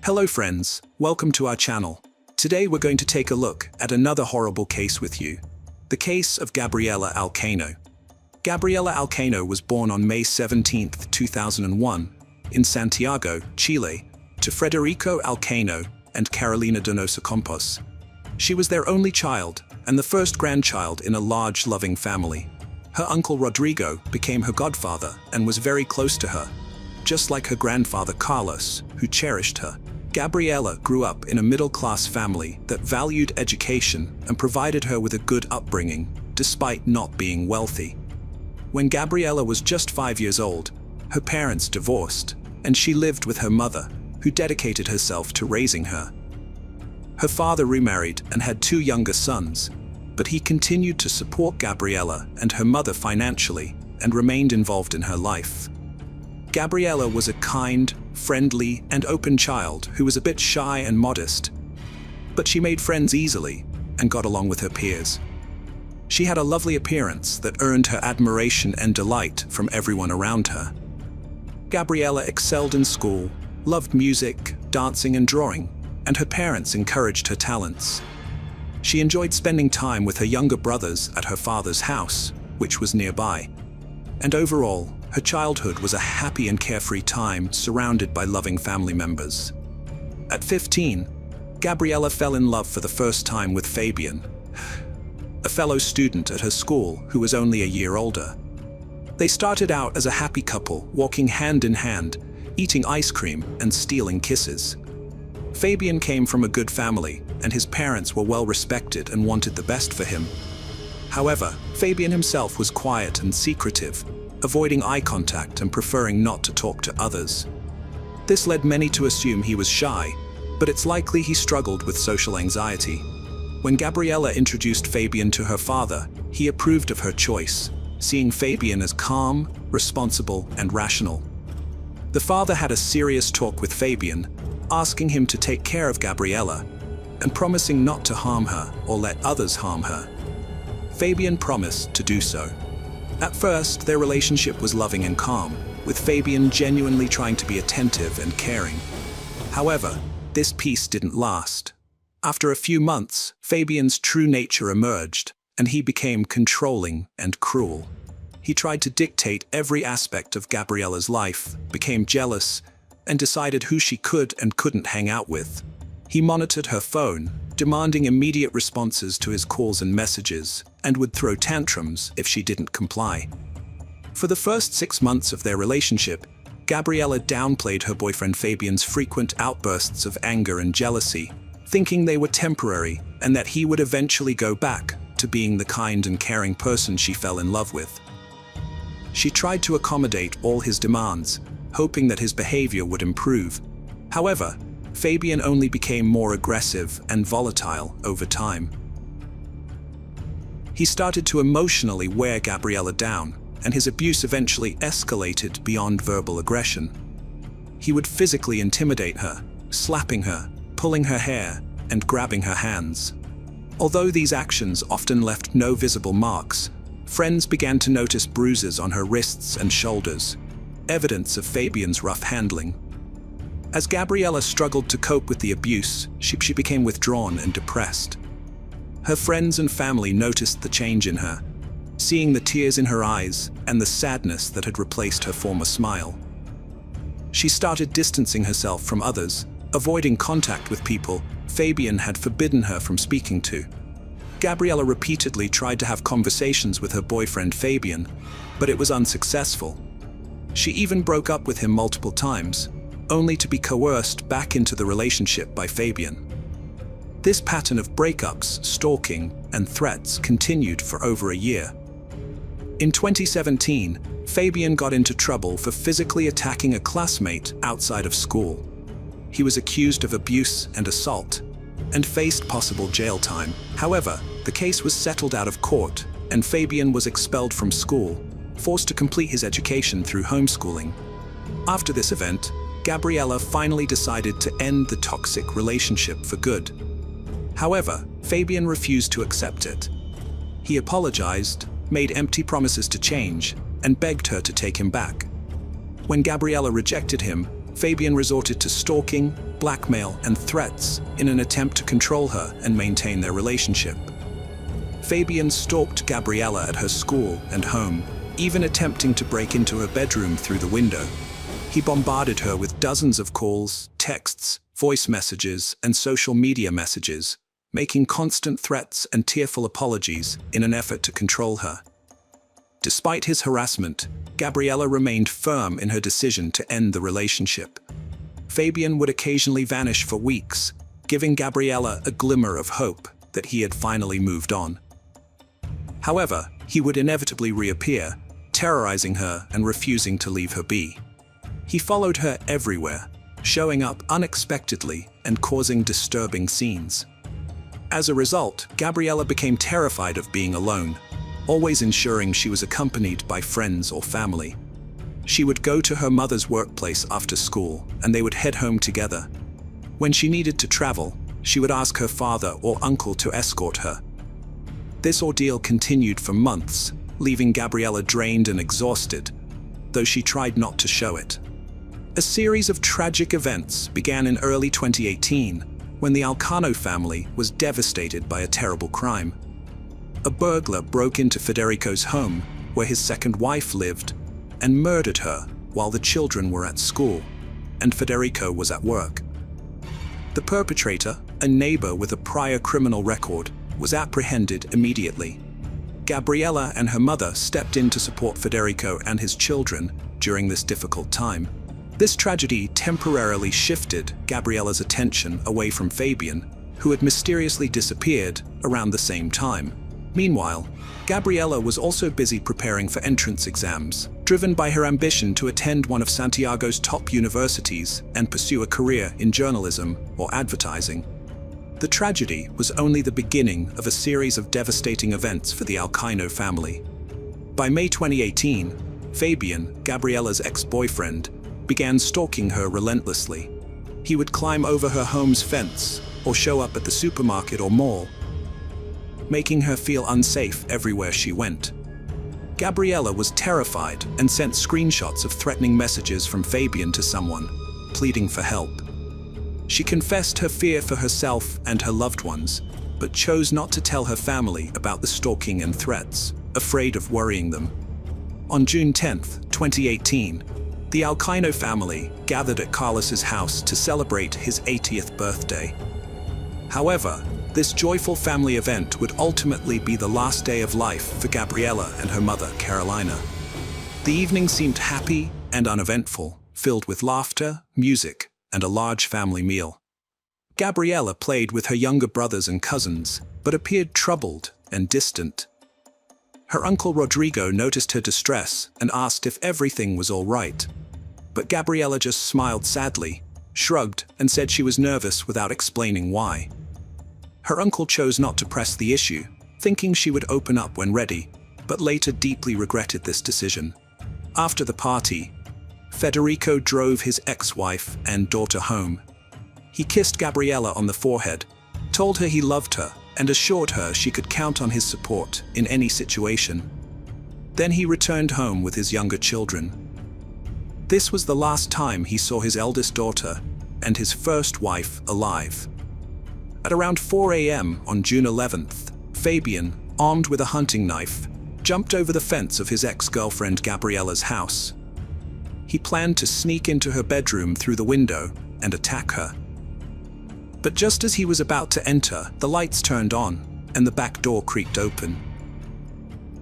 Hello friends, welcome to our channel. Today we're going to take a look at another horrible case with you. The case of Gabriela Alcaino. Gabriela Alcaino was born on May 17, 2001, in Santiago, Chile, to Federico Alcaino and Carolina Donoso Campos. She was their only child and the first grandchild in a large, loving family. Her uncle Rodrigo became her godfather and was very close to her, just like her grandfather Carlos, who cherished her. Gabriela grew up in a middle-class family that valued education and provided her with a good upbringing, despite not being wealthy. When Gabriela was just 5 years old, her parents divorced, and she lived with her mother, who dedicated herself to raising her. Her father remarried and had 2 younger sons, but he continued to support Gabriela and her mother financially and remained involved in her life. Gabriela was a kind, friendly, and open child who was a bit shy and modest, but she made friends easily and got along with her peers. She had a lovely appearance that earned her admiration and delight from everyone around her. Gabriela excelled in school, loved music, dancing, and drawing, and her parents encouraged her talents. She enjoyed spending time with her younger brothers at her father's house, which was nearby. And overall, her childhood was a happy and carefree time surrounded by loving family members. At 15, Gabriela fell in love for the first time with Fabian, a fellow student at her school who was only a year older. They started out as a happy couple, walking hand in hand, eating ice cream and stealing kisses. Fabian came from a good family, and his parents were well respected and wanted the best for him. However, Fabian himself was quiet and secretive, avoiding eye contact and preferring not to talk to others. This led many to assume he was shy, but it's likely he struggled with social anxiety. When Gabriela introduced Fabian to her father, he approved of her choice, seeing Fabian as calm, responsible, and rational. The father had a serious talk with Fabian, asking him to take care of Gabriela and promising not to harm her or let others harm her. Fabian promised to do so. At first, their relationship was loving and calm, with Fabian genuinely trying to be attentive and caring. However, this peace didn't last. After a few months, Fabian's true nature emerged, and he became controlling and cruel. He tried to dictate every aspect of Gabriela's life, became jealous, and decided who she could and couldn't hang out with. He monitored her phone, demanding immediate responses to his calls and messages, and would throw tantrums if she didn't comply. For the first 6 months of their relationship, Gabriela downplayed her boyfriend Fabian's frequent outbursts of anger and jealousy, thinking they were temporary and that he would eventually go back to being the kind and caring person she fell in love with. She tried to accommodate all his demands, hoping that his behavior would improve. However, Fabian only became more aggressive and volatile over time. He started to emotionally wear Gabriela down, and his abuse eventually escalated beyond verbal aggression. He would physically intimidate her, slapping her, pulling her hair, and grabbing her hands. Although these actions often left no visible marks, friends began to notice bruises on her wrists and shoulders, evidence of Fabian's rough handling. As Gabriela struggled to cope with the abuse, she became withdrawn and depressed. Her friends and family noticed the change in her, seeing the tears in her eyes and the sadness that had replaced her former smile. She started distancing herself from others, avoiding contact with people Fabian had forbidden her from speaking to. Gabriela repeatedly tried to have conversations with her boyfriend Fabian, but it was unsuccessful. She even broke up with him multiple times, only to be coerced back into the relationship by Fabian. This pattern of breakups, stalking, and threats continued for over a year. In 2017, Fabian got into trouble for physically attacking a classmate outside of school. He was accused of abuse and assault, and faced possible jail time. However, the case was settled out of court, and Fabian was expelled from school, forced to complete his education through homeschooling. After this event, Gabriela finally decided to end the toxic relationship for good. However, Fabian refused to accept it. He apologized, made empty promises to change, and begged her to take him back. When Gabriela rejected him, Fabian resorted to stalking, blackmail, and threats in an attempt to control her and maintain their relationship. Fabian stalked Gabriella at her school and home, even attempting to break into her bedroom through the window. He bombarded her with dozens of calls, texts, voice messages, and social media messages, making constant threats and tearful apologies in an effort to control her. Despite his harassment, Gabriella remained firm in her decision to end the relationship. Fabian would occasionally vanish for weeks, giving Gabriella a glimmer of hope that he had finally moved on. However, he would inevitably reappear, terrorizing her and refusing to leave her be. He followed her everywhere, showing up unexpectedly and causing disturbing scenes. As a result, Gabriella became terrified of being alone, always ensuring she was accompanied by friends or family. She would go to her mother's workplace after school, and they would head home together. When she needed to travel, she would ask her father or uncle to escort her. This ordeal continued for months, leaving Gabriella drained and exhausted, though she tried not to show it. A series of tragic events began in early 2018, when the Alcaino family was devastated by a terrible crime. A burglar broke into Federico's home, where his second wife lived, and murdered her while the children were at school, and Federico was at work. The perpetrator, a neighbor with a prior criminal record, was apprehended immediately. Gabriella and her mother stepped in to support Federico and his children during this difficult time. This tragedy temporarily shifted Gabriella's attention away from Fabian, who had mysteriously disappeared around the same time. Meanwhile, Gabriella was also busy preparing for entrance exams, driven by her ambition to attend one of Santiago's top universities and pursue a career in journalism or advertising. The tragedy was only the beginning of a series of devastating events for the Alcaino family. By May 2018, Fabian, Gabriella's ex-boyfriend, began stalking her relentlessly. He would climb over her home's fence or show up at the supermarket or mall, making her feel unsafe everywhere she went. Gabriella was terrified and sent screenshots of threatening messages from Fabian to someone, pleading for help. She confessed her fear for herself and her loved ones, but chose not to tell her family about the stalking and threats, afraid of worrying them. On June 10, 2018, the Alcaino family gathered at Carlos's house to celebrate his 80th birthday. However, this joyful family event would ultimately be the last day of life for Gabriella and her mother, Carolina. The evening seemed happy and uneventful, filled with laughter, music, and a large family meal. Gabriella played with her younger brothers and cousins, but appeared troubled and distant. Her uncle Rodrigo noticed her distress and asked if everything was all right. But Gabriella just smiled sadly, shrugged, and said she was nervous without explaining why. Her uncle chose not to press the issue, thinking she would open up when ready, but later deeply regretted this decision. After the party, Federico drove his ex-wife and daughter home. He kissed Gabriella on the forehead, told her he loved her, and assured her she could count on his support in any situation. Then he returned home with his younger children. This was the last time he saw his eldest daughter and his first wife alive. At around 4 a.m. on June 11th, Fabian, armed with a hunting knife, jumped over the fence of his ex-girlfriend Gabriella's house. He planned to sneak into her bedroom through the window and attack her. But just as he was about to enter, the lights turned on and the back door creaked open.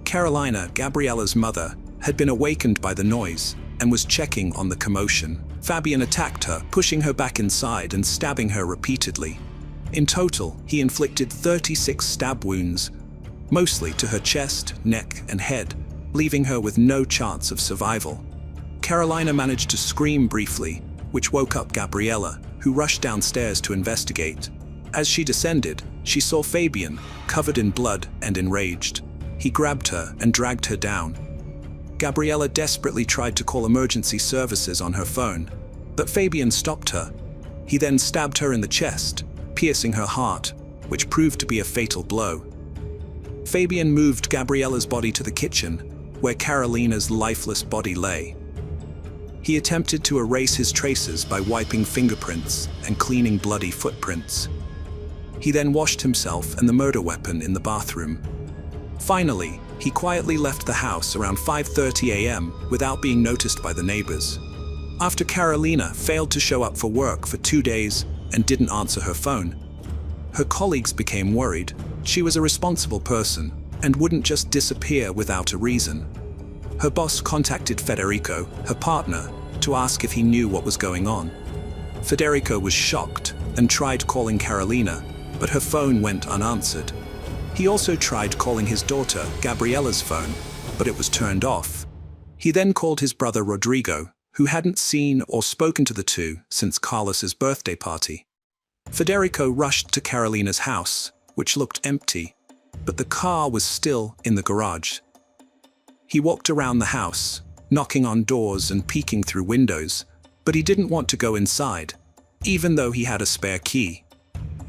Carolina, Gabriella's mother, had been awakened by the noise and was checking on the commotion. Fabian attacked her, pushing her back inside and stabbing her repeatedly. In total, he inflicted 36 stab wounds, mostly to her chest, neck, and head, leaving her with no chance of survival. Carolina managed to scream briefly, which woke up Gabriella, who rushed downstairs to investigate. As she descended, she saw Fabian, covered in blood and enraged. He grabbed her and dragged her down. Gabriella desperately tried to call emergency services on her phone, but Fabian stopped her. He then stabbed her in the chest, piercing her heart, which proved to be a fatal blow. Fabian moved Gabriella's body to the kitchen, where Carolina's lifeless body lay. He attempted to erase his traces by wiping fingerprints and cleaning bloody footprints. He then washed himself and the murder weapon in the bathroom. Finally, he quietly left the house around 5:30 a.m. without being noticed by the neighbors. After Carolina failed to show up for work for 2 days and didn't answer her phone, her colleagues became worried. She was a responsible person and wouldn't just disappear without a reason. Her boss contacted Federico, her partner, to ask if he knew what was going on. Federico was shocked and tried calling Carolina, but her phone went unanswered. He also tried calling his daughter, Gabriella's phone, but it was turned off. He then called his brother Rodrigo, who hadn't seen or spoken to the two since Carlos's birthday party. Federico rushed to Carolina's house, which looked empty, but the car was still in the garage. He walked around the house, knocking on doors and peeking through windows, but he didn't want to go inside, even though he had a spare key.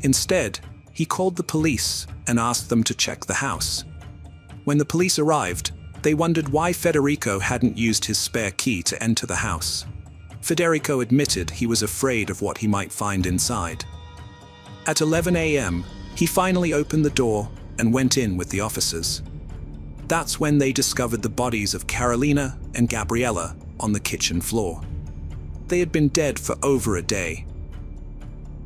Instead, he called the police and asked them to check the house. When the police arrived, they wondered why Federico hadn't used his spare key to enter the house. Federico admitted he was afraid of what he might find inside. At 11 a.m., he finally opened the door and went in with the officers. That's when they discovered the bodies of Carolina and Gabriella on the kitchen floor. They had been dead for over a day.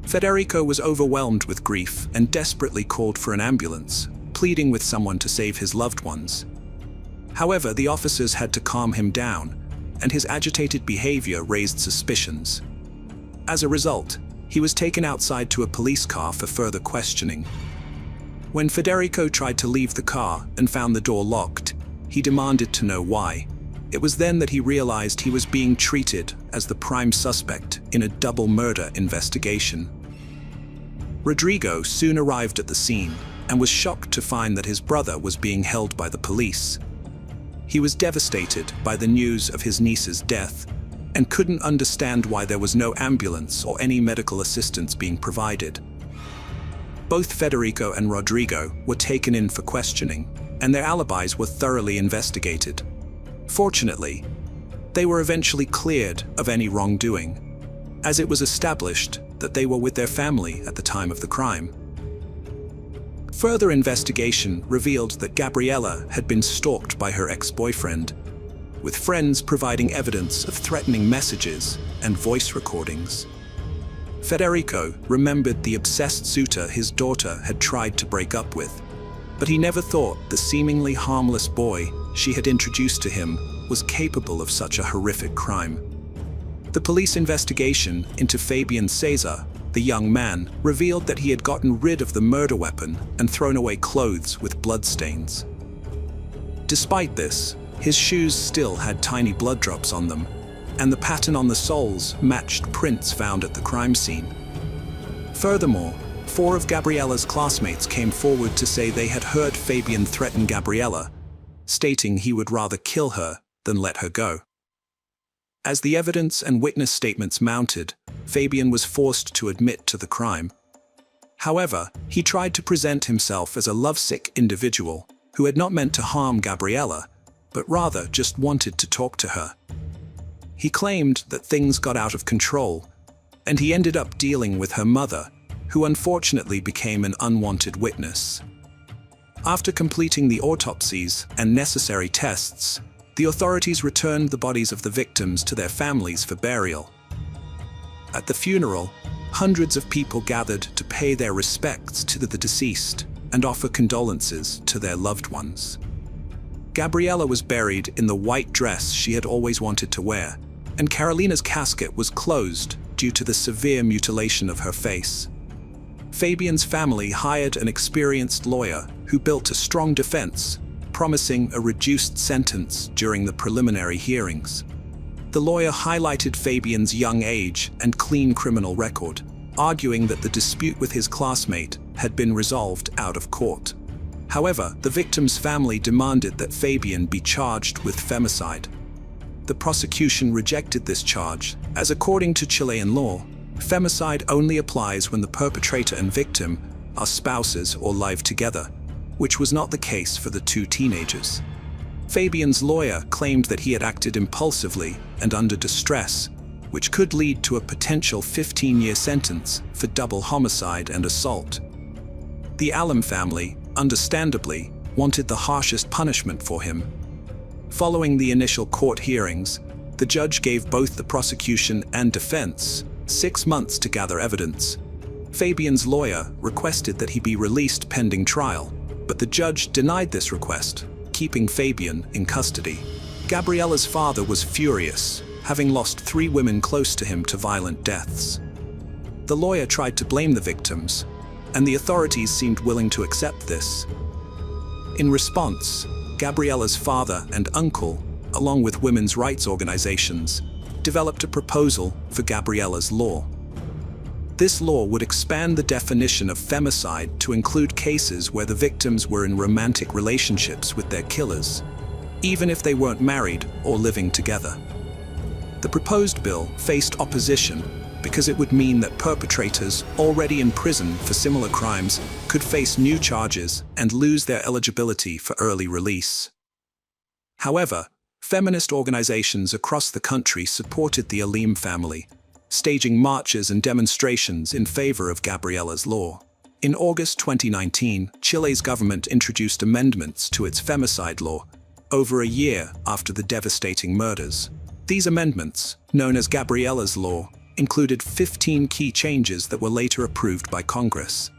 Federico was overwhelmed with grief and desperately called for an ambulance, pleading with someone to save his loved ones. However, the officers had to calm him down, and his agitated behavior raised suspicions. As a result, he was taken outside to a police car for further questioning. When Federico tried to leave the car and found the door locked, he demanded to know why. It was then that he realized he was being treated as the prime suspect in a double murder investigation. Rodrigo soon arrived at the scene and was shocked to find that his brother was being held by the police. He was devastated by the news of his niece's death and couldn't understand why there was no ambulance or any medical assistance being provided. Both Federico and Rodrigo were taken in for questioning, and their alibis were thoroughly investigated. Fortunately, they were eventually cleared of any wrongdoing, as it was established that they were with their family at the time of the crime. Further investigation revealed that Gabriella had been stalked by her ex-boyfriend, with friends providing evidence of threatening messages and voice recordings. Federico remembered the obsessed suitor his daughter had tried to break up with, but he never thought the seemingly harmless boy she had introduced to him was capable of such a horrific crime. The police investigation into Fabian Cesar, the young man, revealed that he had gotten rid of the murder weapon and thrown away clothes with bloodstains. Despite this, his shoes still had tiny blood drops on them, and the pattern on the soles matched prints found at the crime scene. Furthermore, 4 of Gabriella's classmates came forward to say they had heard Fabian threaten Gabriella, stating he would rather kill her than let her go. As the evidence and witness statements mounted, Fabian was forced to admit to the crime. However, he tried to present himself as a lovesick individual who had not meant to harm Gabriella, but rather just wanted to talk to her. He claimed that things got out of control, and he ended up dealing with her mother, who unfortunately became an unwanted witness. After completing the autopsies and necessary tests, the authorities returned the bodies of the victims to their families for burial. At the funeral, hundreds of people gathered to pay their respects to the deceased and offer condolences to their loved ones. Gabriella was buried in the white dress she had always wanted to wear, and Carolina's casket was closed due to the severe mutilation of her face. Fabian's family hired an experienced lawyer who built a strong defense, promising a reduced sentence during the preliminary hearings. The lawyer highlighted Fabian's young age and clean criminal record, arguing that the dispute with his classmate had been resolved out of court. However, the victim's family demanded that Fabian be charged with femicide. The prosecution rejected this charge, as according to Chilean law, femicide only applies when the perpetrator and victim are spouses or live together, which was not the case for the 2 teenagers. Fabian's lawyer claimed that he had acted impulsively and under distress, which could lead to a potential 15-year sentence for double homicide and assault. The Allen family, understandably, wanted the harshest punishment for him. Following the initial court hearings, the judge gave both the prosecution and defense 6 months to gather evidence. Fabian's lawyer requested that he be released pending trial, but the judge denied this request, keeping Fabian in custody. Gabriella's father was furious, having lost 3 women close to him to violent deaths. The lawyer tried to blame the victims, and the authorities seemed willing to accept this. In response, Gabriella's father and uncle, along with women's rights organizations, developed a proposal for Gabriella's law. This law would expand the definition of femicide to include cases where the victims were in romantic relationships with their killers, even if they weren't married or living together. The proposed bill faced opposition because it would mean that perpetrators already in prison for similar crimes could face new charges and lose their eligibility for early release. However, feminist organizations across the country supported the Alcaino family, staging marches and demonstrations in favor of Gabriella's law. In August 2019, Chile's government introduced amendments to its femicide law, over a year after the devastating murders. These amendments, known as Gabriella's law, included 15 key changes that were later approved by Congress.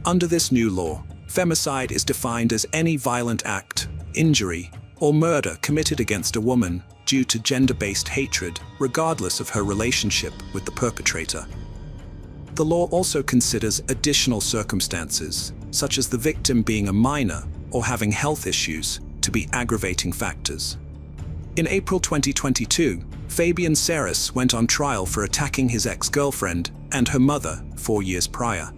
Under this new law, femicide is defined as any violent act, injury, or murder committed against a woman due to gender-based hatred, regardless of her relationship with the perpetrator. The law also considers additional circumstances, such as the victim being a minor or having health issues, to be aggravating factors. In April 2022, Fabian Ceres went on trial for attacking his ex-girlfriend and her mother 4 years prior.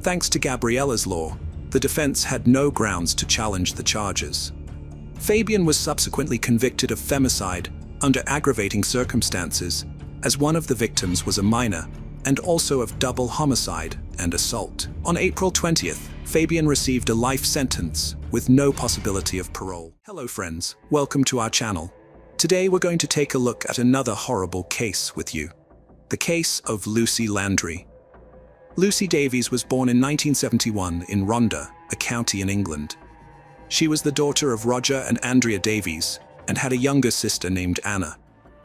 Thanks to Gabriella's law, the defense had no grounds to challenge the charges. Fabian was subsequently convicted of femicide under aggravating circumstances, as one of the victims was a minor, and also of double homicide and assault. On April 20th, Fabian received a life sentence with no possibility of parole. Hello friends, welcome to our channel. Today we're going to take a look at another horrible case with you. The case of Lucy Landry. Lucy Davies was born in 1971 in Rhondda, a county in England. She was the daughter of Roger and Andrea Davies and had a younger sister named Anna.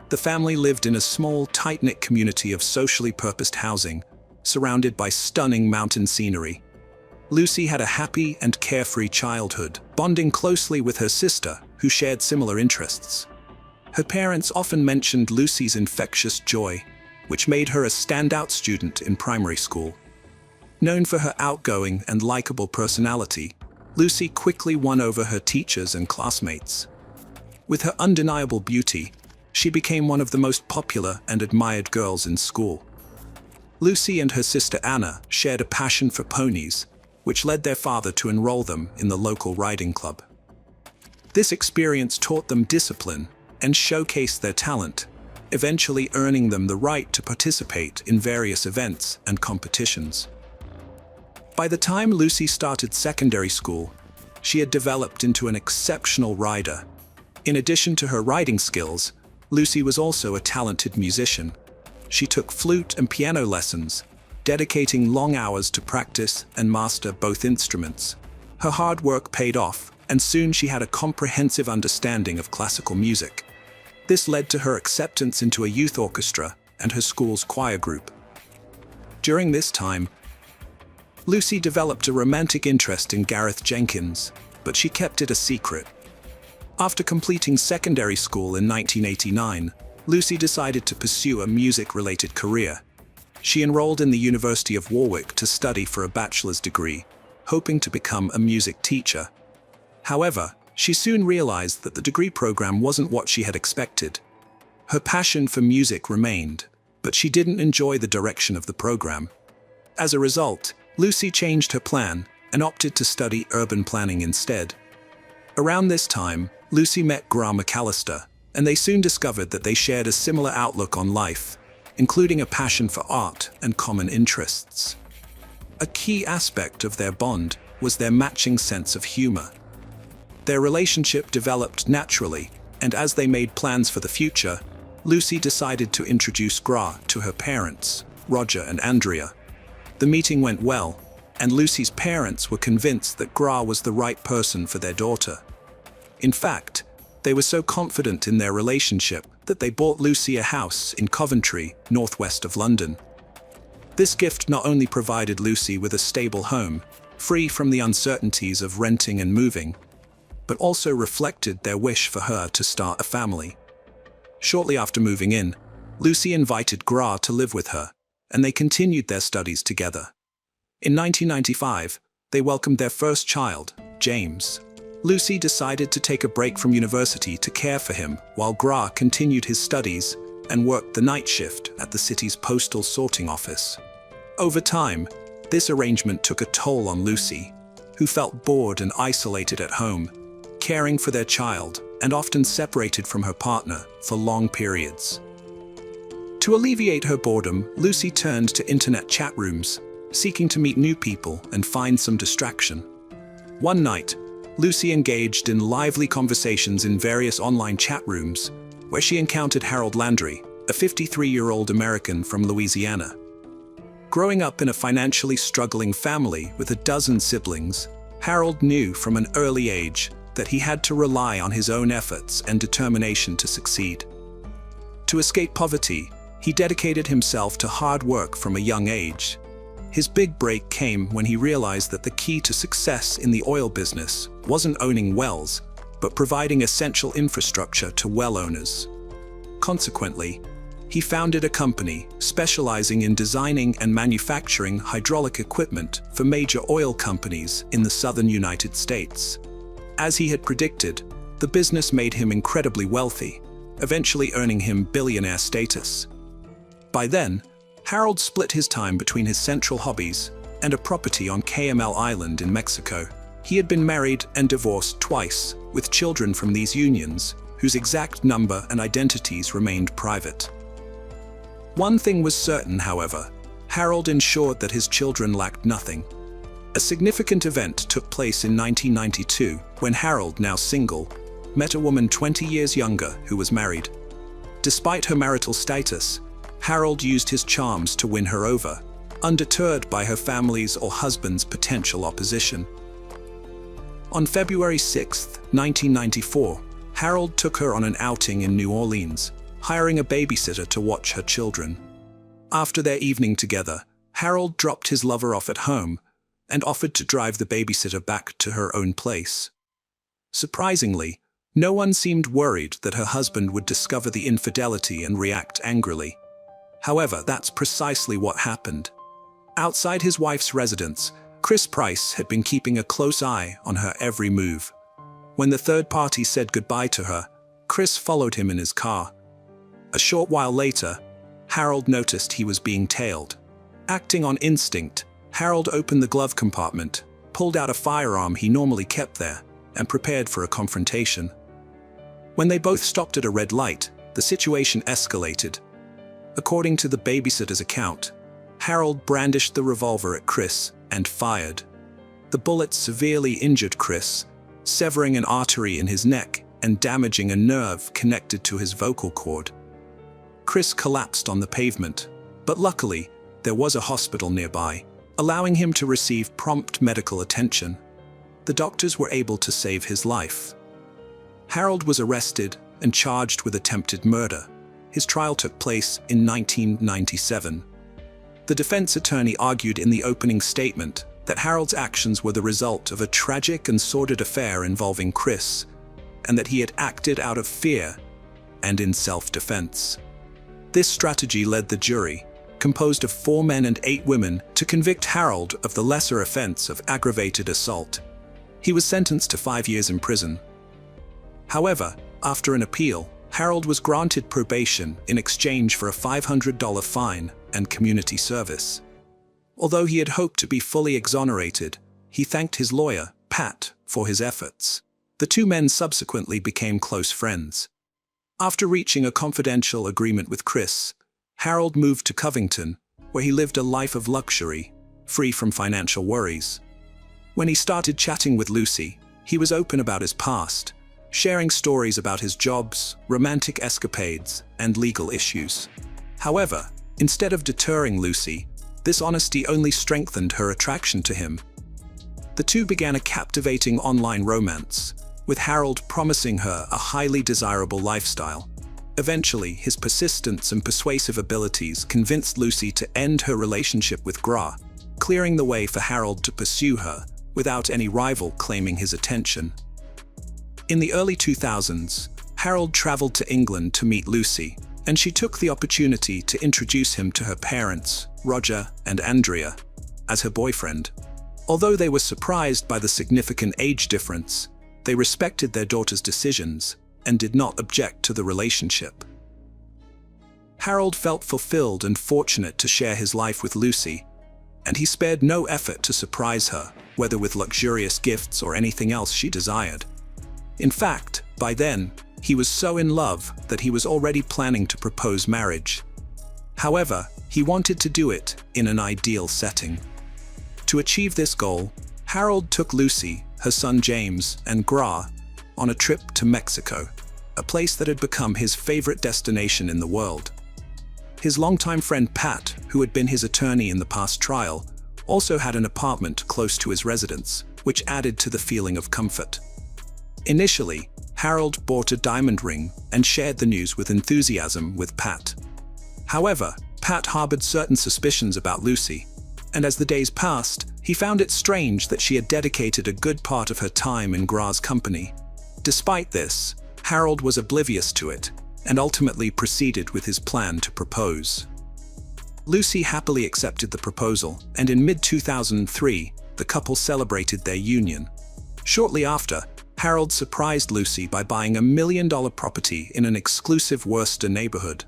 The family lived in a small, tight-knit community of socially purposed housing, surrounded by stunning mountain scenery. Lucy had a happy and carefree childhood, bonding closely with her sister, who shared similar interests. Her parents often mentioned Lucy's infectious joy, which made her a standout student in primary school. Known for her outgoing and likable personality, Lucy quickly won over her teachers and classmates. With her undeniable beauty, she became one of the most popular and admired girls in school. Lucy and her sister Anna shared a passion for ponies, which led their father to enroll them in the local riding club. This experience taught them discipline and showcased their talent, eventually earning them the right to participate in various events and competitions. By the time Lucy started secondary school, she had developed into an exceptional rider. In addition to her riding skills, Lucy was also a talented musician. She took flute and piano lessons, dedicating long hours to practice and master both instruments. Her hard work paid off, and soon she had a comprehensive understanding of classical music. This led to her acceptance into a youth orchestra and her school's choir group. During this time, Lucy developed a romantic interest in Gareth Jenkins, but she kept it a secret. After completing secondary school in 1989, Lucy decided to pursue a music-related career. She enrolled in the University of Warwick to study for a bachelor's degree, hoping to become a music teacher. However, she soon realized that the degree program wasn't what she had expected. Her passion for music remained, but she didn't enjoy the direction of the program. As a result, Lucy changed her plan and opted to study urban planning instead. Around this time, Lucy met Graham McAllister, and they soon discovered that they shared a similar outlook on life, including a passion for art and common interests. A key aspect of their bond was their matching sense of humor. Their relationship developed naturally, and as they made plans for the future, Lucy decided to introduce Gra to her parents, Roger and Andrea. The meeting went well, and Lucy's parents were convinced that Gra was the right person for their daughter. In fact, they were so confident in their relationship that they bought Lucy a house in Coventry, northwest of London. This gift not only provided Lucy with a stable home, free from the uncertainties of renting and moving, but also reflected their wish for her to start a family. Shortly after moving in, Lucy invited Gra to live with her, and they continued their studies together. In 1995, they welcomed their first child, James. Lucy decided to take a break from university to care for him while Gra continued his studies and worked the night shift at the city's postal sorting office. Over time, this arrangement took a toll on Lucy, who felt bored and isolated at home, caring for their child and often separated from her partner for long periods. To alleviate her boredom, Lucy turned to internet chat rooms, seeking to meet new people and find some distraction. One night, Lucy engaged in lively conversations in various online chat rooms, where she encountered Harold Landry, a 53-year-old American from Louisiana. Growing up in a financially struggling family with a dozen siblings, Harold knew from an early age that he had to rely on his own efforts and determination to succeed. To escape poverty, he dedicated himself to hard work from a young age. His big break came when he realized that the key to success in the oil business wasn't owning wells, but providing essential infrastructure to well owners. Consequently, he founded a company specializing in designing and manufacturing hydraulic equipment for major oil companies in the southern United States. As he had predicted, the business made him incredibly wealthy, eventually earning him billionaire status. By then, Harold split his time between his central hobbies and a property on KML Island in Mexico. He had been married and divorced twice, with children from these unions, whose exact number and identities remained private. One thing was certain, however: Harold ensured that his children lacked nothing. A significant event took place in 1992 when Harold, now single, met a woman 20 years younger who was married. Despite her marital status, Harold used his charms to win her over, undeterred by her family's or husband's potential opposition. On February 6, 1994, Harold took her on an outing in New Orleans, hiring a babysitter to watch her children. After their evening together, Harold dropped his lover off at home and offered to drive the babysitter back to her own place. Surprisingly, no one seemed worried that her husband would discover the infidelity and react angrily. However, that's precisely what happened. Outside his wife's residence, Chris Price had been keeping a close eye on her every move. When the third party said goodbye to her, Chris followed him in his car. A short while later, Harold noticed he was being tailed. Acting on instinct, Harold opened the glove compartment, pulled out a firearm he normally kept there, and prepared for a confrontation. When they both stopped at a red light, the situation escalated. According to the babysitter's account, Harold brandished the revolver at Chris and fired. The bullet severely injured Chris, severing an artery in his neck and damaging a nerve connected to his vocal cord. Chris collapsed on the pavement, but luckily, there was a hospital nearby, allowing him to receive prompt medical attention. The doctors were able to save his life. Harold was arrested and charged with attempted murder. His trial took place in 1997. The defense attorney argued in the opening statement that Harold's actions were the result of a tragic and sordid affair involving Chris, and that he had acted out of fear and in self-defense. This strategy led the jury, composed of 4 men and 8 women, to convict Harold of the lesser offense of aggravated assault. He was sentenced to 5 years in prison. However, after an appeal, Harold was granted probation in exchange for a $500 fine and community service. Although he had hoped to be fully exonerated, he thanked his lawyer, Pat, for his efforts. The 2 men subsequently became close friends. After reaching a confidential agreement with Chris, Harold moved to Covington, where he lived a life of luxury, free from financial worries. When he started chatting with Lucy, He was open about his past, sharing stories about his jobs, romantic escapades, and legal issues. However, instead of deterring Lucy, this honesty only strengthened her attraction to him. The two began a captivating online romance, with Harold promising her a highly desirable lifestyle. Eventually, his persistence and persuasive abilities convinced Lucy to end her relationship with Gra, clearing the way for Harold to pursue her without any rival claiming his attention. In the early 2000s, Harold traveled to England to meet Lucy, and she took the opportunity to introduce him to her parents, Roger and Andrea, as her boyfriend. Although they were surprised by the significant age difference, they respected their daughter's decisions and did not object to the relationship. Harold felt fulfilled and fortunate to share his life with Lucy, and he spared no effort to surprise her, whether with luxurious gifts or anything else she desired. In fact, by then, he was so in love that he was already planning to propose marriage. However, he wanted to do it in an ideal setting. To achieve this goal, Harold took Lucy, her son James, and Gra on a trip to Mexico, a place that had become his favorite destination in the world. His longtime friend Pat, who had been his attorney in the past trial, also had an apartment close to his residence, which added to the feeling of comfort. Initially, Harold bought a diamond ring and shared the news with enthusiasm with Pat. However, Pat harbored certain suspicions about Lucy, and as the days passed, he found it strange that she had dedicated a good part of her time in Gra's company. Despite this, Harold was oblivious to it, and ultimately proceeded with his plan to propose. Lucy happily accepted the proposal, and in mid-2003, the couple celebrated their union. Shortly after, Harold surprised Lucy by buying a $1 million property in an exclusive Worcester neighborhood.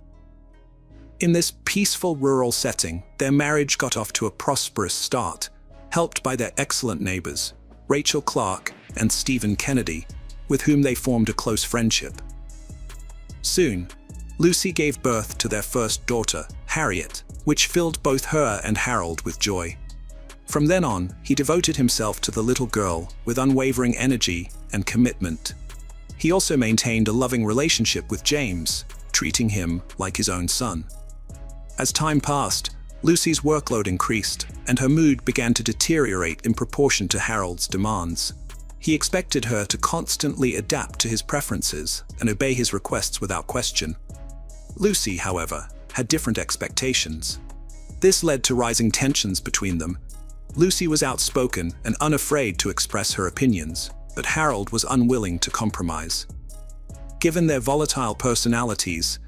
In this peaceful rural setting, their marriage got off to a prosperous start, helped by their excellent neighbors, Rachel Clark and Stephen Kennedy, with whom they formed a close friendship. Soon, Lucy gave birth to their first daughter, Harriet, which filled both her and Harold with joy. From then on, he devoted himself to the little girl with unwavering energy and commitment. He also maintained a loving relationship with James, treating him like his own son. As time passed, Lucy's workload increased, and her mood began to deteriorate in proportion to Harold's demands. He expected her to constantly adapt to his preferences and obey his requests without question. Lucy, however, had different expectations. This led to rising tensions between them. Lucy was outspoken and unafraid to express her opinions, but Harold was unwilling to compromise. Given their volatile personalities,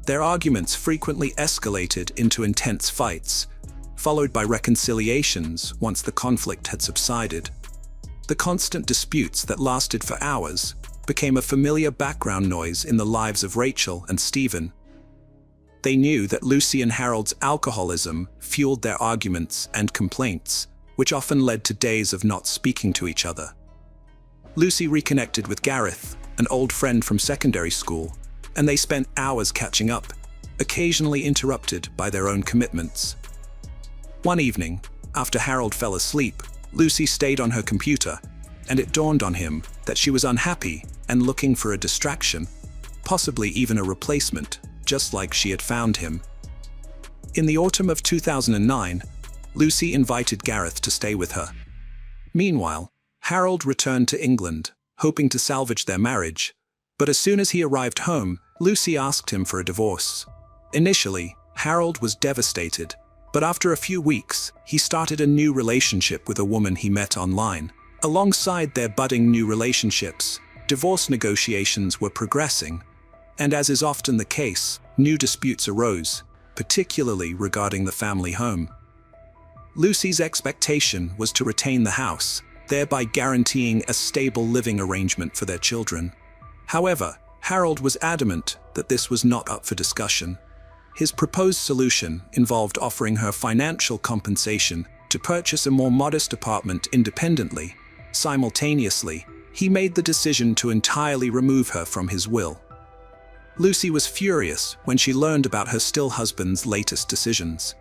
their arguments frequently escalated into intense fights, followed by reconciliations once the conflict had subsided. The constant disputes that lasted for hours became a familiar background noise in the lives of Rachel and Stephen. They knew that Lucy and Harold's alcoholism fueled their arguments and complaints, which often led to days of not speaking to each other. Lucy reconnected with Gareth, an old friend from secondary school, and they spent hours catching up, occasionally interrupted by their own commitments. One evening, after Harold fell asleep, Lucy stayed on her computer, and it dawned on him that she was unhappy and looking for a distraction, possibly even a replacement, just like she had found him. In the autumn of 2009, Lucy invited Gareth to stay with her. Meanwhile, Harold returned to England, hoping to salvage their marriage, but as soon as he arrived home, Lucy asked him for a divorce. Initially, Harold was devastated, but after a few weeks, he started a new relationship with a woman he met online. Alongside their budding new relationships, divorce negotiations were progressing, and as is often the case, new disputes arose, particularly regarding the family home. Lucy's expectation was to retain the house, thereby guaranteeing a stable living arrangement for their children. However, Harold was adamant that this was not up for discussion. His proposed solution involved offering her financial compensation to purchase a more modest apartment independently. Simultaneously, he made the decision to entirely remove her from his will. Lucy was furious when she learned about her still husband's latest decisions.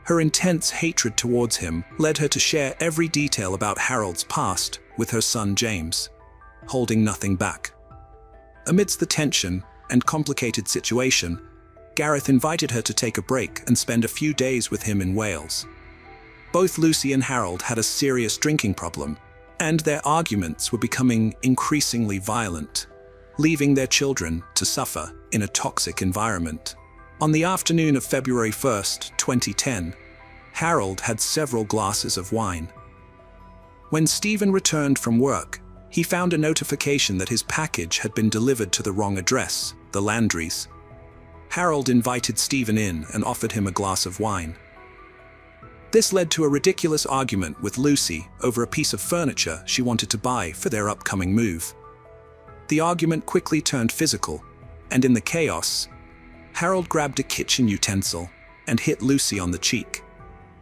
Her intense hatred towards him led her to share every detail about Harold's past with her son James. holding nothing back. Amidst the tension and complicated situation, Gareth invited her to take a break and spend a few days with him in Wales. Both Lucy and Harold had a serious drinking problem, and their arguments were becoming increasingly violent, leaving their children to suffer in a toxic environment. On the afternoon of February 1st, 2010, Harold had several glasses of wine. When Stephen returned from work, he found a notification that his package had been delivered to the wrong address, the Landrys. Harold invited Stephen in and offered him a glass of wine. This led to a ridiculous argument with Lucy over a piece of furniture she wanted to buy for their upcoming move. The argument quickly turned physical, and in the chaos, Harold grabbed a kitchen utensil and hit Lucy on the cheek.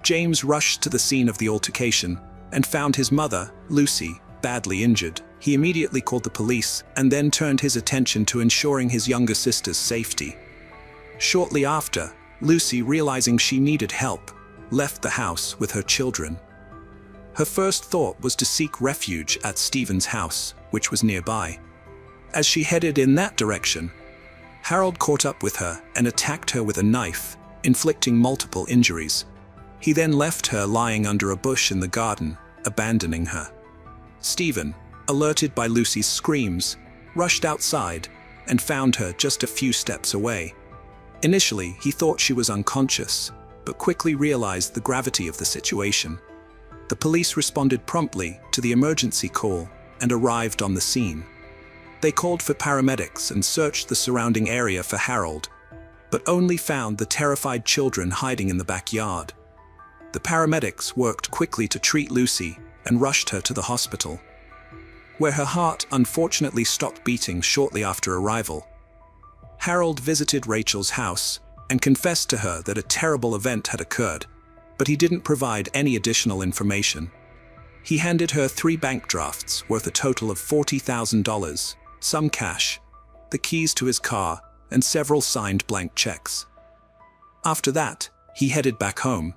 James rushed to the scene of the altercation and found his mother, Lucy, badly injured. He immediately called the police and then turned his attention to ensuring his younger sister's safety. Shortly after, Lucy, realizing she needed help, left the house with her children. Her first thought was to seek refuge at Stephen's house, which was nearby. As she headed in that direction, Harold caught up with her and attacked her with a knife, inflicting multiple injuries. He then left her lying under a bush in the garden, abandoning her. Stephen, alerted by Lucy's screams, rushed outside and found her just a few steps away. Initially, he thought she was unconscious, but quickly realized the gravity of the situation. The police responded promptly to the emergency call and arrived on the scene. They called for paramedics and searched the surrounding area for Harold, but only found the terrified children hiding in the backyard. The paramedics worked quickly to treat Lucy and rushed her to the hospital, where her heart unfortunately stopped beating shortly after arrival. Harold visited Rachel's house and confessed to her that a terrible event had occurred, but he didn't provide any additional information. He handed her 3 bank drafts worth a total of $40,000, some cash, the keys to his car, and several signed blank checks. After that, he headed back home.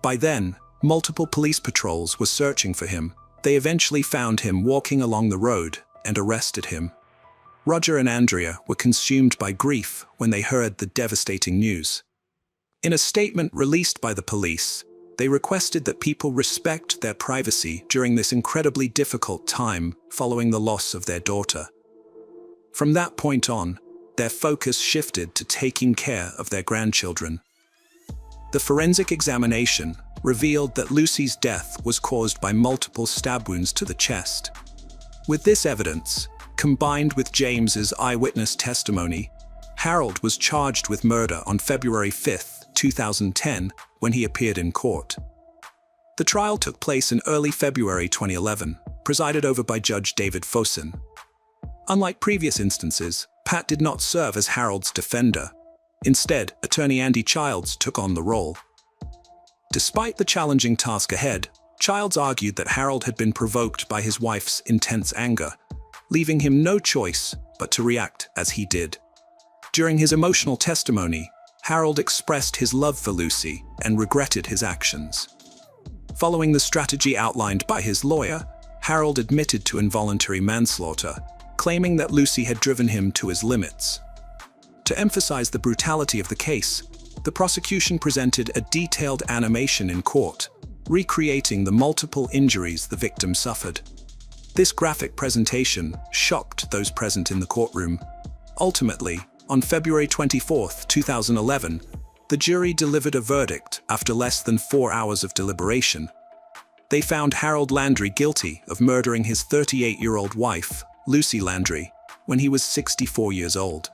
By then, multiple police patrols were searching for him. They eventually found him walking along the road and arrested him. Roger and Andrea were consumed by grief when they heard the devastating news. In a statement released by the police, they requested that people respect their privacy during this incredibly difficult time following the loss of their daughter. From that point on, their focus shifted to taking care of their grandchildren. The forensic examination revealed that Lucy's death was caused by multiple stab wounds to the chest. With this evidence, combined with James's eyewitness testimony, Harold was charged with murder on February 5, 2010, when he appeared in court. The trial took place in early February 2011, presided over by Judge David Fosin. Unlike previous instances, Pat did not serve as Harold's defender. Instead, attorney Andy Childs took on the role. Despite the challenging task ahead, Childs argued that Harold had been provoked by his wife's intense anger, leaving him no choice but to react as he did. During his emotional testimony, Harold expressed his love for Lucy and regretted his actions. Following the strategy outlined by his lawyer, Harold admitted to involuntary manslaughter, claiming that Lucy had driven him to his limits. To emphasize the brutality of the case, the prosecution presented a detailed animation in court, recreating the multiple injuries the victim suffered. This graphic presentation shocked those present in the courtroom. Ultimately, on February 24, 2011, the jury delivered a verdict after less than 4 hours of deliberation. They found Harold Landry guilty of murdering his 38-year-old wife, Lucy Landry, when he was 64 years old.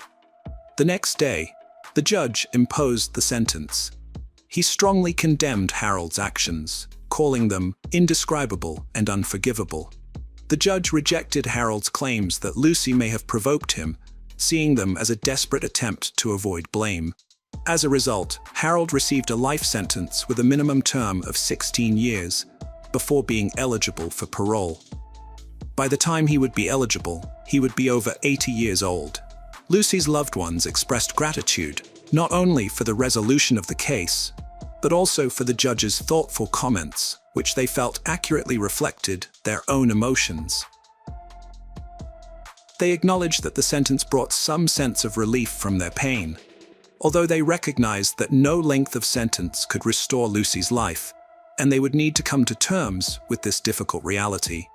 The next day, the judge imposed the sentence. He strongly condemned Harold's actions, calling them indescribable and unforgivable. The judge rejected Harold's claims that Lucy may have provoked him, seeing them as a desperate attempt to avoid blame. As a result, Harold received a life sentence with a minimum term of 16 years before being eligible for parole. By the time he would be eligible, he would be over 80 years old. Lucy's loved ones expressed gratitude, not only for the resolution of the case, but also for the judge's thoughtful comments, which they felt accurately reflected their own emotions. They acknowledged that the sentence brought some sense of relief from their pain, although they recognized that no length of sentence could restore Lucy's life, and they would need to come to terms with this difficult reality.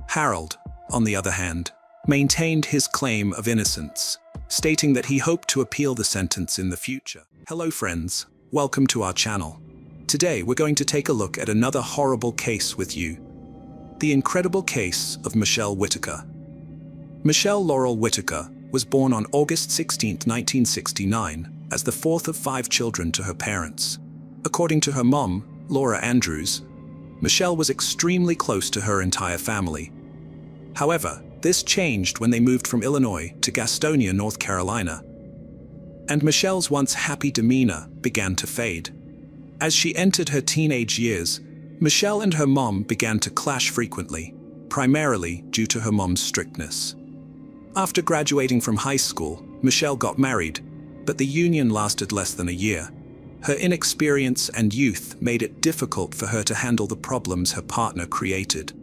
Harold, on the other hand, maintained his claim of innocence, stating that he hoped to appeal the sentence in the future. Hello friends, welcome to our channel. Today we're going to take a look at another horrible case with you. The incredible case of Michelle Whitaker. Michelle Laurel Whitaker was born on August 16, 1969, as the fourth of 5 children to her parents. According to her mom, Laura Andrews, Michelle was extremely close to her entire family. However, this changed when they moved from Illinois to Gastonia, North Carolina, and Michelle's once happy demeanor began to fade. As she entered her teenage years, Michelle and her mom began to clash frequently, primarily due to her mom's strictness. After graduating from high school, Michelle got married, but the union lasted less than a year. Her inexperience and youth made it difficult for her to handle the problems her partner created.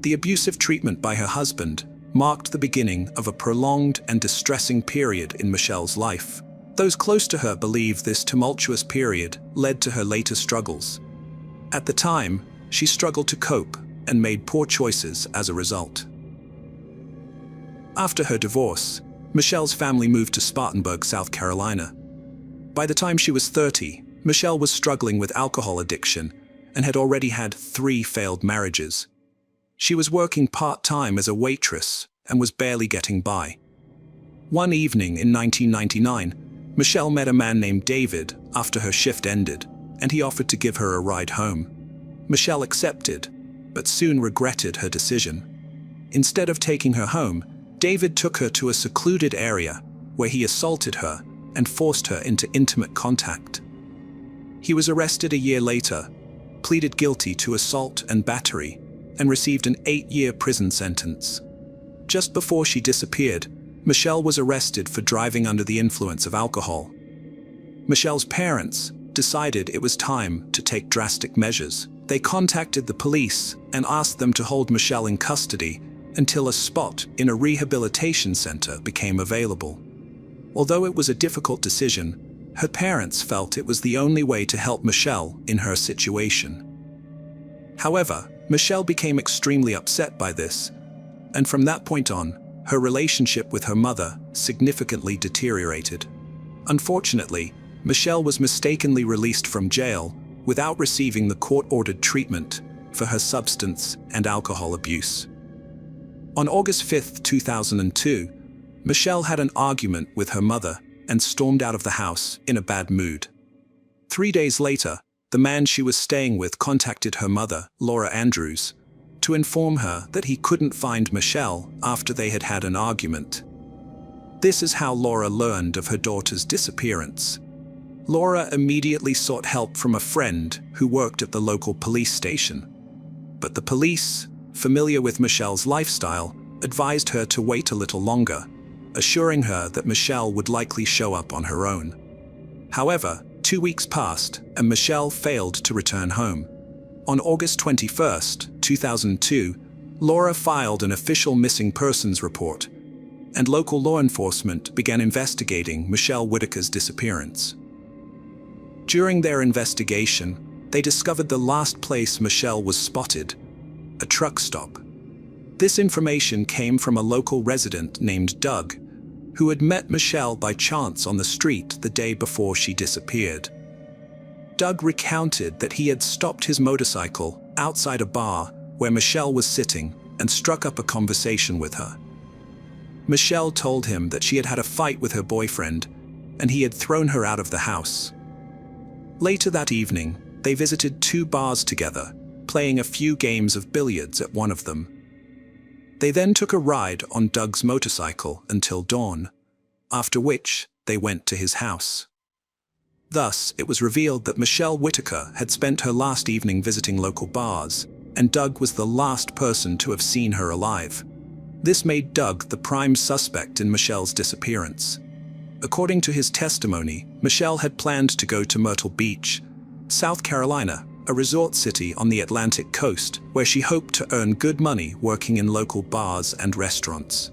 The abusive treatment by her husband marked the beginning of a prolonged and distressing period in Michelle's life. Those close to her believe this tumultuous period led to her later struggles. At the time, she struggled to cope and made poor choices as a result. After her divorce, Michelle's family moved to Spartanburg, South Carolina. By the time she was 30, Michelle was struggling with alcohol addiction and had already had 3 failed marriages. She was working part-time as a waitress and was barely getting by. One evening in 1999, Michelle met a man named David after her shift ended, and he offered to give her a ride home. Michelle accepted, but soon regretted her decision. Instead of taking her home, David took her to a secluded area where he assaulted her and forced her into intimate contact. He was arrested a year later, pleaded guilty to assault and battery, and received an 8-year prison sentence. Just before she disappeared, Michelle was arrested for driving under the influence of alcohol. Michelle's parents decided it was time to take drastic measures. They contacted the police and asked them to hold Michelle in custody until a spot in a rehabilitation center became available. Although it was a difficult decision, her parents felt it was the only way to help Michelle in her situation. However, Michelle became extremely upset by this, and from that point on, her relationship with her mother significantly deteriorated. Unfortunately, Michelle was mistakenly released from jail without receiving the court-ordered treatment for her substance and alcohol abuse. On August 5, 2002, Michelle had an argument with her mother and stormed out of the house in a bad mood. 3 days later, the man she was staying with contacted her mother, Laura Andrews, to inform her that he couldn't find Michelle after they had had an argument. This is how Laura learned of her daughter's disappearance. Laura immediately sought help from a friend who worked at the local police station. But the police, familiar with Michelle's lifestyle, advised her to wait a little longer, assuring her that Michelle would likely show up on her own. However, 2 weeks passed and Michelle failed to return home. On August 21, 2002, Laura filed an official missing persons report, and local law enforcement began investigating Michelle Whitaker's disappearance. During their investigation, they discovered the last place Michelle was spotted, a truck stop. This information came from a local resident named Doug, who had met Michelle by chance on the street the day before she disappeared. Doug recounted that he had stopped his motorcycle outside a bar where Michelle was sitting and struck up a conversation with her. Michelle told him that she had had a fight with her boyfriend and he had thrown her out of the house. Later that evening, they visited 2 bars together, playing a few games of billiards at one of them. They then took a ride on Doug's motorcycle until dawn, after which they went to his house. Thus, it was revealed that Michelle Whitaker had spent her last evening visiting local bars, and Doug was the last person to have seen her alive. This made Doug the prime suspect in Michelle's disappearance. According to his testimony, Michelle had planned to go to Myrtle Beach, South Carolina, a resort city on the Atlantic coast, where she hoped to earn good money working in local bars and restaurants.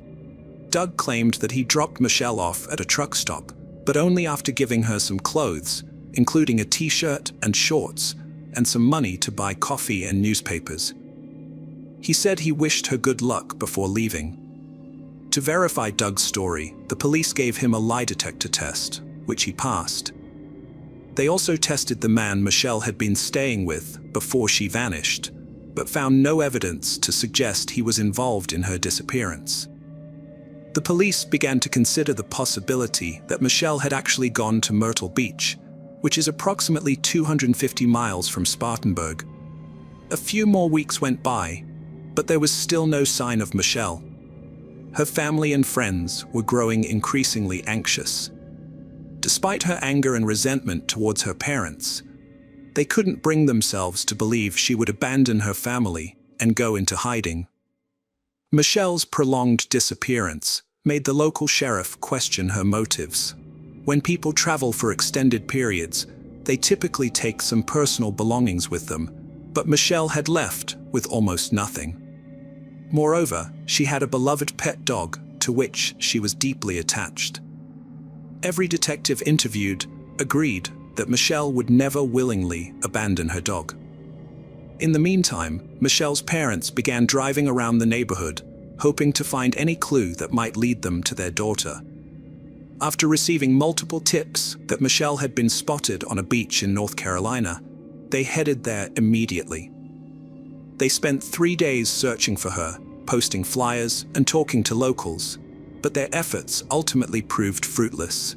Doug claimed that he dropped Michelle off at a truck stop, but only after giving her some clothes, including a t-shirt and shorts, and some money to buy coffee and newspapers. He said he wished her good luck before leaving. To verify Doug's story, the police gave him a lie detector test, which he passed. They also tested the man Michelle had been staying with before she vanished, but found no evidence to suggest he was involved in her disappearance. The police began to consider the possibility that Michelle had actually gone to Myrtle Beach, which is approximately 250 miles from Spartanburg. A few more weeks went by, but there was still no sign of Michelle. Her family and friends were growing increasingly anxious. Despite her anger and resentment towards her parents, they couldn't bring themselves to believe she would abandon her family and go into hiding. Michelle's prolonged disappearance made the local sheriff question her motives. When people travel for extended periods, they typically take some personal belongings with them, but Michelle had left with almost nothing. Moreover, she had a beloved pet dog to which she was deeply attached. Every detective interviewed agreed that Michelle would never willingly abandon her dog. In the meantime, Michelle's parents began driving around the neighborhood, hoping to find any clue that might lead them to their daughter. After receiving multiple tips that Michelle had been spotted on a beach in North Carolina, they headed there immediately. They spent 3 days searching for her, posting flyers and talking to locals, but their efforts ultimately proved fruitless.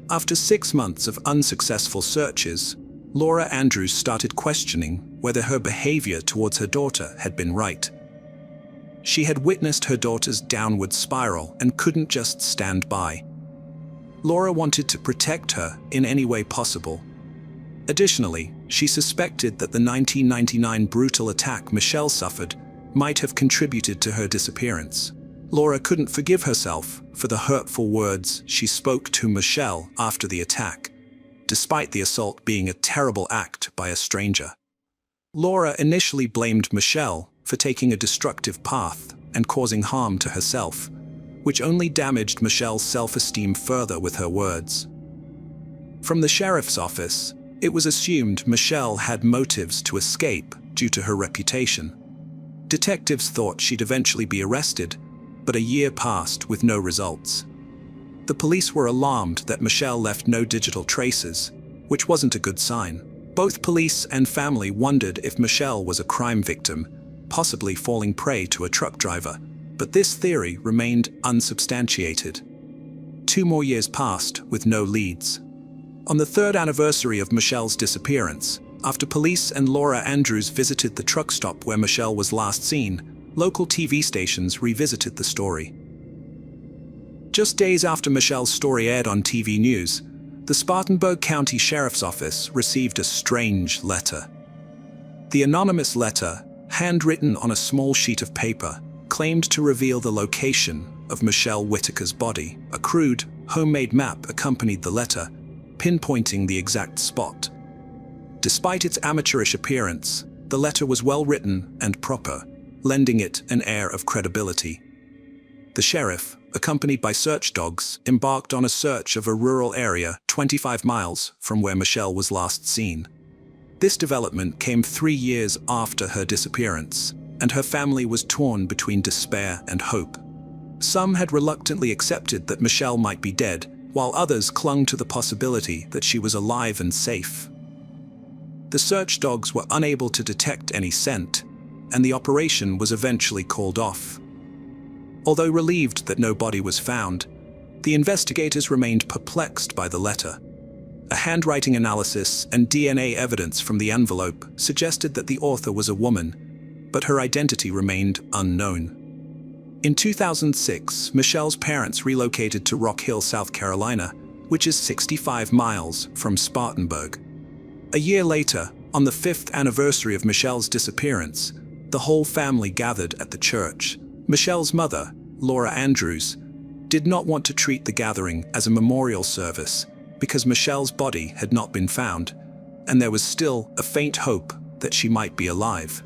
After 6 months of unsuccessful searches, Laura Andrews started questioning whether her behavior towards her daughter had been right. She had witnessed her daughter's downward spiral and couldn't just stand by. Laura wanted to protect her in any way possible. Additionally, she suspected that the 1999 brutal attack Michelle suffered might have contributed to her disappearance. Laura couldn't forgive herself for the hurtful words she spoke to Michelle after the attack, despite the assault being a terrible act by a stranger. Laura initially blamed Michelle for taking a destructive path and causing harm to herself, which only damaged Michelle's self-esteem further with her words. From the sheriff's office, it was assumed Michelle had motives to escape due to her reputation. Detectives thought she'd eventually be arrested, but a year passed with no results. The police were alarmed that Michelle left no digital traces, which wasn't a good sign. Both police and family wondered if Michelle was a crime victim, possibly falling prey to a truck driver, but this theory remained unsubstantiated. 2 more years passed with no leads. On the 3rd anniversary of Michelle's disappearance, after police and Laura Andrews visited the truck stop where Michelle was last seen, local TV stations revisited the story. Just days after Michelle's story aired on TV news, the Spartanburg County Sheriff's Office received a strange letter. The anonymous letter, handwritten on a small sheet of paper, claimed to reveal the location of Michelle Whitaker's body. A crude, homemade map accompanied the letter, pinpointing the exact spot. Despite its amateurish appearance, the letter was well written and proper, lending it an air of credibility. The sheriff, accompanied by search dogs, embarked on a search of a rural area 25 miles from where Michelle was last seen. This development came 3 years after her disappearance, and her family was torn between despair and hope. Some had reluctantly accepted that Michelle might be dead, while others clung to the possibility that she was alive and safe. The search dogs were unable to detect any scent, and the operation was eventually called off. Although relieved that no body was found, the investigators remained perplexed by the letter. A handwriting analysis and DNA evidence from the envelope suggested that the author was a woman, but her identity remained unknown. In 2006, Michelle's parents relocated to Rock Hill, South Carolina, which is 65 miles from Spartanburg. A year later, on the 5th anniversary of Michelle's disappearance, the whole family gathered at the church. Michelle's mother, Laura Andrews, did not want to treat the gathering as a memorial service because Michelle's body had not been found, and there was still a faint hope that she might be alive.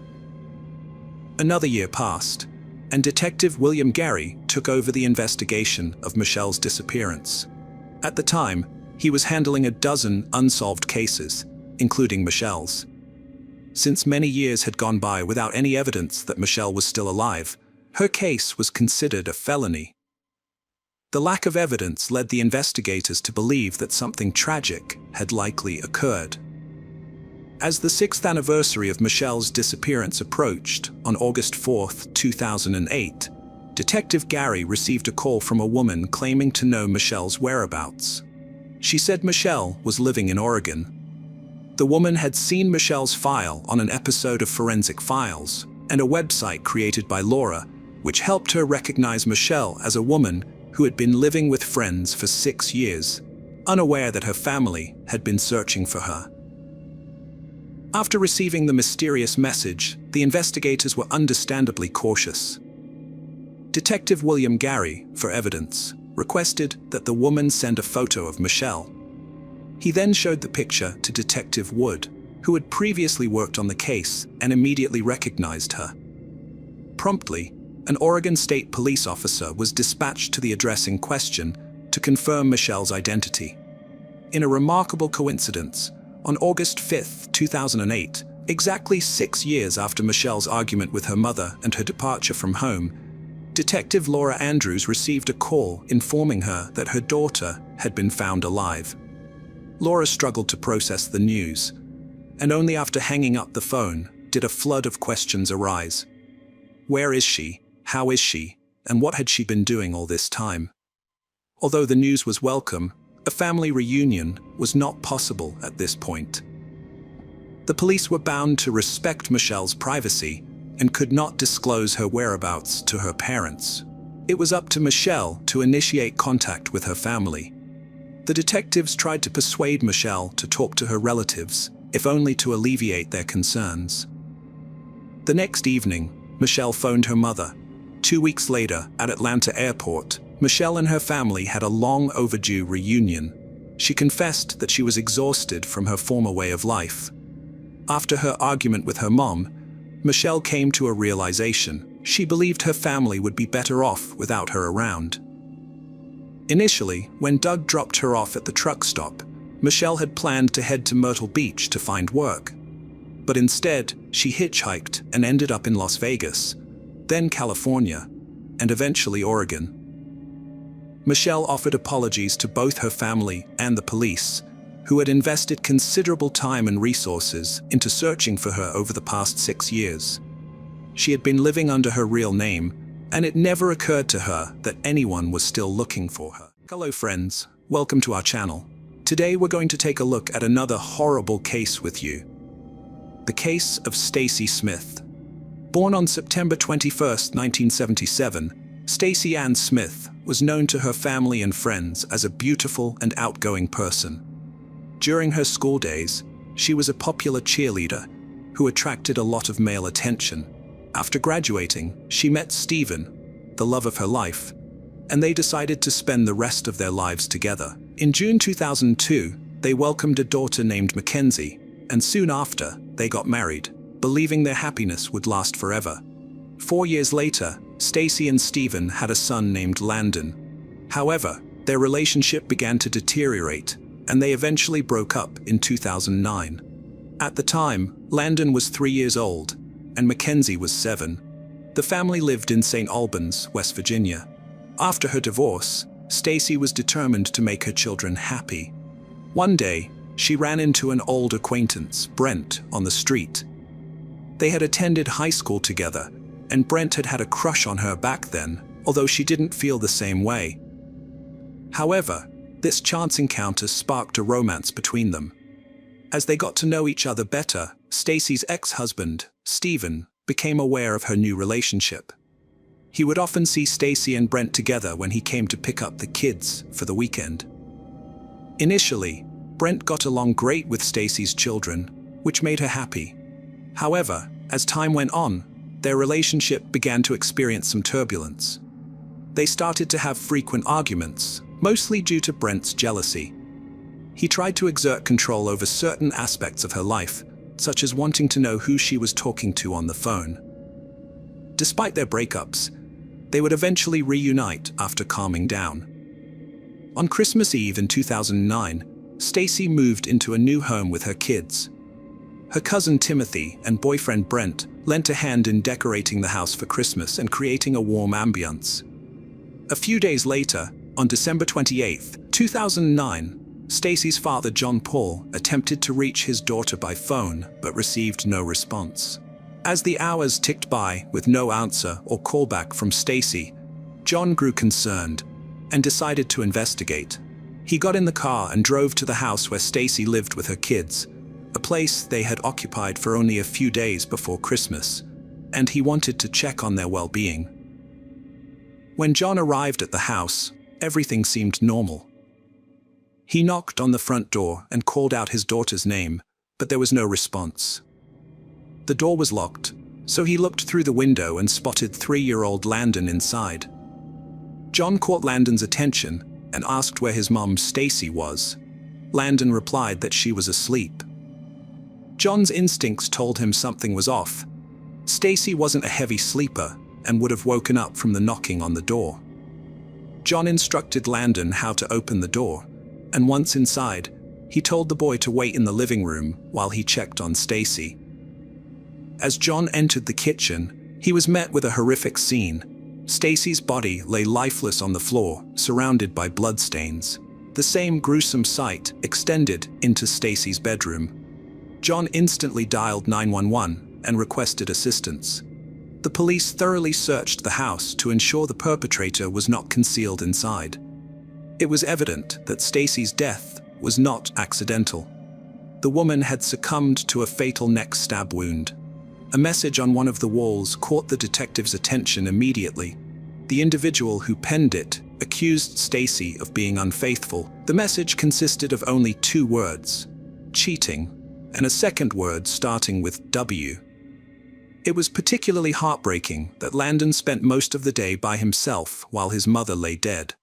Another year passed, and Detective William Gary took over the investigation of Michelle's disappearance. At the time, he was handling a dozen unsolved cases, including Michelle's. Since many years had gone by without any evidence that Michelle was still alive, her case was considered a felony. The lack of evidence led the investigators to believe that something tragic had likely occurred. As the 6th anniversary of Michelle's disappearance approached on August 4, 2008, Detective Gary received a call from a woman claiming to know Michelle's whereabouts. She said Michelle was living in Oregon. The woman had seen Michelle's file on an episode of Forensic Files and a website created by Laura, which helped her recognize Michelle as a woman who had been living with friends for 6 years, unaware that her family had been searching for her. After receiving the mysterious message, the investigators were understandably cautious. Detective William Gary, for evidence, requested that the woman send a photo of Michelle. He then showed the picture to Detective Wood, who had previously worked on the case and immediately recognized her. Promptly, an Oregon State police officer was dispatched to the address in question to confirm Michelle's identity. In a remarkable coincidence, on August 5, 2008, exactly 6 years after Michelle's argument with her mother and her departure from home, Detective Laura Andrews received a call informing her that her daughter had been found alive. Laura struggled to process the news, and only after hanging up the phone did a flood of questions arise. Where is she? How is she? And what had she been doing all this time? Although the news was welcome, a family reunion was not possible at this point. The police were bound to respect Michelle's privacy and could not disclose her whereabouts to her parents. It was up to Michelle to initiate contact with her family. The detectives tried to persuade Michelle to talk to her relatives, if only to alleviate their concerns. The next evening, Michelle phoned her mother. 2 weeks later, at Atlanta Airport, Michelle and her family had a long overdue reunion. She confessed that she was exhausted from her former way of life. After her argument with her mom, Michelle came to a realization. She believed her family would be better off without her around. Initially, when Doug dropped her off at the truck stop, Michelle had planned to head to Myrtle Beach to find work. But instead, she hitchhiked and ended up in Las Vegas, then California, and eventually Oregon. Michelle offered apologies to both her family and the police, who had invested considerable time and resources into searching for her over the past 6 years. She had been living under her real name, and it never occurred to her that anyone was still looking for her. Hello friends, welcome to our channel. Today we're going to take a look at another horrible case with you. The case of Stacy Smith. Born on September 21, 1977, Stacy Ann Smith was known to her family and friends as a beautiful and outgoing person. During her school days, she was a popular cheerleader who attracted a lot of male attention. After graduating, she met Stephen, the love of her life, and they decided to spend the rest of their lives together. In June 2002, they welcomed a daughter named Mackenzie, and soon after, they got married, believing their happiness would last forever. 4 years later, Stacy and Stephen had a son named Landon. However, their relationship began to deteriorate, and they eventually broke up in 2009. At the time, Landon was 3 years old, and Mackenzie was 7. The family lived in St. Albans, West Virginia. After her divorce, Stacy was determined to make her children happy. One day, she ran into an old acquaintance, Brent, on the street. They had attended high school together, and Brent had had a crush on her back then, although she didn't feel the same way. However, this chance encounter sparked a romance between them. As they got to know each other better, Stacy's ex-husband, Stephen, became aware of her new relationship. He would often see Stacy and Brent together when he came to pick up the kids for the weekend. Initially, Brent got along great with Stacy's children, which made her happy. However, as time went on, their relationship began to experience some turbulence. They started to have frequent arguments, mostly due to Brent's jealousy. He tried to exert control over certain aspects of her life, such as wanting to know who she was talking to on the phone. Despite their breakups, they would eventually reunite after calming down. On Christmas Eve in 2009, Stacy moved into a new home with her kids. Her cousin Timothy and boyfriend Brent lent a hand in decorating the house for Christmas and creating a warm ambience. A few days later, on December 28, 2009, Stacy's father John Paul attempted to reach his daughter by phone but received no response. As the hours ticked by with no answer or callback from Stacy, John grew concerned and decided to investigate. He got in the car and drove to the house where Stacy lived with her kids, a place they had occupied for only a few days before Christmas, and he wanted to check on their well-being. When John arrived at the house, everything seemed normal. He knocked on the front door and called out his daughter's name, but there was no response. The door was locked, so he looked through the window and spotted 3-year-old Landon inside. John caught Landon's attention and asked where his mom, Stacy, was. Landon replied that she was asleep. John's instincts told him something was off. Stacy wasn't a heavy sleeper and would have woken up from the knocking on the door. John instructed Landon how to open the door, and once inside, he told the boy to wait in the living room while he checked on Stacy. As John entered the kitchen, he was met with a horrific scene. Stacy's body lay lifeless on the floor, surrounded by bloodstains. The same gruesome sight extended into Stacy's bedroom. John instantly dialed 911 and requested assistance. The police thoroughly searched the house to ensure the perpetrator was not concealed inside. It was evident that Stacy's death was not accidental. The woman had succumbed to a fatal neck stab wound. A message on one of the walls caught the detective's attention immediately. The individual who penned it accused Stacy of being unfaithful. The message consisted of only 2 words, cheating, and a second word starting with W. It was particularly heartbreaking that Landon spent most of the day by himself while his mother lay dead.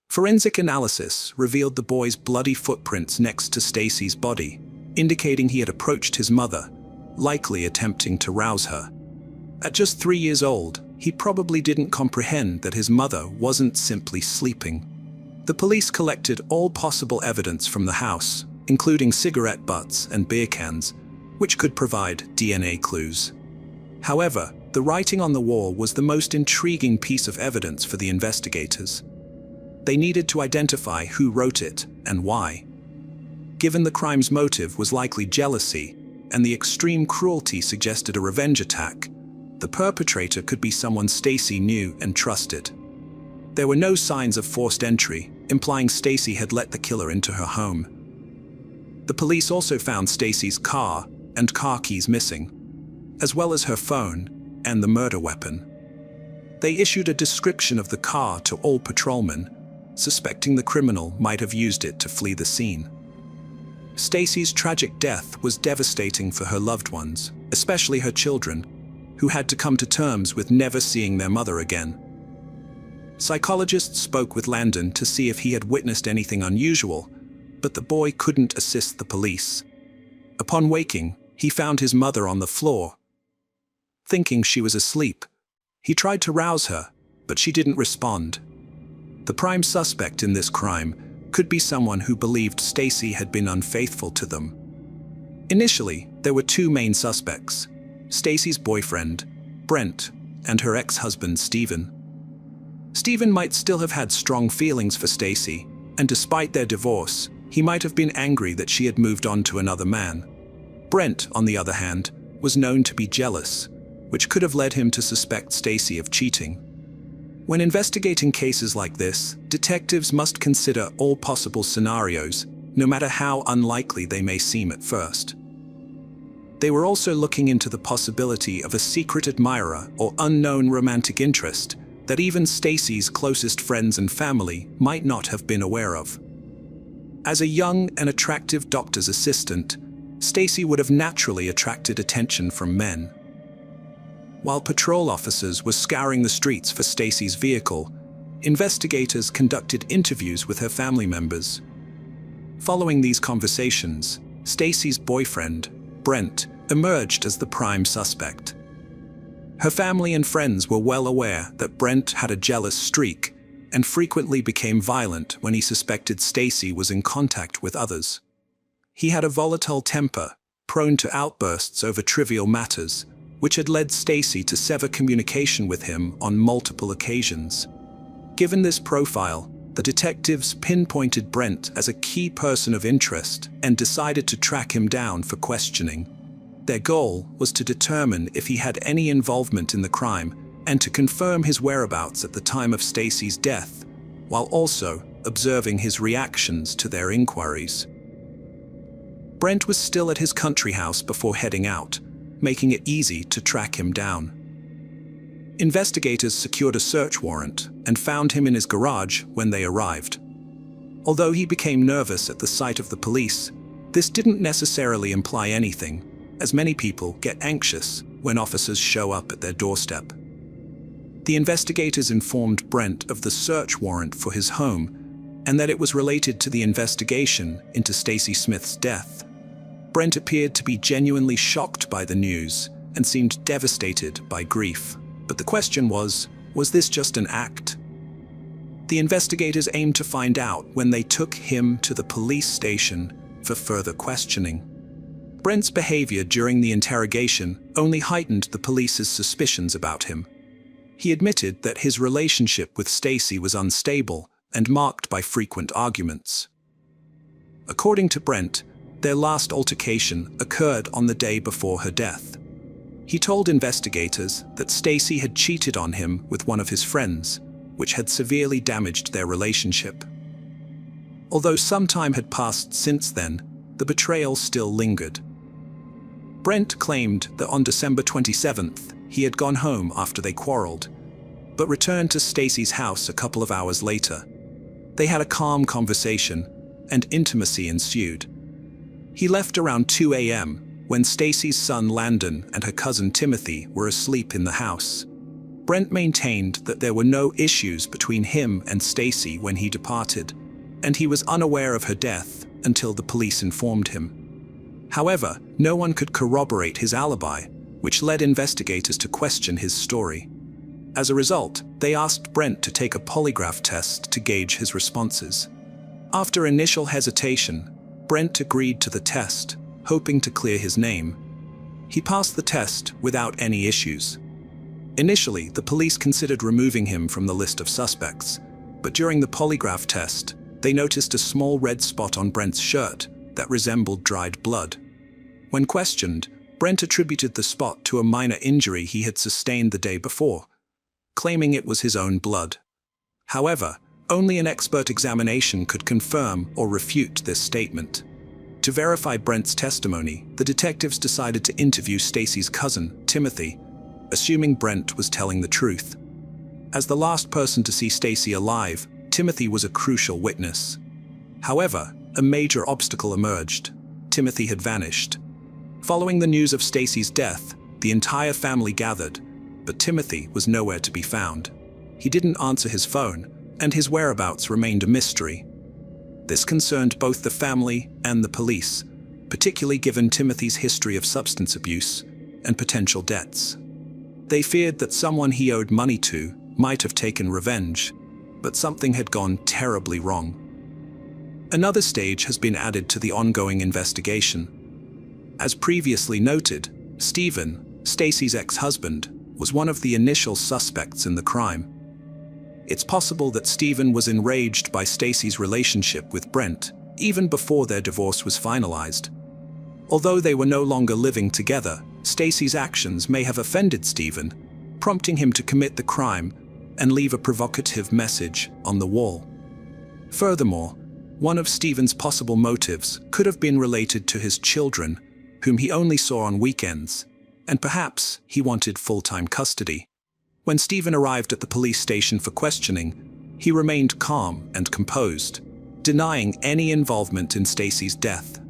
Forensic analysis revealed the boy's bloody footprints next to Stacy's body, indicating he had approached his mother, likely attempting to rouse her. At just 3 years old, he probably didn't comprehend that his mother wasn't simply sleeping. The police collected all possible evidence from the house, including cigarette butts and beer cans, which could provide DNA clues. However, the writing on the wall was the most intriguing piece of evidence for the investigators. They needed to identify who wrote it and why. Given the crime's motive was likely jealousy, and the extreme cruelty suggested a revenge attack, the perpetrator could be someone Stacy knew and trusted. There were no signs of forced entry, implying Stacy had let the killer into her home. The police also found Stacy's car and car keys missing, as well as her phone and the murder weapon. They issued a description of the car to all patrolmen, suspecting the criminal might have used it to flee the scene. Stacy's tragic death was devastating for her loved ones, especially her children, who had to come to terms with never seeing their mother again. Psychologists spoke with Landon to see if he had witnessed anything unusual, but the boy couldn't assist the police. Upon waking, he found his mother on the floor. Thinking she was asleep, he tried to rouse her, but she didn't respond. The prime suspect in this crime could be someone who believed Stacy had been unfaithful to them. Initially, there were 2 main suspects: Stacy's boyfriend, Brent, and her ex-husband, Stephen. Stephen might still have had strong feelings for Stacy, and despite their divorce, he might have been angry that she had moved on to another man. Brent, on the other hand, was known to be jealous, which could have led him to suspect Stacy of cheating. When investigating cases like this, detectives must consider all possible scenarios, no matter how unlikely they may seem at first. They were also looking into the possibility of a secret admirer or unknown romantic interest that even Stacy's closest friends and family might not have been aware of. As a young and attractive doctor's assistant, Stacy would have naturally attracted attention from men. While patrol officers were scouring the streets for Stacy's vehicle, investigators conducted interviews with her family members. Following these conversations, Stacy's boyfriend, Brent emerged as the prime suspect. Her family and friends were well aware that Brent had a jealous streak and frequently became violent when he suspected Stacy was in contact with others. He had a volatile temper, prone to outbursts over trivial matters, which had led Stacy to sever communication with him on multiple occasions. Given this profile, the detectives pinpointed Brent as a key person of interest and decided to track him down for questioning. Their goal was to determine if he had any involvement in the crime and to confirm his whereabouts at the time of Stacy's death, while also observing his reactions to their inquiries. Brent was still at his country house before heading out, making it easy to track him down. Investigators secured a search warrant and found him in his garage when they arrived. Although he became nervous at the sight of the police, this didn't necessarily imply anything, as many people get anxious when officers show up at their doorstep. The investigators informed Brent of the search warrant for his home and that it was related to the investigation into Stacy Smith's death. Brent appeared to be genuinely shocked by the news and seemed devastated by grief. But the question was this just an act? The investigators aimed to find out when they took him to the police station for further questioning. Brent's behavior during the interrogation only heightened the police's suspicions about him. He admitted that his relationship with Stacy was unstable and marked by frequent arguments. According to Brent, their last altercation occurred on the day before her death. He told investigators that Stacy had cheated on him with one of his friends, which had severely damaged their relationship. Although some time had passed since then, the betrayal still lingered. Brent claimed that on December 27th, he had gone home after they quarreled, but returned to Stacy's house a couple of hours later. They had a calm conversation, and intimacy ensued. He left around 2 a.m., when Stacy's son Landon and her cousin Timothy were asleep in the house. Brent maintained that there were no issues between him and Stacy when he departed, and he was unaware of her death until the police informed him. However, no one could corroborate his alibi, which led investigators to question his story. As a result, they asked Brent to take a polygraph test to gauge his responses. After initial hesitation, Brent agreed to the test, hoping to clear his name. He passed the test without any issues. Initially, the police considered removing him from the list of suspects, but during the polygraph test, they noticed a small red spot on Brent's shirt that resembled dried blood. When questioned, Brent attributed the spot to a minor injury he had sustained the day before, claiming it was his own blood. However, only an expert examination could confirm or refute this statement. To verify Brent's testimony, the detectives decided to interview Stacy's cousin, Timothy, assuming Brent was telling the truth. As the last person to see Stacy alive, Timothy was a crucial witness. However, a major obstacle emerged. Timothy had vanished. Following the news of Stacy's death, the entire family gathered, but Timothy was nowhere to be found. He didn't answer his phone, and his whereabouts remained a mystery. This concerned both the family and the police, particularly given Timothy's history of substance abuse and potential debts. They feared that someone he owed money to might have taken revenge, but something had gone terribly wrong. Another stage has been added to the ongoing investigation. As previously noted, Stephen, Stacy's ex-husband, was one of the initial suspects in the crime. It's possible that Stephen was enraged by Stacy's relationship with Brent, even before their divorce was finalized. Although they were no longer living together, Stacy's actions may have offended Stephen, prompting him to commit the crime and leave a provocative message on the wall. Furthermore, one of Stephen's possible motives could have been related to his children, whom he only saw on weekends, and perhaps he wanted full-time custody. When Stephen arrived at the police station for questioning, he remained calm and composed, denying any involvement in Stacy's death.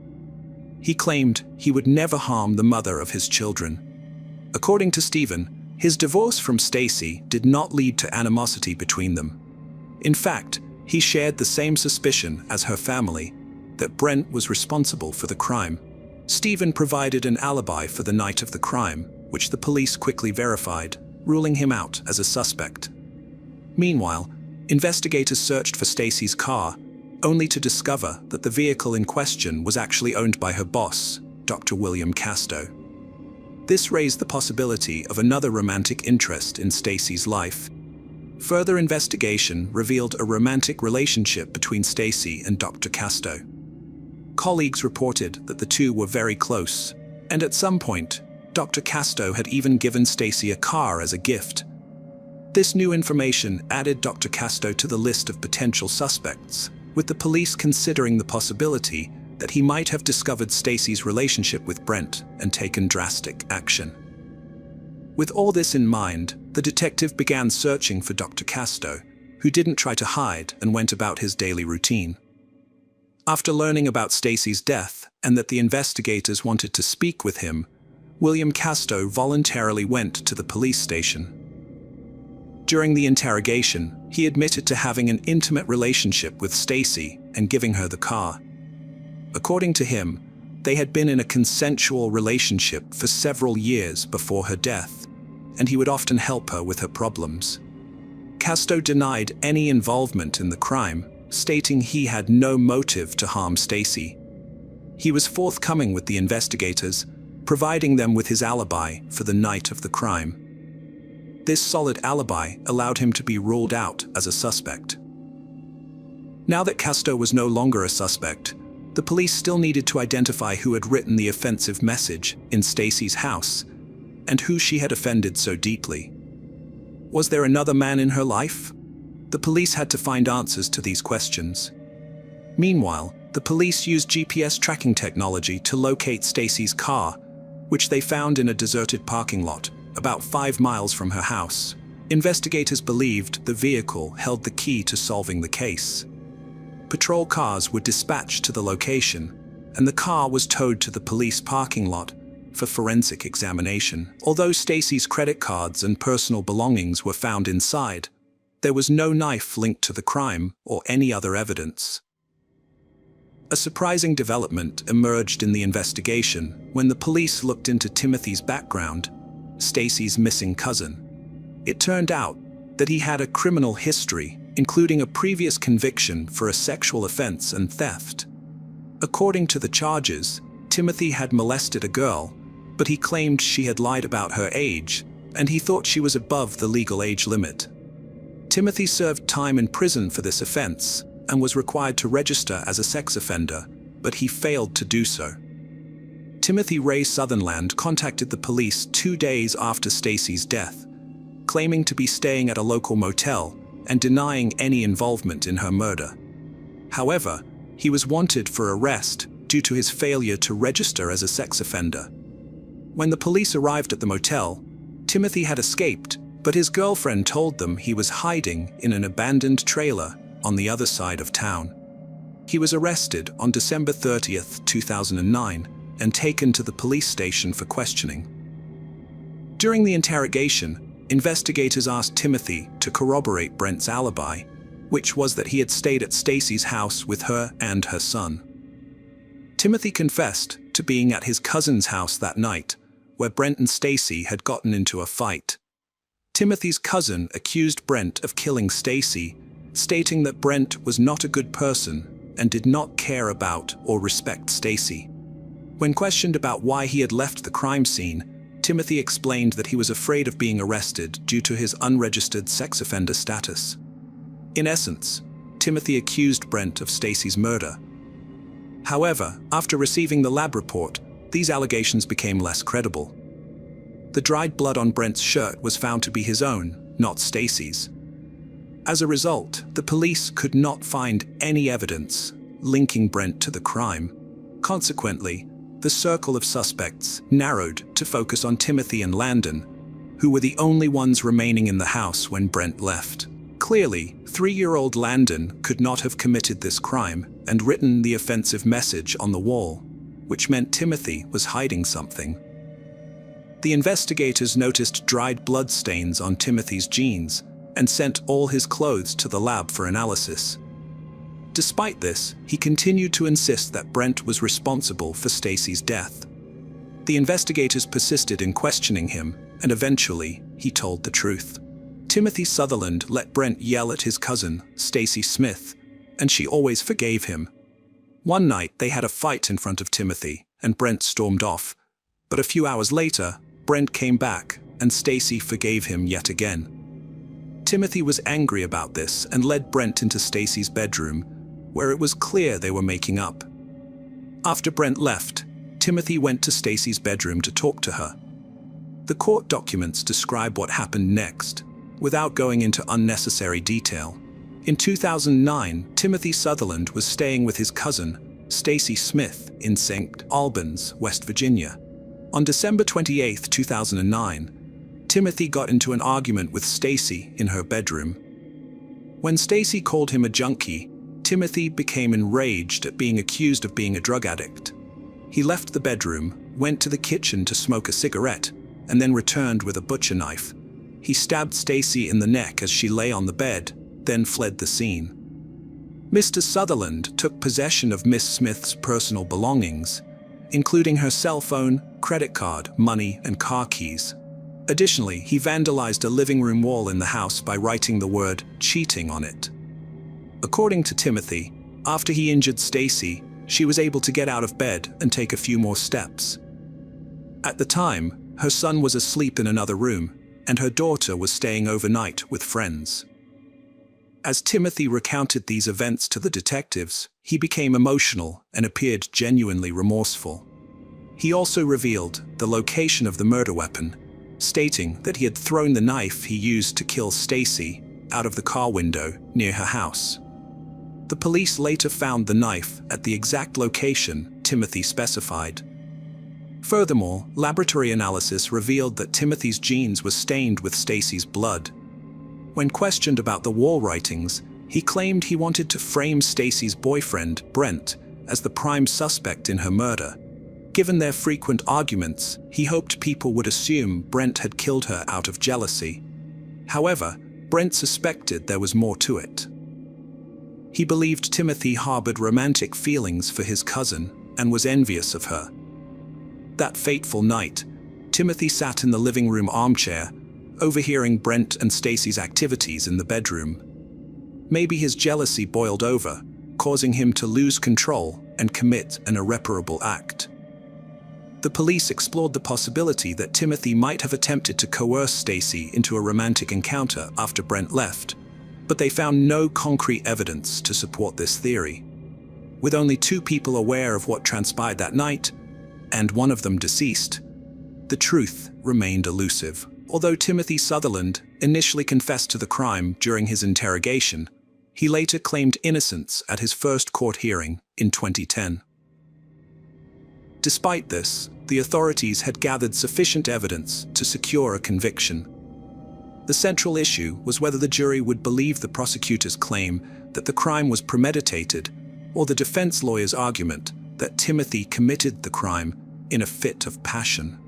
He claimed he would never harm the mother of his children. According to Stephen, his divorce from Stacy did not lead to animosity between them. In fact, he shared the same suspicion as her family, that Brent was responsible for the crime. Stephen provided an alibi for the night of the crime, which the police quickly verified, ruling him out as a suspect. Meanwhile, investigators searched for Stacy's car, only to discover that the vehicle in question was actually owned by her boss, Dr. William Casto. This raised the possibility of another romantic interest in Stacy's life. Further investigation revealed a romantic relationship between Stacy and Dr. Casto. Colleagues reported that the two were very close, and at some point, Dr. Casto had even given Stacy a car as a gift. This new information added Dr. Casto to the list of potential suspects, with the police considering the possibility that he might have discovered Stacy's relationship with Brent and taken drastic action. With all this in mind, the detective began searching for Dr. Casto, who didn't try to hide and went about his daily routine. After learning about Stacy's death and that the investigators wanted to speak with him, William Casto voluntarily went to the police station. During the interrogation, he admitted to having an intimate relationship with Stacy and giving her the car. According to him, they had been in a consensual relationship for several years before her death, and he would often help her with her problems. Casto denied any involvement in the crime, stating he had no motive to harm Stacy. He was forthcoming with the investigators, providing them with his alibi for the night of the crime. This solid alibi allowed him to be ruled out as a suspect. Now that Casto was no longer a suspect, the police still needed to identify who had written the offensive message in Stacy's house, and who she had offended so deeply. Was there another man in her life? The police had to find answers to these questions. Meanwhile, the police used GPS tracking technology to locate Stacy's car, which they found in a deserted parking lot, about 5 miles from her house. Investigators believed the vehicle held the key to solving the case. Patrol cars were dispatched to the location, and the car was towed to the police parking lot for forensic examination. Although Stacy's credit cards and personal belongings were found inside, there was no knife linked to the crime or any other evidence. A surprising development emerged in the investigation when the police looked into Timothy's background, Stacy's missing cousin. It turned out that he had a criminal history, including a previous conviction for a sexual offense and theft. According to the charges, Timothy had molested a girl, but he claimed she had lied about her age, and he thought she was above the legal age limit. Timothy served time in prison for this offense and was required to register as a sex offender, but he failed to do so. Timothy Ray Sutherland contacted the police 2 days after Stacy's death, claiming to be staying at a local motel and denying any involvement in her murder. However, he was wanted for arrest due to his failure to register as a sex offender. When the police arrived at the motel, Timothy had escaped, but his girlfriend told them he was hiding in an abandoned trailer on the other side of town. He was arrested on December 30th, 2009, and taken to the police station for questioning. During the interrogation, investigators asked Timothy to corroborate Brent's alibi, which was that he had stayed at Stacy's house with her and her son. Timothy confessed to being at his cousin's house that night, where Brent and Stacy had gotten into a fight. Timothy's cousin accused Brent of killing Stacy, stating that Brent was not a good person and did not care about or respect Stacy. When questioned about why he had left the crime scene, Timothy explained that he was afraid of being arrested due to his unregistered sex offender status. In essence, Timothy accused Brent of Stacy's murder. However, after receiving the lab report, these allegations became less credible. The dried blood on Brent's shirt was found to be his own, not Stacy's. As a result, the police could not find any evidence linking Brent to the crime. Consequently, the circle of suspects narrowed to focus on Timothy and Landon, who were the only ones remaining in the house when Brent left. Clearly, 3-year-old Landon could not have committed this crime and written the offensive message on the wall, which meant Timothy was hiding something. The investigators noticed dried blood stains on Timothy's jeans and sent all his clothes to the lab for analysis. Despite this, he continued to insist that Brent was responsible for Stacy's death. The investigators persisted in questioning him, and eventually, he told the truth. Timothy Sutherland let Brent yell at his cousin, Stacy Smith, and she always forgave him. One night, they had a fight in front of Timothy, and Brent stormed off. But a few hours later, Brent came back, and Stacy forgave him yet again. Timothy was angry about this and led Brent into Stacy's bedroom, where it was clear they were making up. After Brent left, Timothy went to Stacy's bedroom to talk to her. The court documents describe what happened next, without going into unnecessary detail. In 2009, Timothy Sutherland was staying with his cousin, Stacy Smith, in St. Albans, West Virginia. On December 28, 2009, Timothy got into an argument with Stacy in her bedroom. When Stacy called him a junkie, Timothy became enraged at being accused of being a drug addict. He left the bedroom, went to the kitchen to smoke a cigarette, and then returned with a butcher knife. He stabbed Stacy in the neck as she lay on the bed, then fled the scene. Mr. Sutherland took possession of Miss Smith's personal belongings, including her cell phone, credit card, money, and car keys. Additionally, he vandalized a living room wall in the house by writing the word cheating on it. According to Timothy, after he injured Stacy, she was able to get out of bed and take a few more steps. At the time, her son was asleep in another room, and her daughter was staying overnight with friends. As Timothy recounted these events to the detectives, he became emotional and appeared genuinely remorseful. He also revealed the location of the murder weapon, stating that he had thrown the knife he used to kill Stacy out of the car window near her house. The police later found the knife at the exact location Timothy specified. Furthermore, laboratory analysis revealed that Timothy's jeans were stained with Stacy's blood. When questioned about the wall writings, he claimed he wanted to frame Stacy's boyfriend, Brent, as the prime suspect in her murder. Given their frequent arguments, he hoped people would assume Brent had killed her out of jealousy. However, Brent suspected there was more to it. He believed Timothy harbored romantic feelings for his cousin and was envious of her. That fateful night, Timothy sat in the living room armchair, overhearing Brent and Stacy's activities in the bedroom. Maybe his jealousy boiled over, causing him to lose control and commit an irreparable act. The police explored the possibility that Timothy might have attempted to coerce Stacy into a romantic encounter after Brent left, but they found no concrete evidence to support this theory. With only 2 people aware of what transpired that night, and one of them deceased, the truth remained elusive. Although Timothy Sutherland initially confessed to the crime during his interrogation, he later claimed innocence at his first court hearing in 2010. Despite this, the authorities had gathered sufficient evidence to secure a conviction. The central issue was whether the jury would believe the prosecutor's claim that the crime was premeditated, or the defense lawyer's argument that Timothy committed the crime in a fit of passion.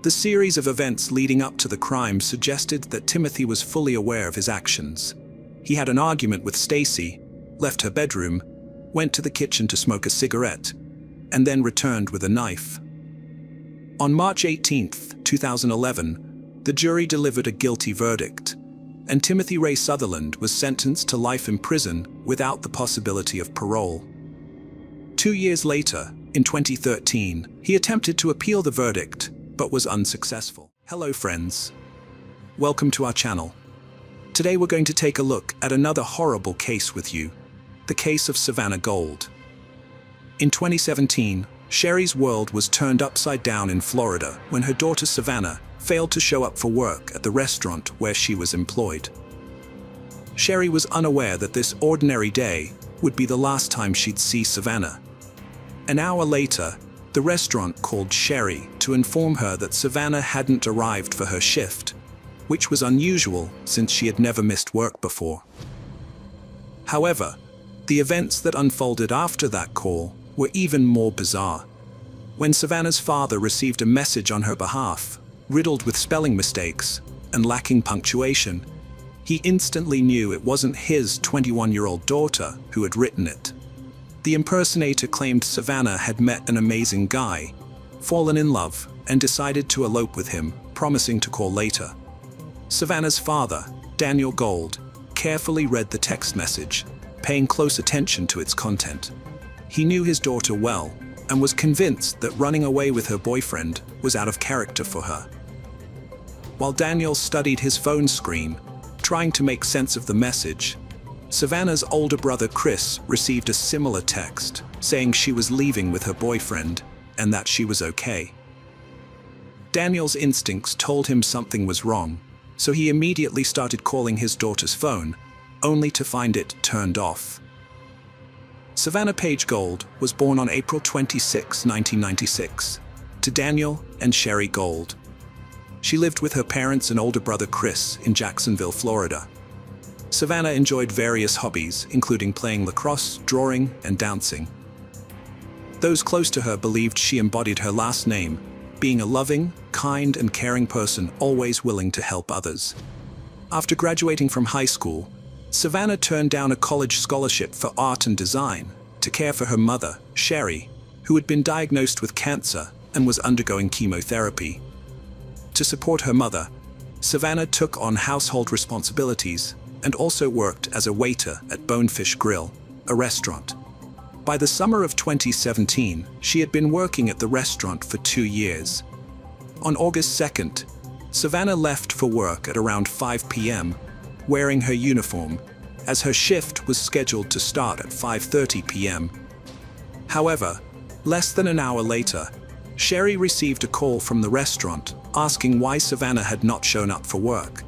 The series of events leading up to the crime suggested that Timothy was fully aware of his actions. He had an argument with Stacy, left her bedroom, went to the kitchen to smoke a cigarette, and then returned with a knife. On March 18, 2011, the jury delivered a guilty verdict, and Timothy Ray Sutherland was sentenced to life in prison without the possibility of parole. 2 years later, in 2013, he attempted to appeal the verdict, but was unsuccessful. Hello friends. Welcome to our channel. Today we're going to take a look at another horrible case with you, the case of Savannah Gold. In 2017, Sherry's world was turned upside down in Florida when her daughter Savannah failed to show up for work at the restaurant where she was employed. Sherry was unaware that this ordinary day would be the last time she'd see Savannah. An hour later, the restaurant called Sherry to inform her that Savannah hadn't arrived for her shift, which was unusual since she had never missed work before. However, the events that unfolded after that call were even more bizarre. When Savannah's father received a message on her behalf, riddled with spelling mistakes and lacking punctuation, He instantly knew it wasn't his 21-year-old daughter who had written it. The impersonator claimed Savannah had met an amazing guy, fallen in love, and decided to elope with him, promising to call later. Savannah's father, Daniel Gold, carefully read the text message, paying close attention to its content. He knew his daughter well and was convinced that running away with her boyfriend was out of character for her. While Daniel studied his phone screen, trying to make sense of the message, Savannah's older brother Chris received a similar text saying she was leaving with her boyfriend and that she was okay. Daniel's instincts told him something was wrong, so he immediately started calling his daughter's phone, only to find it turned off. Savannah Page Gold was born on April 26, 1996, to Daniel and Sherry Gold. She lived with her parents and older brother Chris in Jacksonville, Florida. Savannah enjoyed various hobbies, including playing lacrosse, drawing, and dancing. Those close to her believed she embodied her last name, being a loving, kind, and caring person always willing to help others. After graduating from high school, Savannah turned down a college scholarship for art and design to care for her mother, Sherry, who had been diagnosed with cancer and was undergoing chemotherapy. To support her mother, Savannah took on household responsibilities and also worked as a waiter at Bonefish Grill, a restaurant. By the summer of 2017, she had been working at the restaurant for 2 years. On August 2nd, Savannah left for work at around 5 p.m., wearing her uniform, as her shift was scheduled to start at 5:30 p.m. However, less than an hour later, Sherry received a call from the restaurant asking why Savannah had not shown up for work.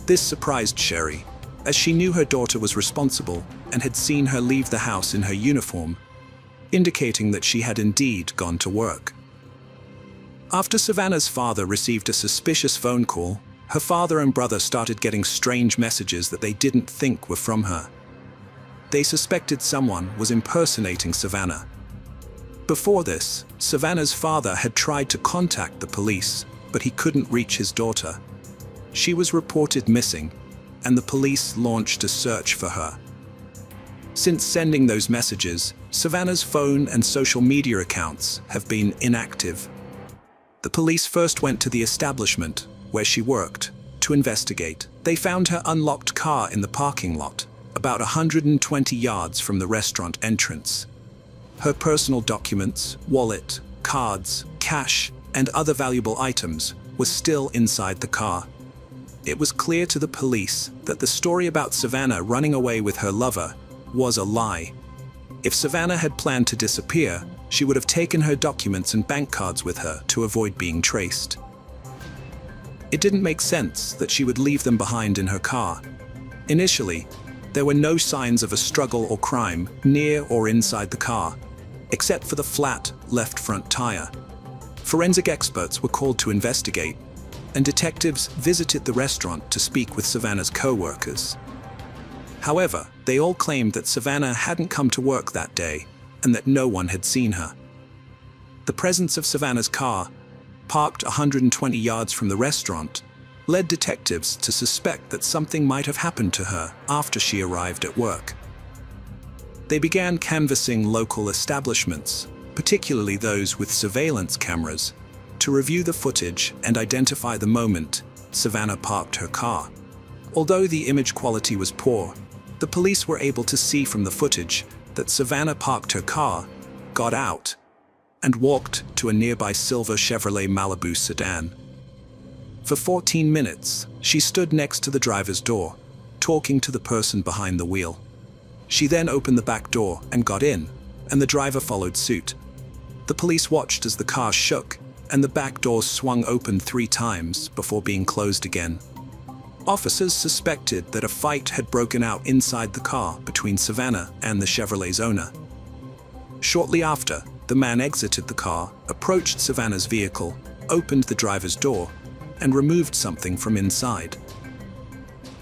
This surprised Sherry, as she knew her daughter was responsible and had seen her leave the house in her uniform, indicating that she had indeed gone to work. After Savannah's father received a suspicious phone call, her father and brother started getting strange messages that they didn't think were from her. They suspected someone was impersonating Savannah. Before this, Savannah's father had tried to contact the police, but he couldn't reach his daughter. She was reported missing, and the police launched a search for her. Since sending those messages, Savannah's phone and social media accounts have been inactive. The police first went to the establishment, where she worked, to investigate. They found her unlocked car in the parking lot, about 120 yards from the restaurant entrance. Her personal documents, wallet, cards, cash, and other valuable items were still inside the car. It was clear to the police that the story about Savannah running away with her lover was a lie. If Savannah had planned to disappear, she would have taken her documents and bank cards with her to avoid being traced. It didn't make sense that she would leave them behind in her car. Initially, there were no signs of a struggle or crime near or inside the car, except for the flat left front tire. Forensic experts were called to investigate, and detectives visited the restaurant to speak with Savannah's co-workers. However, they all claimed that Savannah hadn't come to work that day and that no one had seen her. The presence of Savannah's car, parked 120 yards from the restaurant, led detectives to suspect that something might have happened to her after she arrived at work. They began canvassing local establishments, particularly those with surveillance cameras, to review the footage and identify the moment Savannah parked her car. Although the image quality was poor, the police were able to see from the footage that Savannah parked her car, got out, and walked to a nearby silver Chevrolet Malibu sedan. For 14 minutes, she stood next to the driver's door, talking to the person behind the wheel. She then opened the back door and got in, and the driver followed suit. The police watched as the car shook, and the back door swung open 3 times before being closed again. Officers suspected that a fight had broken out inside the car between Savannah and the Chevrolet's owner. Shortly after, the man exited the car, approached Savannah's vehicle, opened the driver's door, and removed something from inside.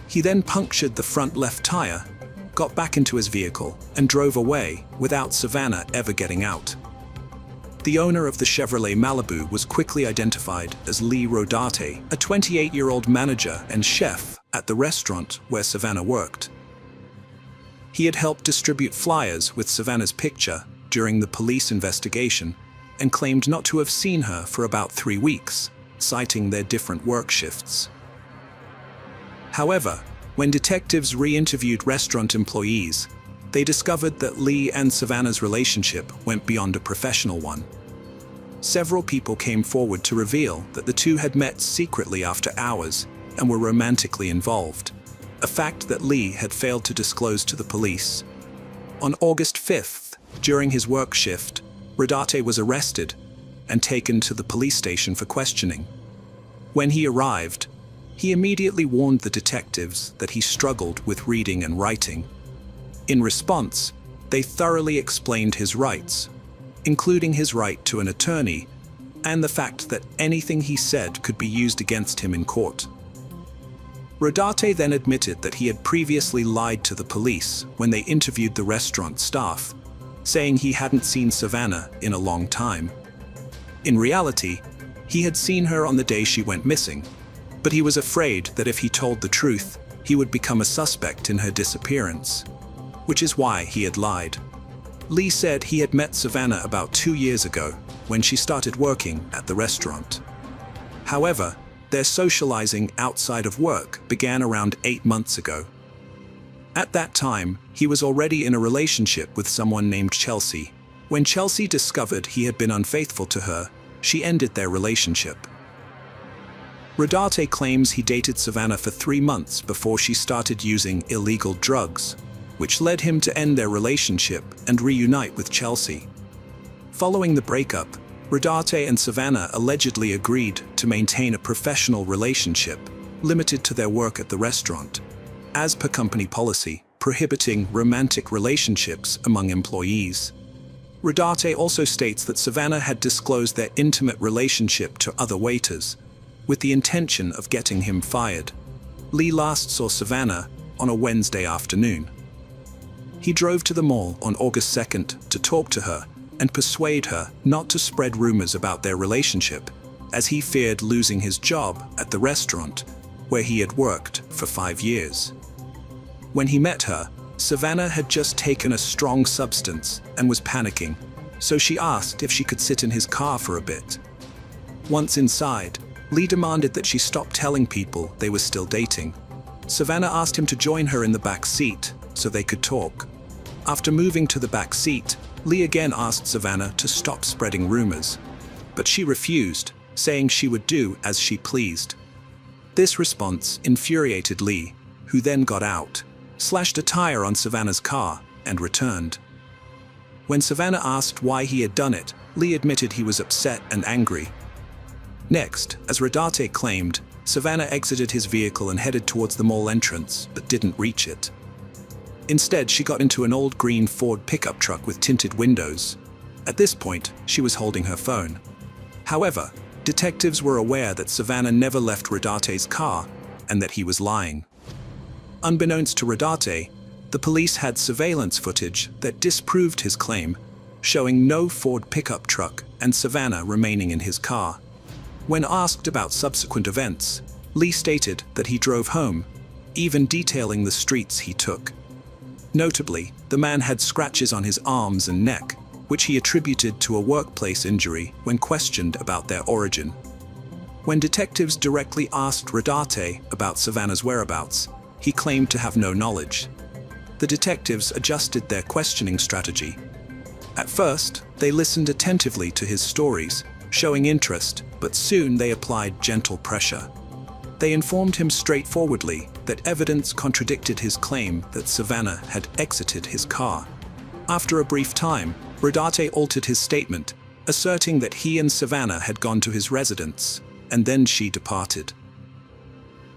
He then punctured the front left tire, got back into his vehicle, and drove away without Savannah ever getting out. The owner of the Chevrolet Malibu was quickly identified as Lee Rodarte, a 28-year-old manager and chef at the restaurant where Savannah worked. He had helped distribute flyers with Savannah's picture during the police investigation and claimed not to have seen her for about 3 weeks, citing their different work shifts. However, when detectives re-interviewed restaurant employees, they discovered that Lee and Savannah's relationship went beyond a professional one. Several people came forward to reveal that the two had met secretly after hours and were romantically involved, a fact that Lee had failed to disclose to the police. On August 5th, during his work shift, Rodarte was arrested and taken to the police station for questioning. When he arrived, he immediately warned the detectives that he struggled with reading and writing. In response, they thoroughly explained his rights, including his right to an attorney and the fact that anything he said could be used against him in court. Rodarte then admitted that he had previously lied to the police when they interviewed the restaurant staff, saying he hadn't seen Savannah in a long time. In reality, he had seen her on the day she went missing, but he was afraid that if he told the truth, he would become a suspect in her disappearance, which is why he had lied. Lee said he had met Savannah about 2 years ago when she started working at the restaurant. However, their socializing outside of work began around 8 months ago. At that time, he was already in a relationship with someone named Chelsea. When Chelsea discovered he had been unfaithful to her, she ended their relationship. Rodarte claims he dated Savannah for 3 months before she started using illegal drugs, which led him to end their relationship and reunite with Chelsea. Following the breakup, Rodarte and Savannah allegedly agreed to maintain a professional relationship limited to their work at the restaurant, as per company policy prohibiting romantic relationships among employees. Rodarte also states that Savannah had disclosed their intimate relationship to other waiters, with the intention of getting him fired. Lee last saw Savannah on a Wednesday afternoon. He drove to the mall on August 2nd to talk to her and persuade her not to spread rumors about their relationship, as he feared losing his job at the restaurant where he had worked for 5 years. When he met her, Savannah had just taken a strong substance and was panicking, so she asked if she could sit in his car for a bit. Once inside, Lee demanded that she stop telling people they were still dating. Savannah asked him to join her in the back seat so they could talk. After moving to the back seat, Lee again asked Savannah to stop spreading rumors, but she refused, saying she would do as she pleased. This response infuriated Lee, who then got out, slashed a tire on Savannah's car, and returned. When Savannah asked why he had done it, Lee admitted he was upset and angry. Next, as Rodarte claimed, Savannah exited his vehicle and headed towards the mall entrance, but didn't reach it. Instead, she got into an old green Ford pickup truck with tinted windows. At this point, she was holding her phone. However, detectives were aware that Savannah never left Rodarte's car and that he was lying. Unbeknownst to Rodarte, the police had surveillance footage that disproved his claim, showing no Ford pickup truck and Savannah remaining in his car. When asked about subsequent events, Lee stated that he drove home, even detailing the streets he took. Notably, the man had scratches on his arms and neck, which he attributed to a workplace injury when questioned about their origin. When detectives directly asked Rodarte about Savannah's whereabouts, he claimed to have no knowledge. The detectives adjusted their questioning strategy. At first, they listened attentively to his stories, showing interest, but soon they applied gentle pressure. They informed him straightforwardly that evidence contradicted his claim that Savannah had exited his car. After a brief time, Rodarte altered his statement, asserting that he and Savannah had gone to his residence, and then she departed.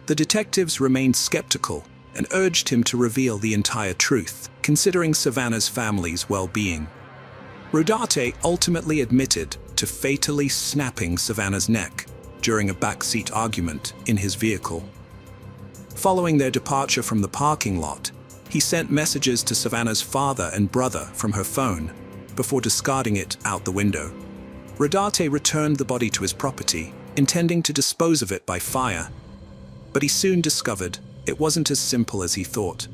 The detectives remained skeptical and urged him to reveal the entire truth, considering Savannah's family's well-being. Rodarte ultimately admitted to fatally snapping Savannah's neck during a backseat argument in his vehicle. Following their departure from the parking lot, he sent messages to Savannah's father and brother from her phone before discarding it out the window. Rodarte returned the body to his property, intending to dispose of it by fire, but he soon discovered it wasn't as simple as he thought.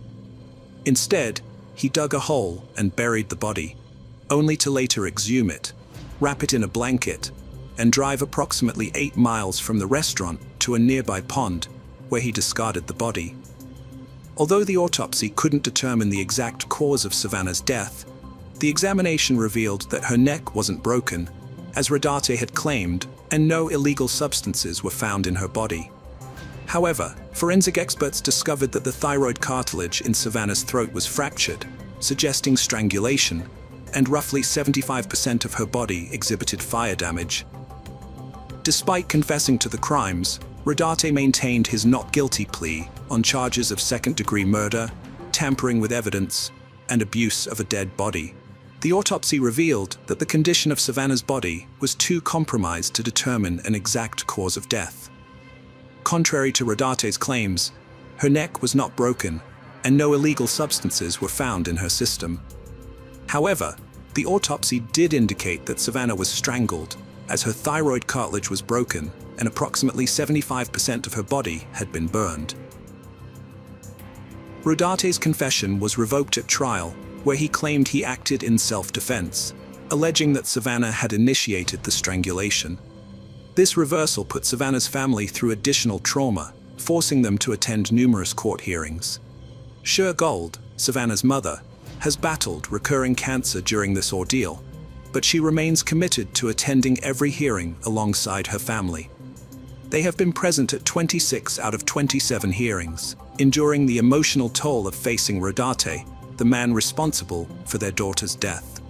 Instead, he dug a hole and buried the body, only to later exhume it, wrap it in a blanket, and drive approximately 8 miles from the restaurant to a nearby pond, where he discarded the body. Although the autopsy couldn't determine the exact cause of Savannah's death, the examination revealed that her neck wasn't broken, as Rodarte had claimed, and no illegal substances were found in her body. However, forensic experts discovered that the thyroid cartilage in Savannah's throat was fractured, suggesting strangulation, and roughly 75% of her body exhibited fire damage. Despite confessing to the crimes, Rodarte maintained his not guilty plea on charges of second-degree murder, tampering with evidence, and abuse of a dead body. The autopsy revealed that the condition of Savannah's body was too compromised to determine an exact cause of death. Contrary to Rodarte's claims, her neck was not broken, and no illegal substances were found in her system. However, the autopsy did indicate that Savannah was strangled, as her thyroid cartilage was broken and approximately 75% of her body had been burned. Rodarte's confession was revoked at trial, where he claimed he acted in self-defense, alleging that Savannah had initiated the strangulation. This reversal put Savannah's family through additional trauma, forcing them to attend numerous court hearings. Cher Gold, Savannah's mother, has battled recurring cancer during this ordeal, but she remains committed to attending every hearing alongside her family. They have been present at 26 out of 27 hearings, enduring the emotional toll of facing Rodarte, the man responsible for their daughter's death.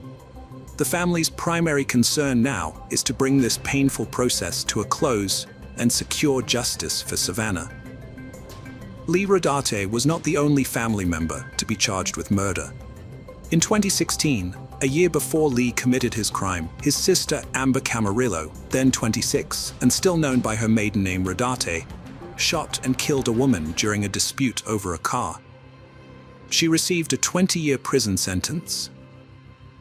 The family's primary concern now is to bring this painful process to a close and secure justice for Savannah. Lee Rodarte was not the only family member to be charged with murder. In 2016, a year before Lee committed his crime, his sister Amber Camarillo, then 26 and still known by her maiden name Rodarte, shot and killed a woman during a dispute over a car. She received a 20-year prison sentence.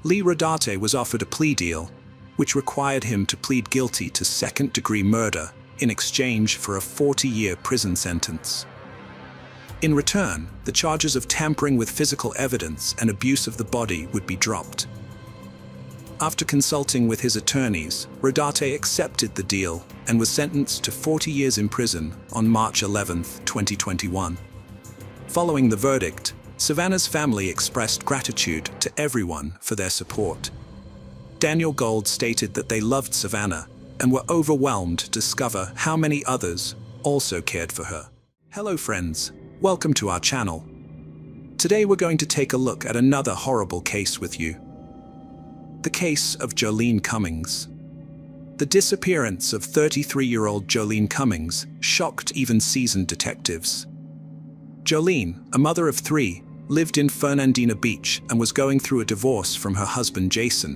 Lee Rodarte was offered a plea deal, which required him to plead guilty to second-degree murder in exchange for a 40-year prison sentence. In return, the charges of tampering with physical evidence and abuse of the body would be dropped. After consulting with his attorneys, Rodarte accepted the deal and was sentenced to 40 years in prison on March 11, 2021. Following the verdict, Savannah's family expressed gratitude to everyone for their support. Daniel Gold stated that they loved Savannah and were overwhelmed to discover how many others also cared for her. Hello friends, welcome to our channel. Today we're going to take a look at another horrible case with you. The case of Jolene Cummings. The disappearance of 33-year-old Jolene Cummings shocked even seasoned detectives. Jolene, a mother of 3, lived in Fernandina Beach and was going through a divorce from her husband Jason.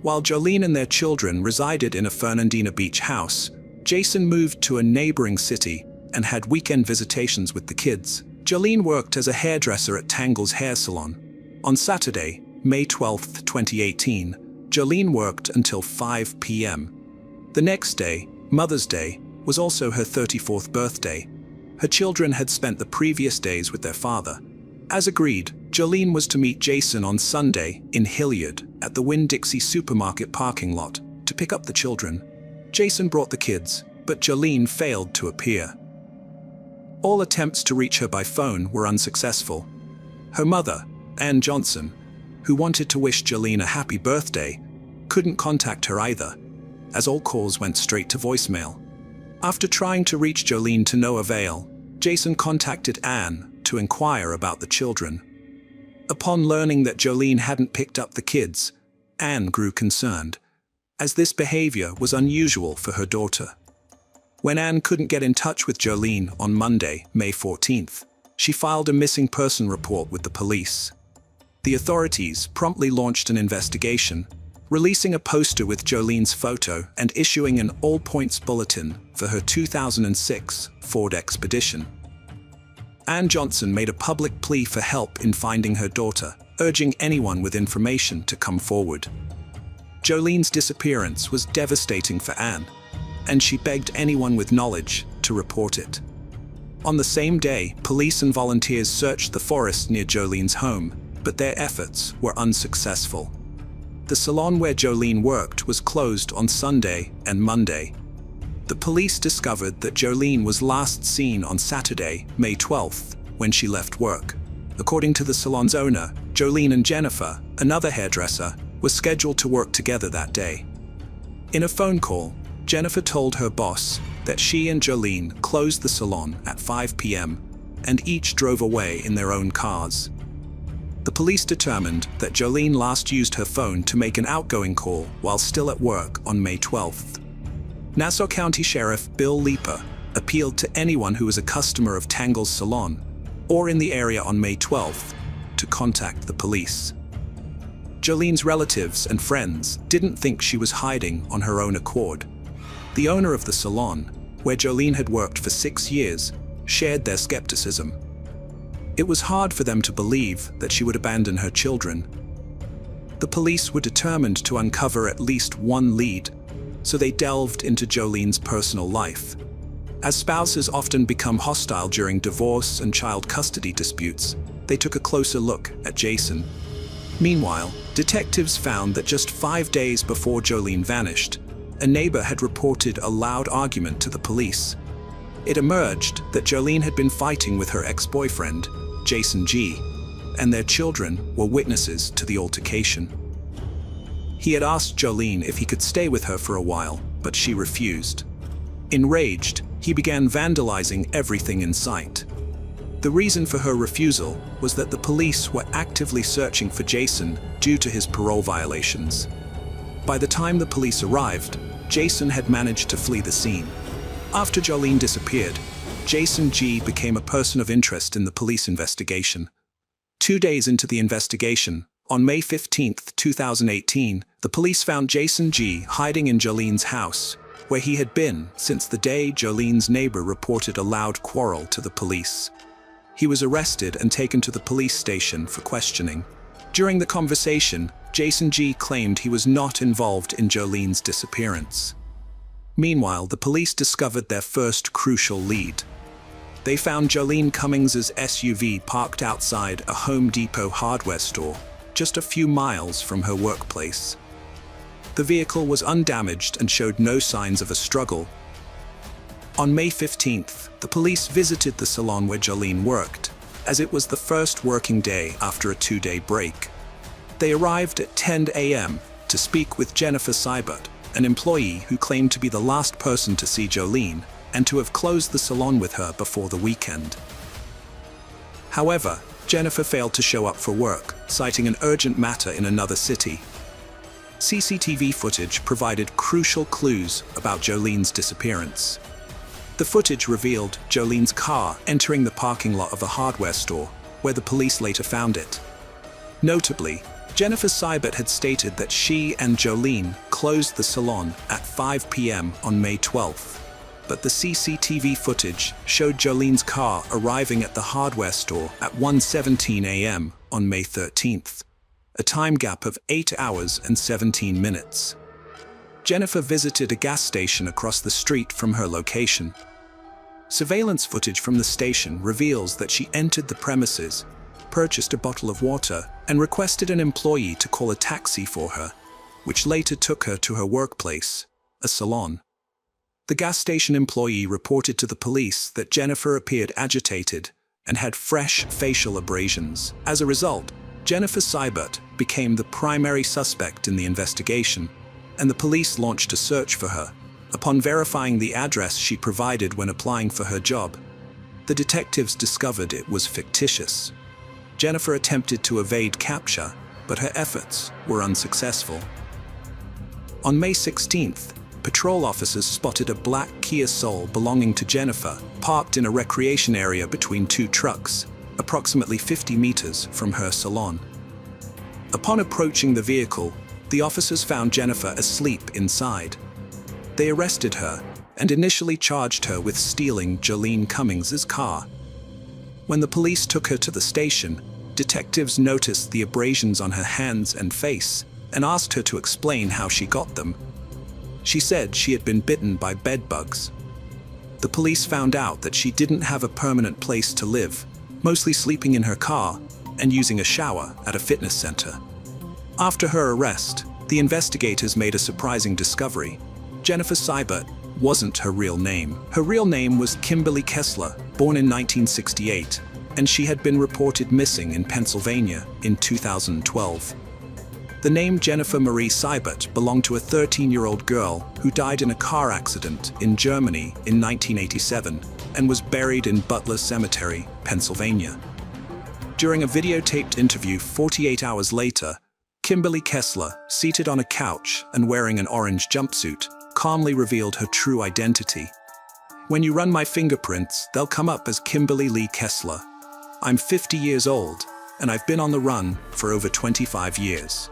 While Jolene and their children resided in a Fernandina Beach house, Jason moved to a neighboring city and had weekend visitations with the kids. Jolene worked as a hairdresser at Tangle's hair salon. On Saturday, May 12, 2018, Jolene worked until 5 p.m. The next day, Mother's Day, was also her 34th birthday. Her children had spent the previous days with their father. As agreed, Jolene was to meet Jason on Sunday in Hilliard at the Winn-Dixie supermarket parking lot to pick up the children. Jason brought the kids, but Jolene failed to appear. All attempts to reach her by phone were unsuccessful. Her mother, Ann Johnson, who wanted to wish Jolene a happy birthday, couldn't contact her either, as all calls went straight to voicemail. After trying to reach Jolene to no avail, Jason contacted Ann to inquire about the children. Upon learning that Jolene hadn't picked up the kids, Ann grew concerned, as this behavior was unusual for her daughter. When Ann couldn't get in touch with Jolene on Monday, May 14th, she filed a missing person report with the police. The authorities promptly launched an investigation, releasing a poster with Jolene's photo and issuing an all-points bulletin for her 2006 Ford Expedition. Ann Johnson made a public plea for help in finding her daughter, urging anyone with information to come forward. Jolene's disappearance was devastating for Ann, and she begged anyone with knowledge to report it. On the same day, police and volunteers searched the forest near Jolene's home, but their efforts were unsuccessful. The salon where Jolene worked was closed on Sunday and Monday. The police discovered that Jolene was last seen on Saturday, May 12th, when she left work. According to the salon's owner, Jolene and Jennifer, another hairdresser, were scheduled to work together that day. In a phone call, Jennifer told her boss that she and Jolene closed the salon at 5 p.m. and each drove away in their own cars. The police determined that Jolene last used her phone to make an outgoing call while still at work on May 12th. Nassau County Sheriff Bill Leeper appealed to anyone who was a customer of Tangle's salon or in the area on May 12th to contact the police. Jolene's relatives and friends didn't think she was hiding on her own accord. The owner of the salon, where Jolene had worked for 6 years, shared their skepticism. It was hard for them to believe that she would abandon her children. The police were determined to uncover at least one lead, so they delved into Jolene's personal life. As spouses often become hostile during divorce and child custody disputes, they took a closer look at Jason. Meanwhile, detectives found that just 5 days before Jolene vanished, a neighbor had reported a loud argument to the police. It emerged that Jolene had been fighting with her ex-boyfriend, Jason G., and their children were witnesses to the altercation. He had asked Jolene if he could stay with her for a while, but she refused. Enraged, he began vandalizing everything in sight. The reason for her refusal was that the police were actively searching for Jason due to his parole violations. By the time the police arrived, Jason had managed to flee the scene. After Jolene disappeared, Jason G. became a person of interest in the police investigation. 2 days into the investigation, on May 15, 2018, the police found Jason G. hiding in Jolene's house, where he had been since the day Jolene's neighbor reported a loud quarrel to the police. He was arrested and taken to the police station for questioning. During the conversation, Jason G. claimed he was not involved in Jolene's disappearance. Meanwhile, the police discovered their first crucial lead. They found Jolene Cummings's SUV parked outside a Home Depot hardware store, just a few miles from her workplace. The vehicle was undamaged and showed no signs of a struggle. On May 15th, the police visited the salon where Jolene worked, as it was the first working day after a 2-day break. They arrived at 10 a.m. to speak with Jennifer Seibert, an employee who claimed to be the last person to see Jolene and to have closed the salon with her before the weekend. However, Jennifer failed to show up for work, citing an urgent matter in another city. CCTV footage provided crucial clues about Jolene's disappearance. The footage revealed Jolene's car entering the parking lot of a hardware store, where the police later found it. Notably, Jennifer Seibert had stated that she and Jolene closed the salon at 5 p.m. on May 12th, but the CCTV footage showed Jolene's car arriving at the hardware store at 1:17 a.m. on May 13th, a time gap of 8 hours and 17 minutes. Jennifer visited a gas station across the street from her location. Surveillance footage from the station reveals that she entered the premises, purchased a bottle of water, and requested an employee to call a taxi for her, which later took her to her workplace, a salon. The gas station employee reported to the police that Jennifer appeared agitated and had fresh facial abrasions. As a result, Jennifer Seibert became the primary suspect in the investigation, and the police launched a search for her. Upon verifying the address she provided when applying for her job, the detectives discovered it was fictitious. Jennifer attempted to evade capture, but her efforts were unsuccessful. On May 16th, patrol officers spotted a black Kia Soul belonging to Jennifer, parked in a recreation area between 2 trucks, approximately 50 meters from her salon. Upon approaching the vehicle, the officers found Jennifer asleep inside. They arrested her and initially charged her with stealing Jolene Cummings's car. When the police took her to the station, detectives noticed the abrasions on her hands and face and asked her to explain how she got them. She said she had been bitten by bed bugs. the police found out that she didn't have a permanent place to live, mostly sleeping in her car and using a shower at a fitness center. After her arrest, the investigators made a surprising discovery. Jennifer Seibert wasn't her real name. Her real name was Kimberly Kessler, born in 1968, and she had been reported missing in Pennsylvania in 2012. The name Jennifer Marie Seibert belonged to a 13-year-old girl who died in a car accident in Germany in 1987 and was buried in Butler Cemetery, Pennsylvania. During a videotaped interview 48 hours later, Kimberly Kessler, seated on a couch and wearing an orange jumpsuit, calmly revealed her true identity. "When you run my fingerprints, they'll come up as Kimberly Lee Kessler. I'm 50 years old, and I've been on the run for over 25 years."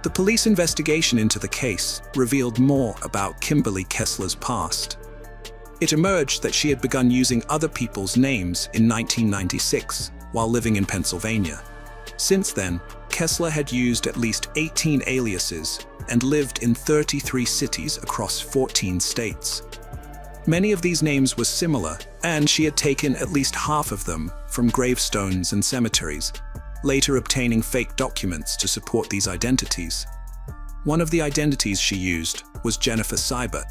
The police investigation into the case revealed more about Kimberly Kessler's past. It emerged that she had begun using other people's names in 1996 while living in Pennsylvania. Since then, Kessler had used at least 18 aliases and lived in 33 cities across 14 states. Many of these names were similar, and she had taken at least half of them from gravestones and cemeteries, later obtaining fake documents to support these identities. One of the identities she used was Jennifer Seibert.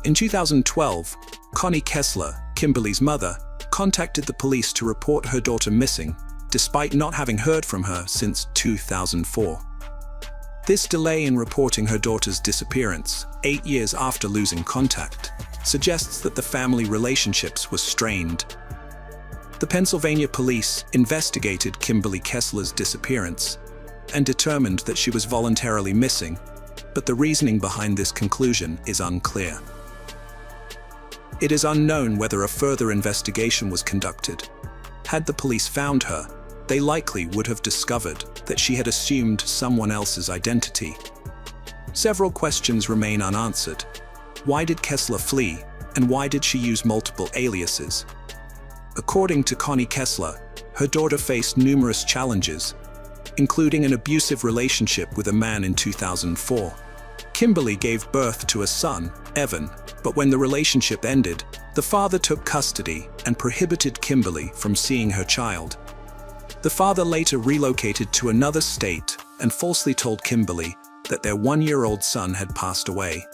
In 2012, Connie Kessler, Kimberly's mother, contacted the police to report her daughter missing, despite not having heard from her since 2004. This delay in reporting her daughter's disappearance, 8 years after losing contact, suggests that the family relationships were strained. The Pennsylvania police investigated Kimberly Kessler's disappearance and determined that she was voluntarily missing, but the reasoning behind this conclusion is unclear. It is unknown whether a further investigation was conducted. Had the police found her, they likely would have discovered that she had assumed someone else's identity. Several questions remain unanswered. Why did Kessler flee, and why did she use multiple aliases? According to Connie Kessler, her daughter faced numerous challenges, including an abusive relationship with a man in 2004. Kimberly gave birth to a son, Evan, but when the relationship ended, the father took custody and prohibited Kimberly from seeing her child. The father later relocated to another state and falsely told Kimberly that their 1-year-old son had passed away.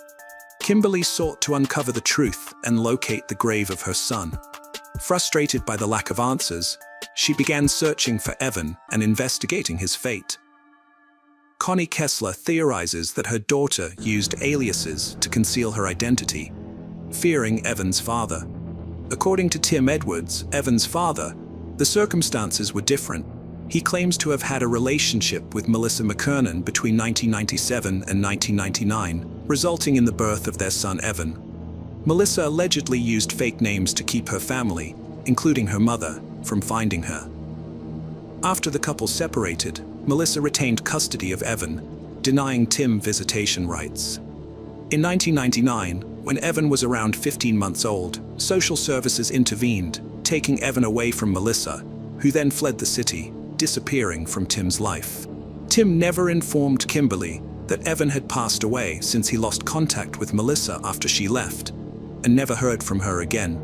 Kimberly sought to uncover the truth and locate the grave of her son. Frustrated by the lack of answers, she began searching for Evan and investigating his fate. Connie Kessler theorizes that her daughter used aliases to conceal her identity, fearing Evan's father. According to Tim Edwards, Evan's father, the circumstances were different. He claims to have had a relationship with Melissa McKernan between 1997 and 1999, resulting in the birth of their son Evan. Melissa allegedly used fake names to keep her family, including her mother, from finding her. After the couple separated, Melissa retained custody of Evan, denying Tim visitation rights. In 1999, when Evan was around 15 months old, social services intervened, taking Evan away from Melissa, who then fled the city, disappearing from Tim's life. Tim never informed Kimberly that Evan had passed away since he lost contact with Melissa after she left, and never heard from her again.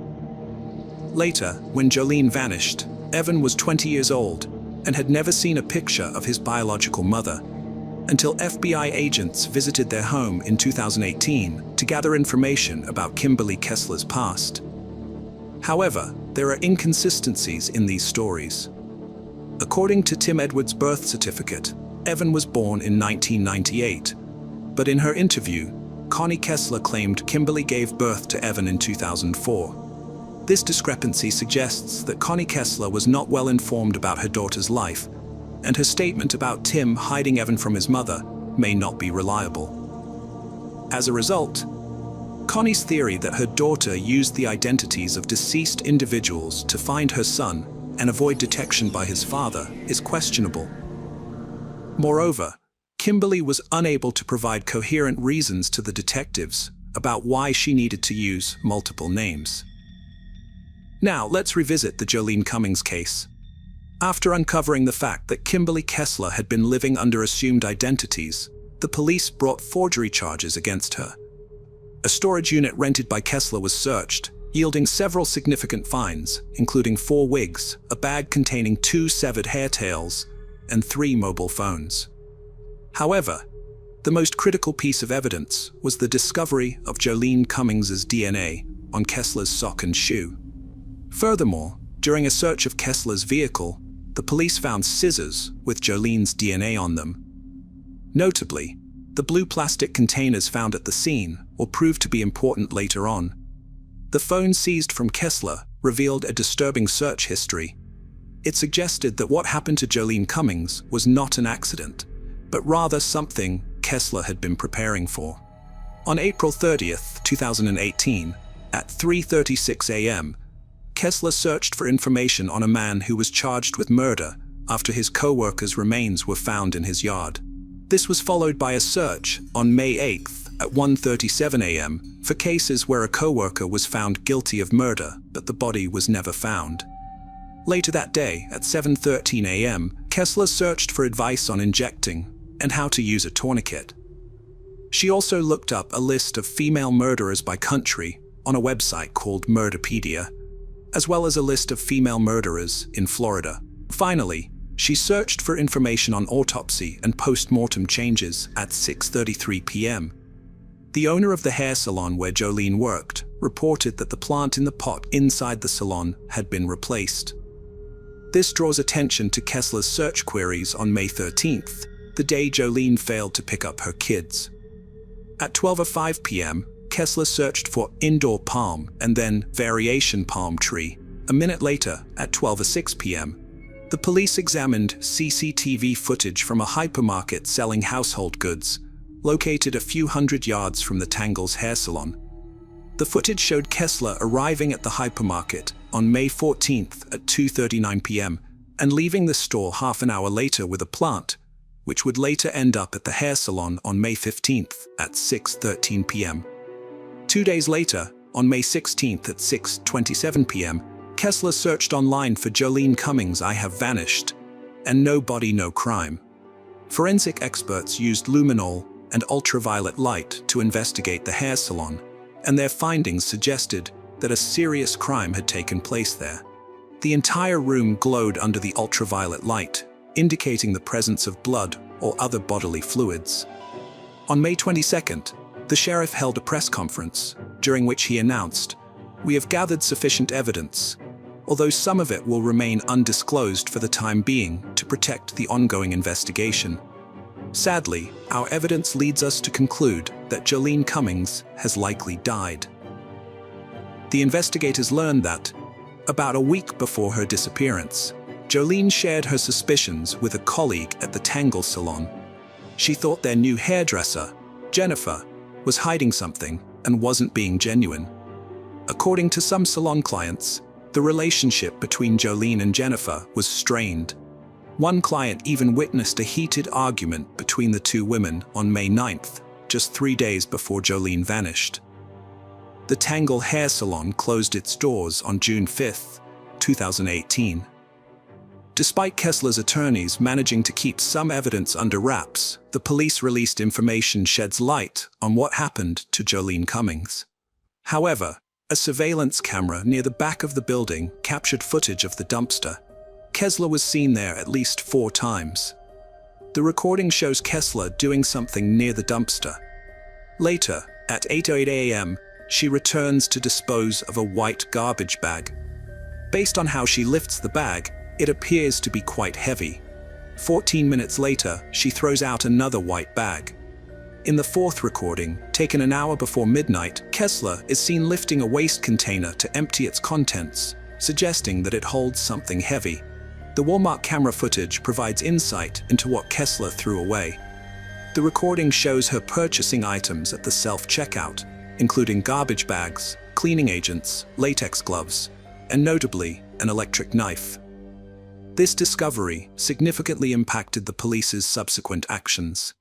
Later, when Jolene vanished, Evan was 20 years old and had never seen a picture of his biological mother, until FBI agents visited their home in 2018 to gather information about Kimberly Kessler's past. However, there are inconsistencies in these stories. According to Tim Edwards' birth certificate, Evan was born in 1998, but in her interview, Connie Kessler claimed Kimberly gave birth to Evan in 2004. This discrepancy suggests that Connie Kessler was not well informed about her daughter's life, and her statement about Tim hiding Evan from his mother may not be reliable. As a result, Connie's theory that her daughter used the identities of deceased individuals to find her son and avoid detection by his father is questionable. Moreover, Kimberly was unable to provide coherent reasons to the detectives about why she needed to use multiple names. Now, let's revisit the Jolene Cummings case. After uncovering the fact that Kimberly Kessler had been living under assumed identities, the police brought forgery charges against her. A storage unit rented by Kessler was searched, yielding several significant finds, including 4 wigs, a bag containing 2 severed hair tails, and 3 mobile phones. However, the most critical piece of evidence was the discovery of Jolene Cummings's DNA on Kessler's sock and shoe. Furthermore, during a search of Kessler's vehicle, the police found scissors with Jolene's DNA on them. Notably, the blue plastic containers found at the scene will prove to be important later on. The phone seized from Kessler revealed a disturbing search history. It suggested that what happened to Jolene Cummings was not an accident, but rather something Kessler had been preparing for. On April 30th, 2018, at 3:36 a.m., Kessler searched for information on a man who was charged with murder after his co-worker's remains were found in his yard. This was followed by a search on May 8th at 1:37 a.m. for cases where a co-worker was found guilty of murder, but the body was never found. Later that day, at 7:13 a.m., Kessler searched for advice on injecting and how to use a tourniquet. She also looked up a list of female murderers by country on a website called Murderpedia, as well as a list of female murderers in Florida. Finally, she searched for information on autopsy and post-mortem changes at 6:33 p.m. The owner of the hair salon where Jolene worked reported that the plant in the pot inside the salon had been replaced. This draws attention to Kessler's search queries on May 13th, the day Jolene failed to pick up her kids. At 12:05 p.m., Kessler searched for indoor palm and then variation palm tree. A minute later, at 12:06 p.m., the police examined CCTV footage from a hypermarket selling household goods, located a few hundred yards from the Tangles hair salon. The footage showed Kessler arriving at the hypermarket on May 14th at 2:39 p.m. and leaving the store half an hour later with a plant, which would later end up at the hair salon on May 15th at 6:13 p.m. 2 days later, on May 16th at 6:27 p.m., Kessler searched online for Jolene Cummings' "I Have Vanished" and "No Body, No Crime." Forensic experts used luminol and ultraviolet light to investigate the hair salon, and their findings suggested that a serious crime had taken place there. The entire room glowed under the ultraviolet light, indicating the presence of blood or other bodily fluids. On May 22nd, the sheriff held a press conference, during which he announced, "We have gathered sufficient evidence, although some of it will remain undisclosed for the time being to protect the ongoing investigation. Sadly, our evidence leads us to conclude that Jolene Cummings has likely died." The investigators learned that, about a week before her disappearance, Jolene shared her suspicions with a colleague at the Tangle salon. She thought their new hairdresser, Jennifer, was hiding something and wasn't being genuine. According to some salon clients, the relationship between Jolene and Jennifer was strained. One client even witnessed a heated argument between the two women on May 9th, just 3 days before Jolene vanished. The Tangle hair salon closed its doors on June 5th, 2018. Despite Kessler's attorneys managing to keep some evidence under wraps, the police released information sheds light on what happened to Jolene Cummings. However, a surveillance camera near the back of the building captured footage of the dumpster. Kessler was seen there at least 4 times. The recording shows Kessler doing something near the dumpster. Later, at 8:08 a.m., she returns to dispose of a white garbage bag. Based on how she lifts the bag, it appears to be quite heavy. 14 minutes later, she throws out another white bag. In the 4th recording, taken an hour before midnight, Kessler is seen lifting a waste container to empty its contents, suggesting that it holds something heavy. The Walmart camera footage provides insight into what Kessler threw away. The recording shows her purchasing items at the self-checkout, including garbage bags, cleaning agents, latex gloves, and notably, an electric knife. This discovery significantly impacted the police's subsequent actions.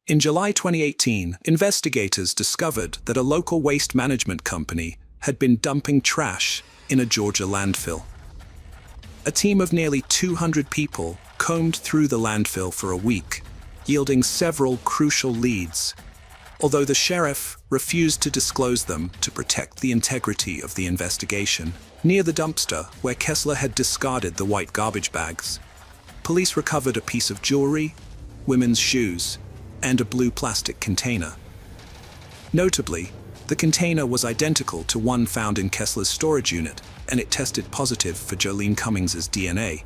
In July 2018, investigators discovered that a local waste management company had been dumping trash in a Georgia landfill. A team of nearly 200 people combed through the landfill for a week, yielding several crucial leads. although the sheriff refused to disclose them to protect the integrity of the investigation. Near the dumpster, where Kessler had discarded the white garbage bags, police recovered a piece of jewelry, women's shoes, and a blue plastic container. Notably, the container was identical to one found in Kessler's storage unit, and it tested positive for Jolene Cummings's DNA.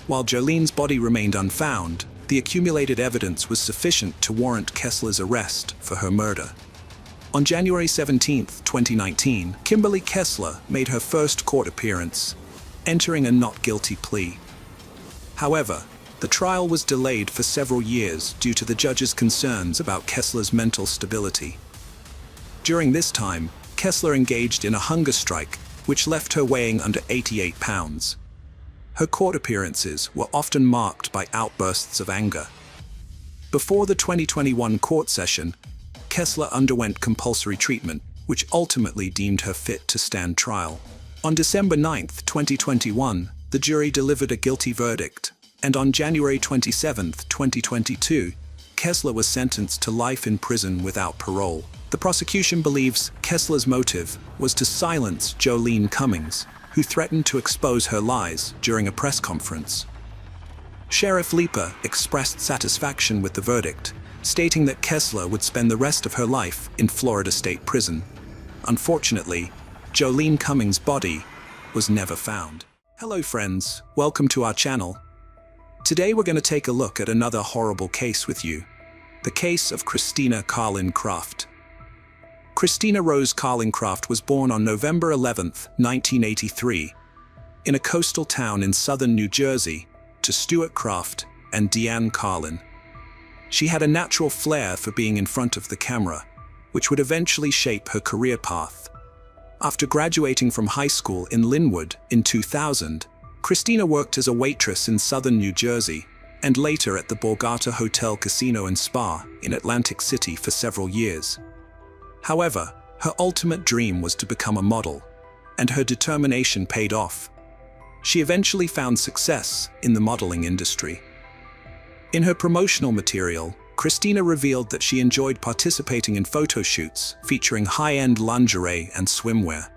While Jolene's body remained unfound, the accumulated evidence was sufficient to warrant Kessler's arrest for her murder. On January 17, 2019, Kimberly Kessler made her first court appearance, entering a not guilty plea. However, the trial was delayed for several years due to the judge's concerns about Kessler's mental stability. During this time, Kessler engaged in a hunger strike, which left her weighing under 88 pounds. Her court appearances were often marked by outbursts of anger. Before the 2021 court session, Kessler underwent compulsory treatment, which ultimately deemed her fit to stand trial. On December 9, 2021, the jury delivered a guilty verdict, and on January 27, 2022, Kessler was sentenced to life in prison without parole. The prosecution believes Kessler's motive was to silence Jolene Cummings, who threatened to expose her lies during a press conference. Sheriff Leeper expressed satisfaction with the verdict, stating that Kessler would spend the rest of her life in Florida State Prison. Unfortunately, Jolene Cummings' body was never found. Hello friends, welcome to our channel. Today we're going to take a look at another horrible case with you. The case of Christina Carlin Craft. Christina Rose Carlin Craft was born on November 11, 1983, in a coastal town in southern New Jersey, to Stuart Craft and Deanne Carlin. She had a natural flair for being in front of the camera, which would eventually shape her career path. After graduating from high school in Linwood in 2000, Christina worked as a waitress in southern New Jersey and later at the Borgata Hotel Casino and Spa in Atlantic City for several years. However, her ultimate dream was to become a model, and her determination paid off. She eventually found success in the modeling industry. In her promotional material, Christina revealed that she enjoyed participating in photo shoots featuring high-end lingerie and swimwear.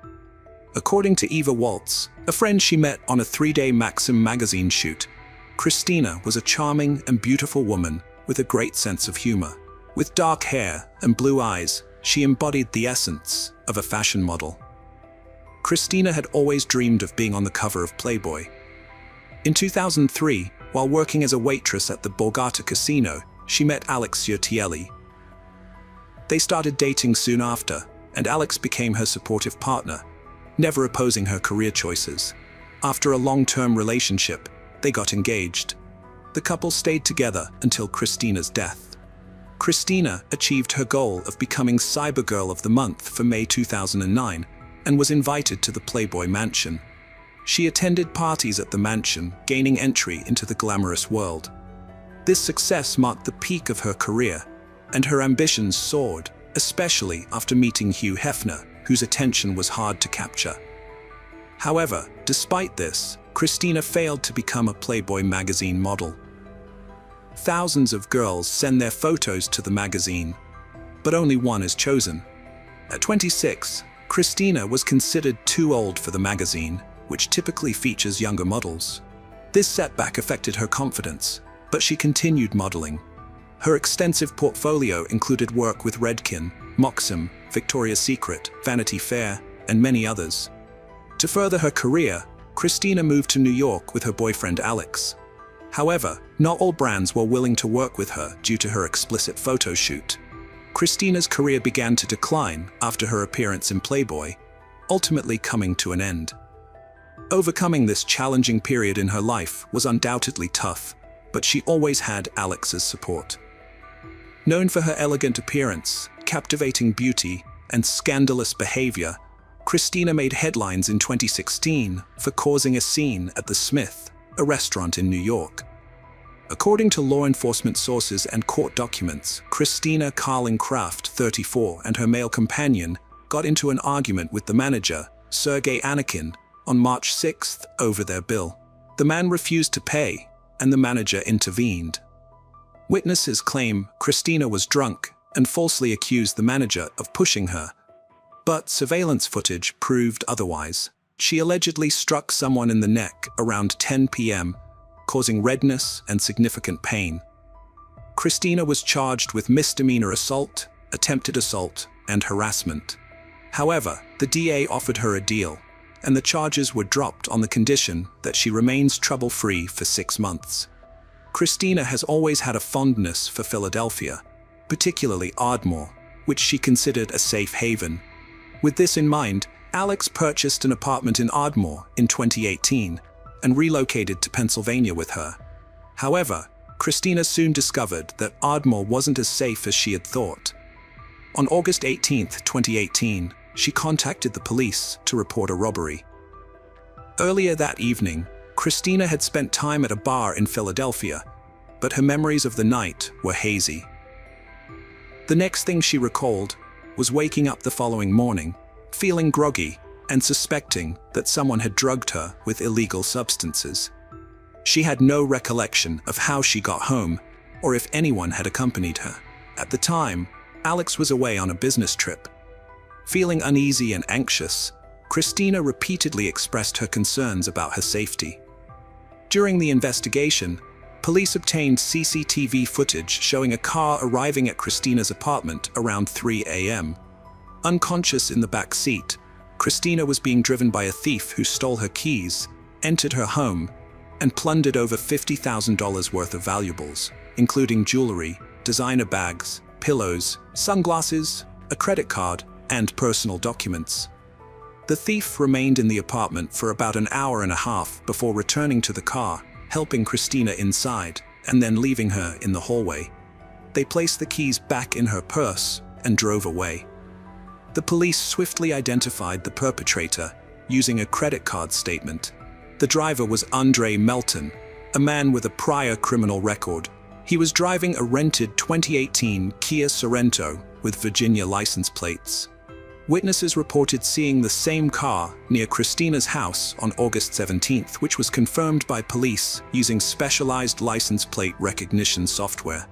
According to Eva Waltz, a friend she met on a 3-day Maxim magazine shoot, Christina was a charming and beautiful woman with a great sense of humor. With dark hair and blue eyes, she embodied the essence of a fashion model. Christina had always dreamed of being on the cover of Playboy. In 2003, while working as a waitress at the Borgata Casino, she met Alex Urtielli. They started dating soon after, and Alex became her supportive partner, never opposing her career choices. After a long-term relationship, they got engaged. The couple stayed together until Christina's death. Christina achieved her goal of becoming Cybergirl of the Month for May 2009 and was invited to the Playboy Mansion. She attended parties at the mansion, gaining entry into the glamorous world. This success marked the peak of her career, and her ambitions soared, especially after meeting Hugh Hefner, whose attention was hard to capture. However, despite this, Christina failed to become a Playboy magazine model. Thousands of girls send their photos to the magazine, but only one is chosen. At 26, Christina was considered too old for the magazine, which typically features younger models. This setback affected her confidence, but she continued modeling. Her extensive portfolio included work with Redken, Maxim, Victoria's Secret, Vanity Fair, and many others. To further her career, Christina moved to New York with her boyfriend Alex. However, not all brands were willing to work with her due to her explicit photo shoot. Christina's career began to decline after her appearance in Playboy, ultimately coming to an end. Overcoming this challenging period in her life was undoubtedly tough, but she always had Alex's support. Known for her elegant appearance, captivating beauty, and scandalous behavior, Christina made headlines in 2016 for causing a scene at the Smith, a restaurant in New York. According to law enforcement sources and court documents, Christina Carlin Craft, 34, and her male companion got into an argument with the manager, Sergei Anakin, on March 6th over their bill. The man refused to pay, and the manager intervened. Witnesses claim Christina was drunk and falsely accused the manager of pushing her. But surveillance footage proved otherwise. She allegedly struck someone in the neck around 10 p.m., causing redness and significant pain. Christina was charged with misdemeanor assault, attempted assault, and harassment. However, the DA offered her a deal, and the charges were dropped on the condition that she remains trouble-free for 6 months. Christina has always had a fondness for Philadelphia, particularly Ardmore, which she considered a safe haven. With this in mind, Alex purchased an apartment in Ardmore in 2018 and relocated to Pennsylvania with her. However, Christina soon discovered that Ardmore wasn't as safe as she had thought. On August 18, 2018, she contacted the police to report a robbery. Earlier that evening, Christina had spent time at a bar in Philadelphia, but her memories of the night were hazy. The next thing she recalled was waking up the following morning, feeling groggy and suspecting that someone had drugged her with illegal substances. She had no recollection of how she got home or if anyone had accompanied her. At the time, Alex was away on a business trip. Feeling uneasy and anxious, Christina repeatedly expressed her concerns about her safety. During the investigation, police obtained CCTV footage showing a car arriving at Christina's apartment around 3 a.m. Unconscious in the back seat, Christina was being driven by a thief who stole her keys, entered her home, and plundered over $50,000 worth of valuables, including jewelry, designer bags, pillows, sunglasses, a credit card, and personal documents. The thief remained in the apartment for about an hour and a half before returning to the car, helping Christina inside, and then leaving her in the hallway. They placed the keys back in her purse and drove away. The police swiftly identified the perpetrator using a credit card statement. The driver was Andre Melton, a man with a prior criminal record. He was driving a rented 2018 Kia Sorento with Virginia license plates. Witnesses reported seeing the same car near Christina's house on August 17th, which was confirmed by police using specialized license plate recognition software.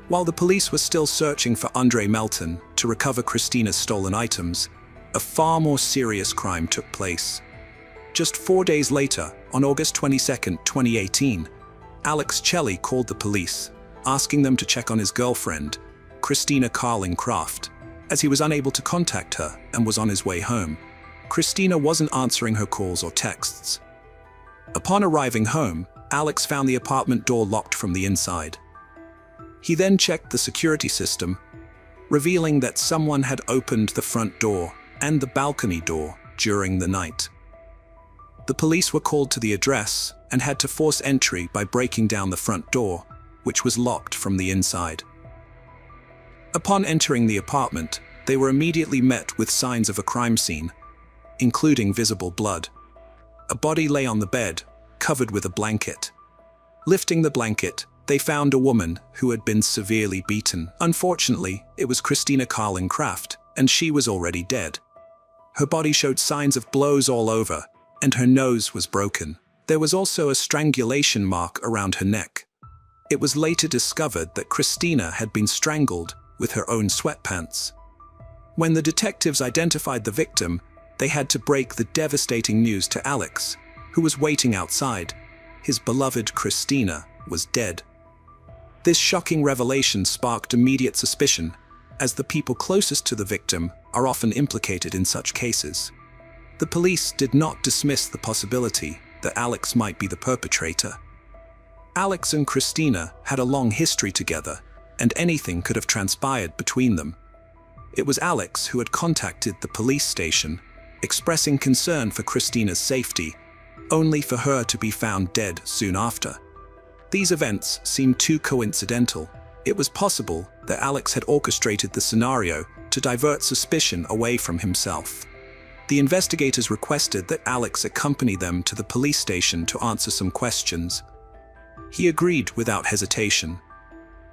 While the police were still searching for Andre Melton to recover Christina's stolen items, a far more serious crime took place. Just 4 days later, on August 22, 2018, Alex Celli called the police, asking them to check on his girlfriend, Christina Carling Craft, as he was unable to contact her and was on his way home. Christina wasn't answering her calls or texts. Upon arriving home, Alex found the apartment door locked from the inside. He then checked the security system, revealing that someone had opened the front door and the balcony door during the night. The police were called to the address and had to force entry by breaking down the front door, which was locked from the inside. Upon entering the apartment, they were immediately met with signs of a crime scene, including visible blood. A body lay on the bed, covered with a blanket. Lifting the blanket, they found a woman who had been severely beaten. Unfortunately, it was Christina Carling Craft, and she was already dead. Her body showed signs of blows all over, and her nose was broken. There was also a strangulation mark around her neck. It was later discovered that Christina had been strangled with her own sweatpants. When the detectives identified the victim, they had to break the devastating news to Alex, who was waiting outside. His beloved Christina was dead. This shocking revelation sparked immediate suspicion, as the people closest to the victim are often implicated in such cases. The police did not dismiss the possibility that Alex might be the perpetrator. Alex and Christina had a long history together, and anything could have transpired between them. It was Alex who had contacted the police station, expressing concern for Christina's safety, only for her to be found dead soon after. These events seemed too coincidental. It was possible that Alex had orchestrated the scenario to divert suspicion away from himself. The investigators requested that Alex accompany them to the police station to answer some questions. He agreed without hesitation.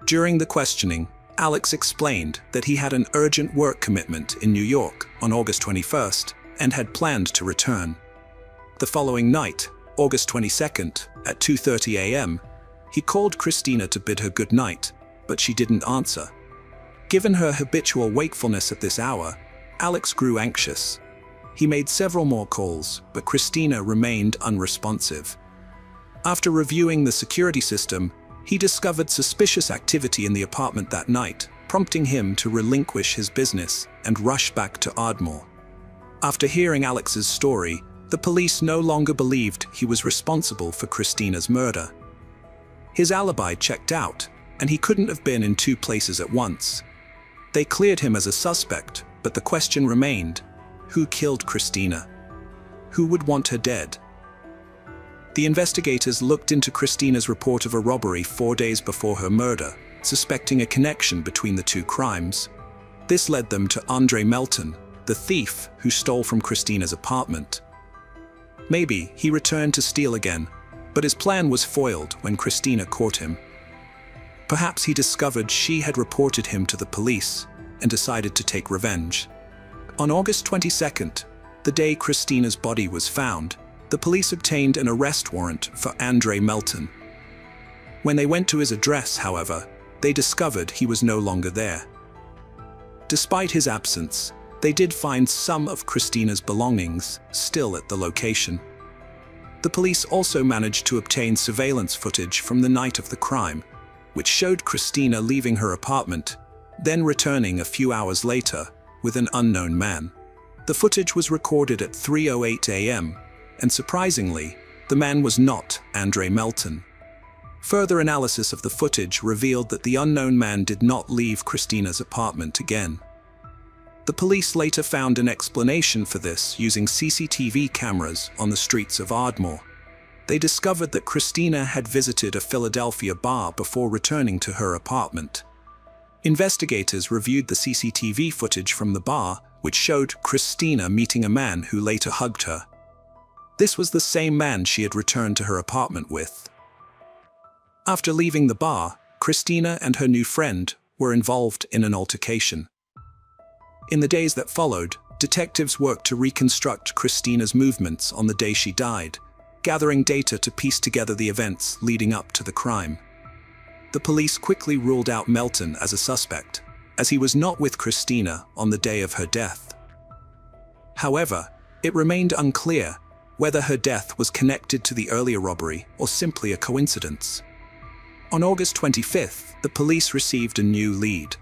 During the questioning, Alex explained that he had an urgent work commitment in New York on August 21st and had planned to return. The following night, August 22nd, at 2:30 a.m., he called Christina to bid her good night, but she didn't answer. Given her habitual wakefulness at this hour, Alex grew anxious. He made several more calls, but Christina remained unresponsive. After reviewing the security system, he discovered suspicious activity in the apartment that night, prompting him to relinquish his business and rush back to Ardmore. After hearing Alex's story, the police no longer believed he was responsible for Christina's murder. His alibi checked out, and he couldn't have been in two places at once. They cleared him as a suspect, but the question remained: who killed Christina? Who would want her dead? The investigators looked into Christina's report of a robbery 4 days before her murder, suspecting a connection between the two crimes. This led them to Andre Melton, the thief who stole from Christina's apartment. Maybe he returned to steal again, but his plan was foiled when Christina caught him. Perhaps he discovered she had reported him to the police and decided to take revenge. On August 22nd, the day Christina's body was found, the police obtained an arrest warrant for Andre Melton. When they went to his address, however, they discovered he was no longer there. Despite his absence, they did find some of Christina's belongings still at the location. The police also managed to obtain surveillance footage from the night of the crime, which showed Christina leaving her apartment, then returning a few hours later with an unknown man. The footage was recorded at 3:08 a.m., and surprisingly, the man was not Andre Melton. Further analysis of the footage revealed that the unknown man did not leave Christina's apartment again. The police later found an explanation for this using CCTV cameras on the streets of Ardmore. They discovered that Christina had visited a Philadelphia bar before returning to her apartment. Investigators reviewed the CCTV footage from the bar, which showed Christina meeting a man who later hugged her. This was the same man she had returned to her apartment with. After leaving the bar, Christina and her new friend were involved in an altercation. In the days that followed, detectives worked to reconstruct Christina's movements on the day she died, gathering data to piece together the events leading up to the crime. The police quickly ruled out Melton as a suspect, as he was not with Christina on the day of her death. However, it remained unclear whether her death was connected to the earlier robbery or simply a coincidence. On August 25th, the police received a new lead.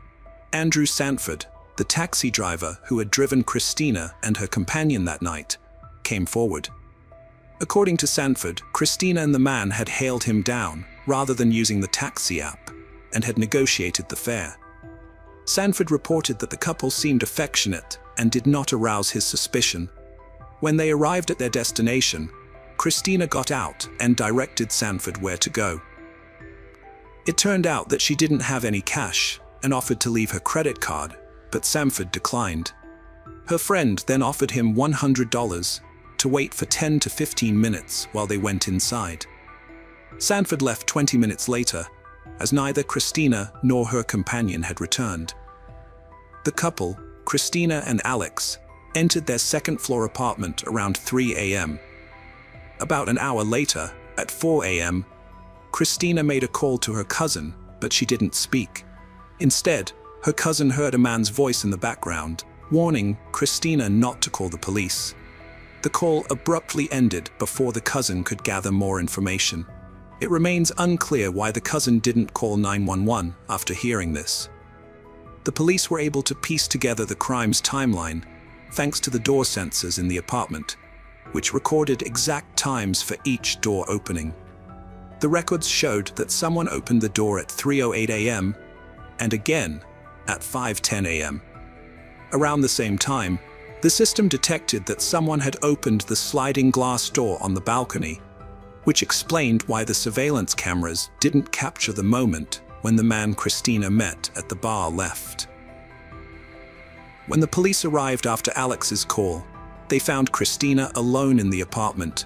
Andrew Sanford, the taxi driver who had driven Christina and her companion that night, came forward. According to Sanford, Christina and the man had hailed him down rather than using the taxi app and had negotiated the fare. Sanford reported that the couple seemed affectionate and did not arouse his suspicion. When they arrived at their destination, Christina got out and directed Sanford where to go. It turned out that she didn't have any cash and offered to leave her credit card, but Sanford declined. Her friend then offered him $100 to wait for 10 to 15 minutes while they went inside. Sanford left 20 minutes later, as neither Christina nor her companion had returned. The couple, Christina and Alex, entered their second-floor apartment around 3 a.m. About an hour later, at 4 a.m., Christina made a call to her cousin, but she didn't speak. Instead, her cousin heard a man's voice in the background, warning Christina not to call the police. The call abruptly ended before the cousin could gather more information. It remains unclear why the cousin didn't call 911 after hearing this. The police were able to piece together the crime's timeline thanks to the door sensors in the apartment, which recorded exact times for each door opening. The records showed that someone opened the door at 3:08 a.m. and again at 5:10 a.m. Around the same time, the system detected that someone had opened the sliding glass door on the balcony, which explained why the surveillance cameras didn't capture the moment when the man Christina met at the bar left. When the police arrived after Alex's call, they found Christina alone in the apartment,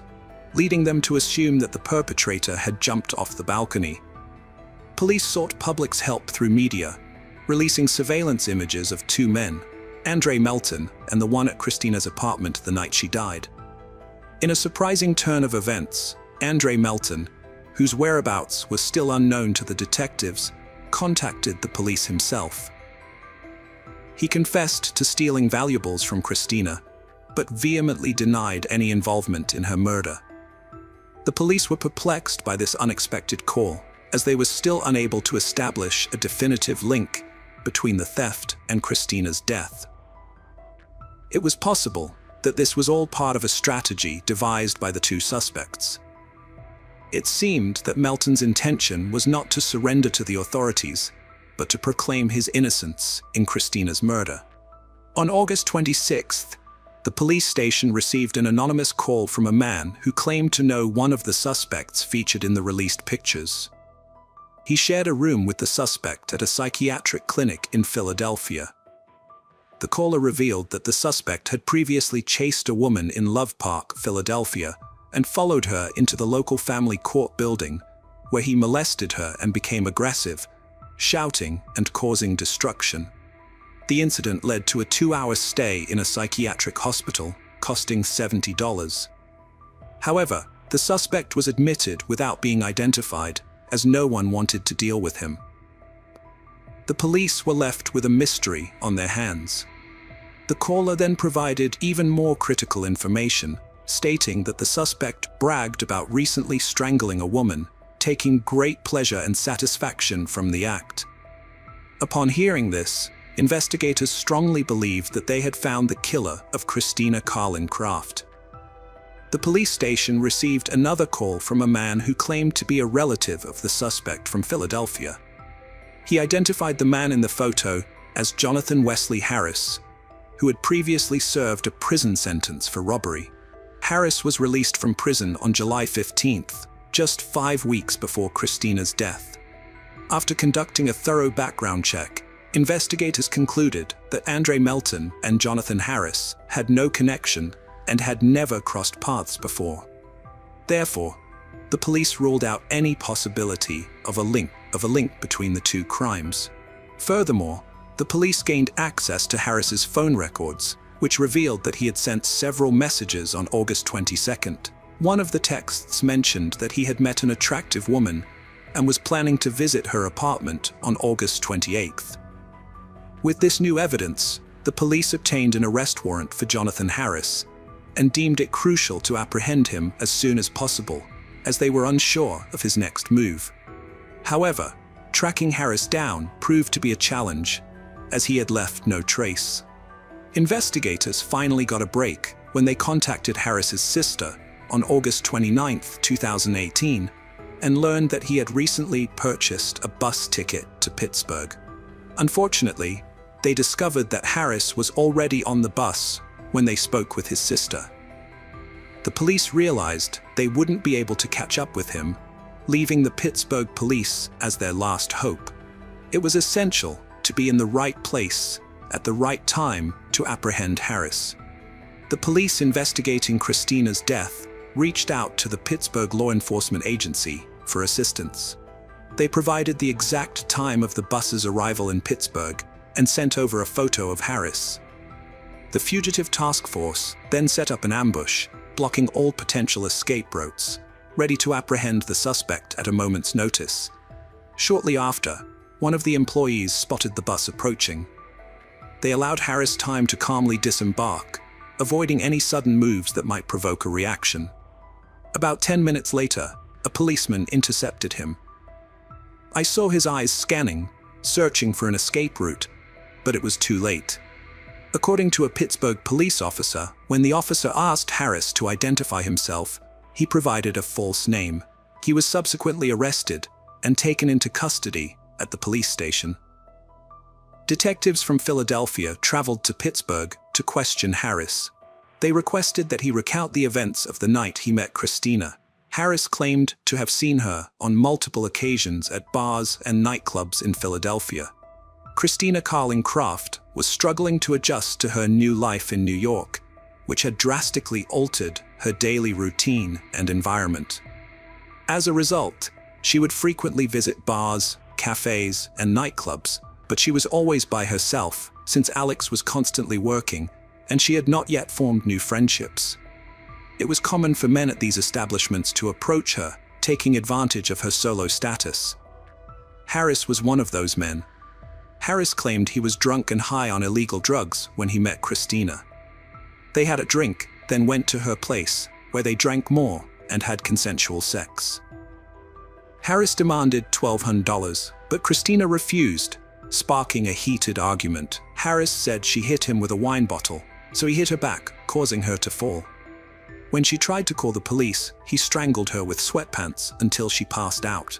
leading them to assume that the perpetrator had jumped off the balcony. Police sought public's help through media, releasing surveillance images of two men, Andre Melton and the one at Christina's apartment the night she died. In a surprising turn of events, Andre Melton, whose whereabouts was still unknown to the detectives, contacted the police himself. He confessed to stealing valuables from Christina, but vehemently denied any involvement in her murder. The police were perplexed by this unexpected call, as they were still unable to establish a definitive link between the theft and Christina's death. It was possible that this was all part of a strategy devised by the two suspects. It seemed that Melton's intention was not to surrender to the authorities, but to proclaim his innocence in Christina's murder. On August 26th, the police station received an anonymous call from a man who claimed to know one of the suspects featured in the released pictures. He shared a room with the suspect at a psychiatric clinic in Philadelphia. The caller revealed that the suspect had previously chased a woman in Love Park, Philadelphia, and followed her into the local family court building, where he molested her and became aggressive, shouting and causing destruction. The incident led to a 2-hour stay in a psychiatric hospital, costing $70. However, the suspect was admitted without being identified, as no one wanted to deal with him. The police were left with a mystery on their hands. The caller then provided even more critical information, stating that the suspect bragged about recently strangling a woman, taking great pleasure and satisfaction from the act. Upon hearing this, investigators strongly believed that they had found the killer of Christina Carlin Craft. The police station received another call from a man who claimed to be a relative of the suspect from Philadelphia. He identified the man in the photo as Jonathan Wesley Harris, who had previously served a prison sentence for robbery. Harris was released from prison on July 15th, just 5 weeks before Christina's death. After conducting a thorough background check, investigators concluded that Andre Melton and Jonathan Harris had no connection and had never crossed paths before. Therefore, the police ruled out any possibility of a link between the two crimes. Furthermore, the police gained access to Harris's phone records, which revealed that he had sent several messages on August 22nd. One of the texts mentioned that he had met an attractive woman and was planning to visit her apartment on August 28th. With this new evidence, the police obtained an arrest warrant for Jonathan Harris and deemed it crucial to apprehend him as soon as possible, as they were unsure of his next move. However, tracking Harris down proved to be a challenge, as he had left no trace. Investigators finally got a break when they contacted Harris's sister on August 29, 2018, and learned that he had recently purchased a bus ticket to Pittsburgh. Unfortunately, they discovered that Harris was already on the bus when they spoke with his sister. The police realized they wouldn't be able to catch up with him, leaving the Pittsburgh police as their last hope. It was essential to be in the right place at the right time to apprehend Harris. The police investigating Christina's death reached out to the Pittsburgh Law Enforcement Agency for assistance. They provided the exact time of the bus's arrival in Pittsburgh and sent over a photo of Harris. The fugitive task force then set up an ambush, blocking all potential escape routes, ready to apprehend the suspect at a moment's notice. Shortly after, one of the employees spotted the bus approaching. They allowed Harris time to calmly disembark, avoiding any sudden moves that might provoke a reaction. About 10 minutes later, a policeman intercepted him. I saw his eyes scanning, searching for an escape route, but it was too late. According to a Pittsburgh police officer, when the officer asked Harris to identify himself, he provided a false name. He was subsequently arrested and taken into custody at the police station. Detectives from Philadelphia traveled to Pittsburgh to question Harris. They requested that he recount the events of the night he met Christina. Harris claimed to have seen her on multiple occasions at bars and nightclubs in Philadelphia. Christina Carlin Craft was struggling to adjust to her new life in New York, which had drastically altered her daily routine and environment. As a result, she would frequently visit bars, cafes, and nightclubs, but she was always by herself, since Alex was constantly working, and she had not yet formed new friendships. It was common for men at these establishments to approach her, taking advantage of her solo status. Harris was one of those men. Harris claimed he was drunk and high on illegal drugs when he met Christina. They had a drink, then went to her place, where they drank more and had consensual sex. Harris demanded $1,200, but Christina refused, sparking a heated argument. Harris said she hit him with a wine bottle, so he hit her back, causing her to fall. When she tried to call the police, he strangled her with sweatpants until she passed out.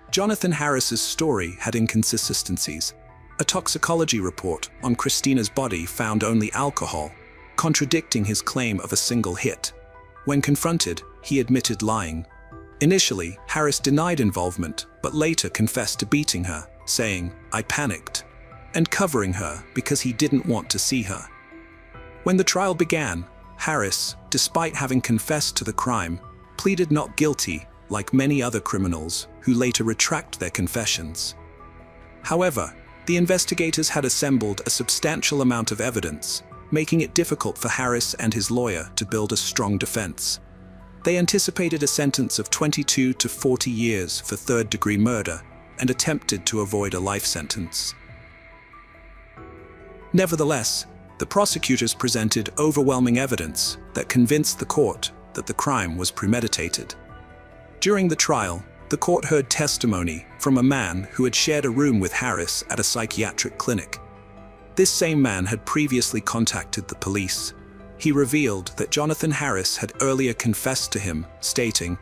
Jonathan Harris's story had inconsistencies. A toxicology report on Christina's body found only alcohol, contradicting his claim of a single hit. When confronted, he admitted lying. Initially, Harris denied involvement, but later confessed to beating her, saying, "I panicked," and covering her because he didn't want to see her. When the trial began, Harris, despite having confessed to the crime, pleaded not guilty, like many other criminals who later retract their confessions. However, the investigators had assembled a substantial amount of evidence, making it difficult for Harris and his lawyer to build a strong defense. They anticipated a sentence of 22 to 40 years for third-degree murder and attempted to avoid a life sentence. Nevertheless, the prosecutors presented overwhelming evidence that convinced the court that the crime was premeditated. During the trial, the court heard testimony from a man who had shared a room with Harris at a psychiatric clinic. This same man had previously contacted the police. He revealed that Jonathan Harris had earlier confessed to him, stating,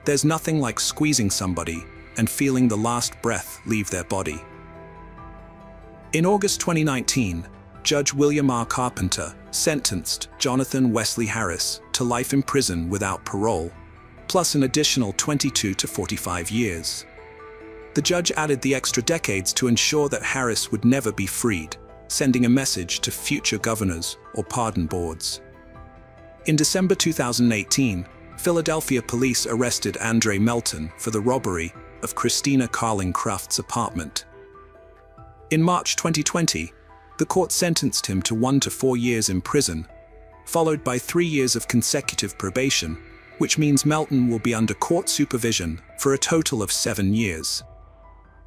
"There's nothing like squeezing somebody and feeling the last breath leave their body." In August 2019, Judge William R. Carpenter sentenced Jonathan Wesley Harris to life in prison without parole, plus an additional 22 to 45 years. The judge added the extra decades to ensure that Harris would never be freed, sending a message to future governors or pardon boards. In December 2018, Philadelphia police arrested Andre Melton for the robbery of Christina Carling-Craft's apartment. In March 2020, the court sentenced him to 1 to 4 years in prison, followed by 3 years of consecutive probation, which means Melton will be under court supervision for a total of 7 years.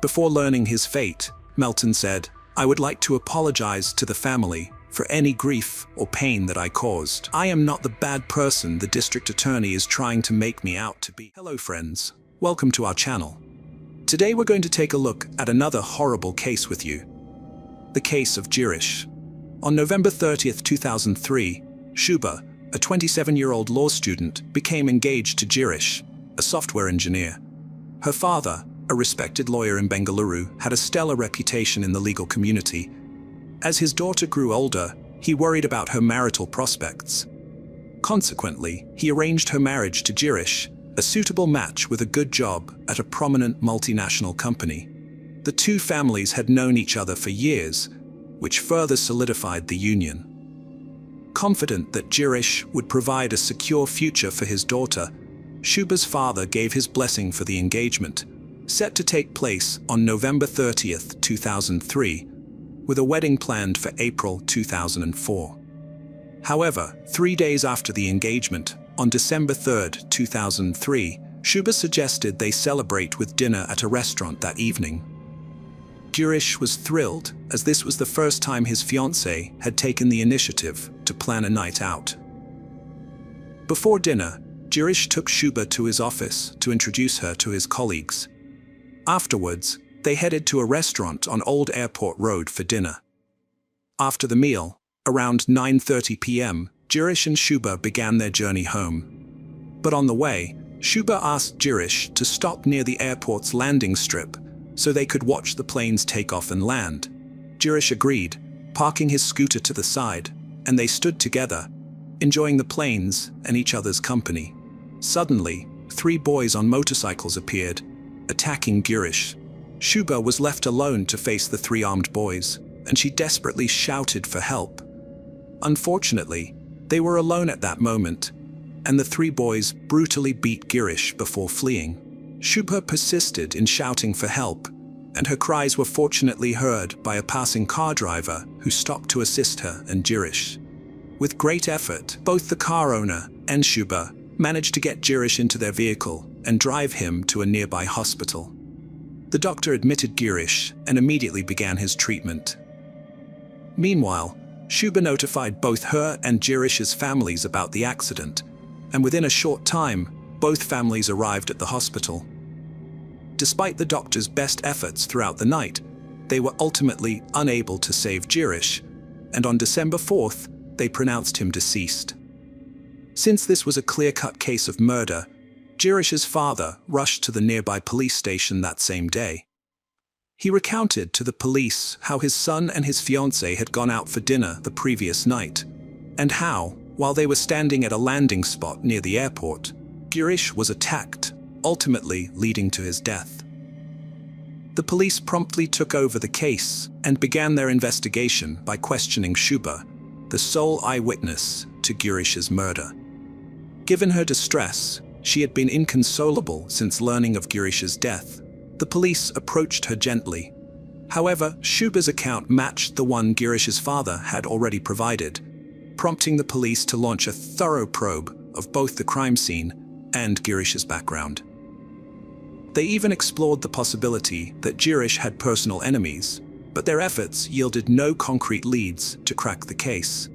Before learning his fate, Melton said, "I would like to apologize to the family for any grief or pain that I caused. I am not the bad person the district attorney is trying to make me out to be." Hello friends, welcome to our channel. Today we're going to take a look at another horrible case with you. The case of Girish. On November 30th, 2003, Shuba, a 27-year-old law student, became engaged to Girish, a software engineer. Her father, a respected lawyer in Bengaluru, had a stellar reputation in the legal community. As his daughter grew older, he worried about her marital prospects. Consequently, he arranged her marriage to Girish, a suitable match with a good job at a prominent multinational company. The two families had known each other for years, which further solidified the union. Confident that Girish would provide a secure future for his daughter, Shuba's father gave his blessing for the engagement, set to take place on November 30th, 2003, with a wedding planned for April 2004. However, 3 days after the engagement, on December 3rd, 2003, Shuba suggested they celebrate with dinner at a restaurant that evening. Girish was thrilled, as this was the first time his fiancée had taken the initiative to plan a night out. Before dinner, Girish took Shuba to his office to introduce her to his colleagues. Afterwards, they headed to a restaurant on Old Airport Road for dinner. After the meal, around 9:30 p.m., Girish and Shuba began their journey home. But on the way, Shuba asked Girish to stop near the airport's landing strip so they could watch the planes take off and land. Girish agreed, parking his scooter to the side, and they stood together, enjoying the planes and each other's company. Suddenly, 3 boys on motorcycles appeared, attacking Girish. Shuba was left alone to face the 3 armed boys, and she desperately shouted for help. Unfortunately, they were alone at that moment, and the 3 boys brutally beat Girish before fleeing. Shuba persisted in shouting for help, and her cries were fortunately heard by a passing car driver who stopped to assist her and Girish. With great effort, both the car owner and Shuba managed to get Girish into their vehicle and drive him to a nearby hospital. The doctor admitted Girish and immediately began his treatment. Meanwhile, Shuba notified both her and Girish's families about the accident, and within a short time, both families arrived at the hospital. Despite the doctor's best efforts throughout the night, they were ultimately unable to save Girish, and on December 4th, they pronounced him deceased. Since this was a clear-cut case of murder, Girish's father rushed to the nearby police station that same day. He recounted to the police how his son and his fiancée had gone out for dinner the previous night, and how, while they were standing at a landing spot near the airport, Girish was attacked, ultimately leading to his death. The police promptly took over the case and began their investigation by questioning Shuba, the sole eyewitness to Girish's murder. Given her distress, she had been inconsolable since learning of Girish's death. The police approached her gently. However, Shuba's account matched the one Girish's father had already provided, prompting the police to launch a thorough probe of both the crime scene and Girish's background. They even explored the possibility that Girish had personal enemies, but their efforts yielded no concrete leads to crack the case.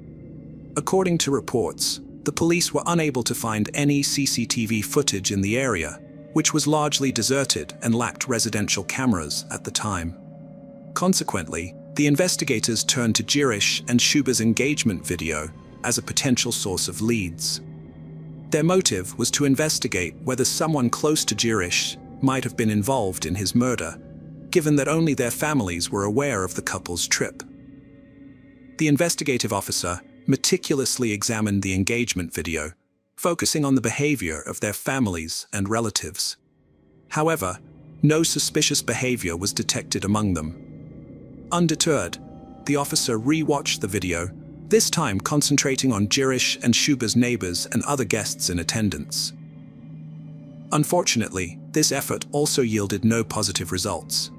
According to reports, the police were unable to find any CCTV footage in the area, which was largely deserted and lacked residential cameras at the time. Consequently, the investigators turned to Girish and Shuba's engagement video as a potential source of leads. Their motive was to investigate whether someone close to Girish might have been involved in his murder, given that only their families were aware of the couple's trip. The investigative officer meticulously examined the engagement video, focusing on the behavior of their families and relatives. However, no suspicious behavior was detected among them. Undeterred, the officer re-watched the video, this time concentrating on Girish and Shuba's neighbors and other guests in attendance. Unfortunately, this effort also yielded no positive results.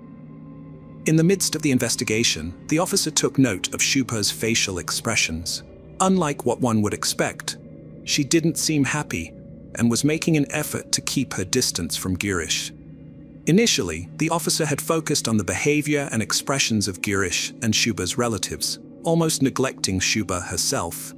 In the midst of the investigation, the officer took note of Shuba's facial expressions. Unlike what one would expect, she didn't seem happy and was making an effort to keep her distance from Girish. Initially, the officer had focused on the behavior and expressions of Girish and Shuba's relatives, almost neglecting Shuba herself.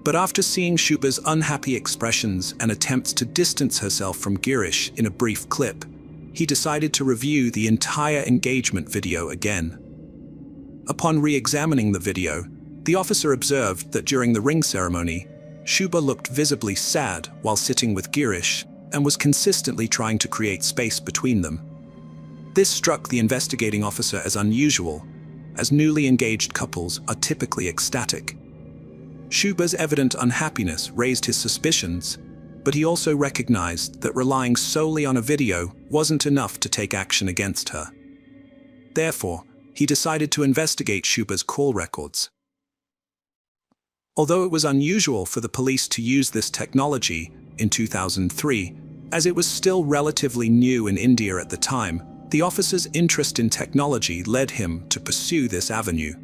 But after seeing Shuba's unhappy expressions and attempts to distance herself from Girish in a brief clip, he decided to review the entire engagement video again. Upon re-examining the video, the officer observed that during the ring ceremony, Shuba looked visibly sad while sitting with Girish and was consistently trying to create space between them. This struck the investigating officer as unusual, as newly engaged couples are typically ecstatic. Shuba's evident unhappiness raised his suspicions, but he also recognized that relying solely on a video wasn't enough to take action against her. Therefore, he decided to investigate Shuba's call records. Although it was unusual for the police to use this technology in 2003, as it was still relatively new in India at the time, the officer's interest in technology led him to pursue this avenue.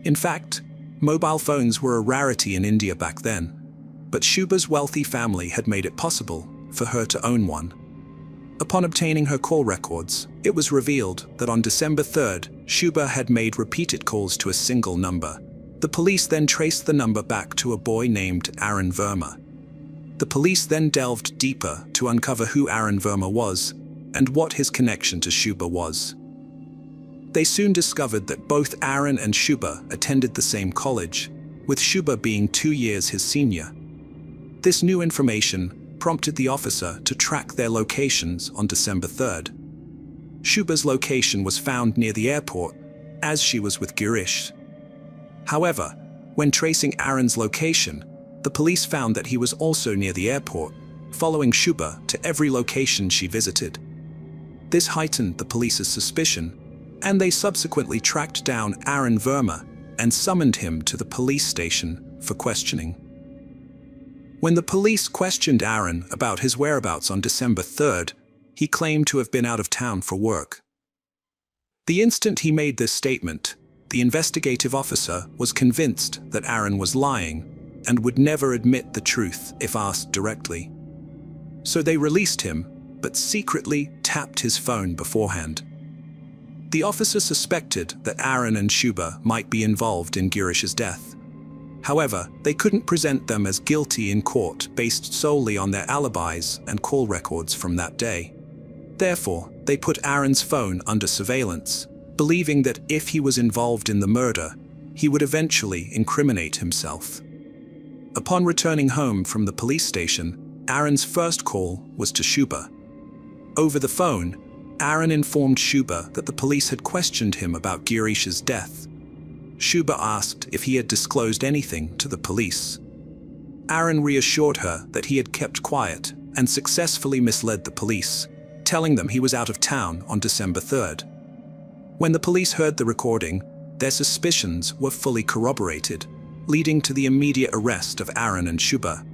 In fact, mobile phones were a rarity in India back then, but Shuba's wealthy family had made it possible for her to own one. Upon obtaining her call records, it was revealed that on December 3rd, Shuba had made repeated calls to a single number. The police then traced the number back to a boy named Aaron Verma. The police then delved deeper to uncover who Aaron Verma was and what his connection to Shuba was. They soon discovered that both Aaron and Shuba attended the same college, with Shuba being 2 years his senior. This new information prompted the officer to track their locations on December 3rd. Shuba's location was found near the airport, as she was with Girish. However, when tracing Aaron's location, the police found that he was also near the airport, following Shuba to every location she visited. This heightened the police's suspicion, and they subsequently tracked down Aaron Verma and summoned him to the police station for questioning. When the police questioned Aaron about his whereabouts on December 3rd, he claimed to have been out of town for work. The instant he made this statement, the investigative officer was convinced that Aaron was lying and would never admit the truth if asked directly. So they released him, but secretly tapped his phone beforehand. The officer suspected that Aaron and Shuba might be involved in Girish's death. However, they couldn't present them as guilty in court based solely on their alibis and call records from that day. Therefore, they put Aaron's phone under surveillance, believing that if he was involved in the murder, he would eventually incriminate himself. Upon returning home from the police station, Aaron's first call was to Shuba. Over the phone, Aaron informed Shuba that the police had questioned him about Girish's death. Shuba asked if he had disclosed anything to the police. Aaron reassured her that he had kept quiet and successfully misled the police, telling them he was out of town on December 3rd. When the police heard the recording, their suspicions were fully corroborated, leading to the immediate arrest of Aaron and Shuba.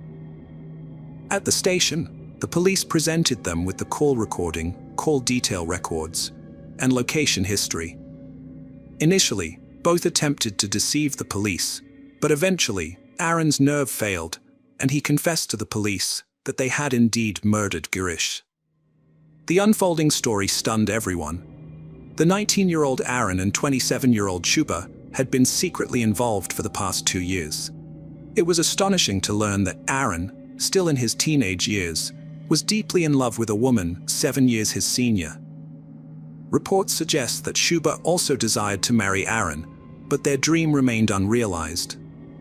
At the station, the police presented them with the call recording, call detail records, and location history. Initially, both attempted to deceive the police, but eventually, Aaron's nerve failed, and he confessed to the police that they had indeed murdered Girish. The unfolding story stunned everyone. The 19-year-old Aaron and 27-year-old Shuba had been secretly involved for the past 2 years. It was astonishing to learn that Aaron, still in his teenage years, was deeply in love with a woman 7 years his senior. Reports suggest that Shuba also desired to marry Aaron, but their dream remained unrealized.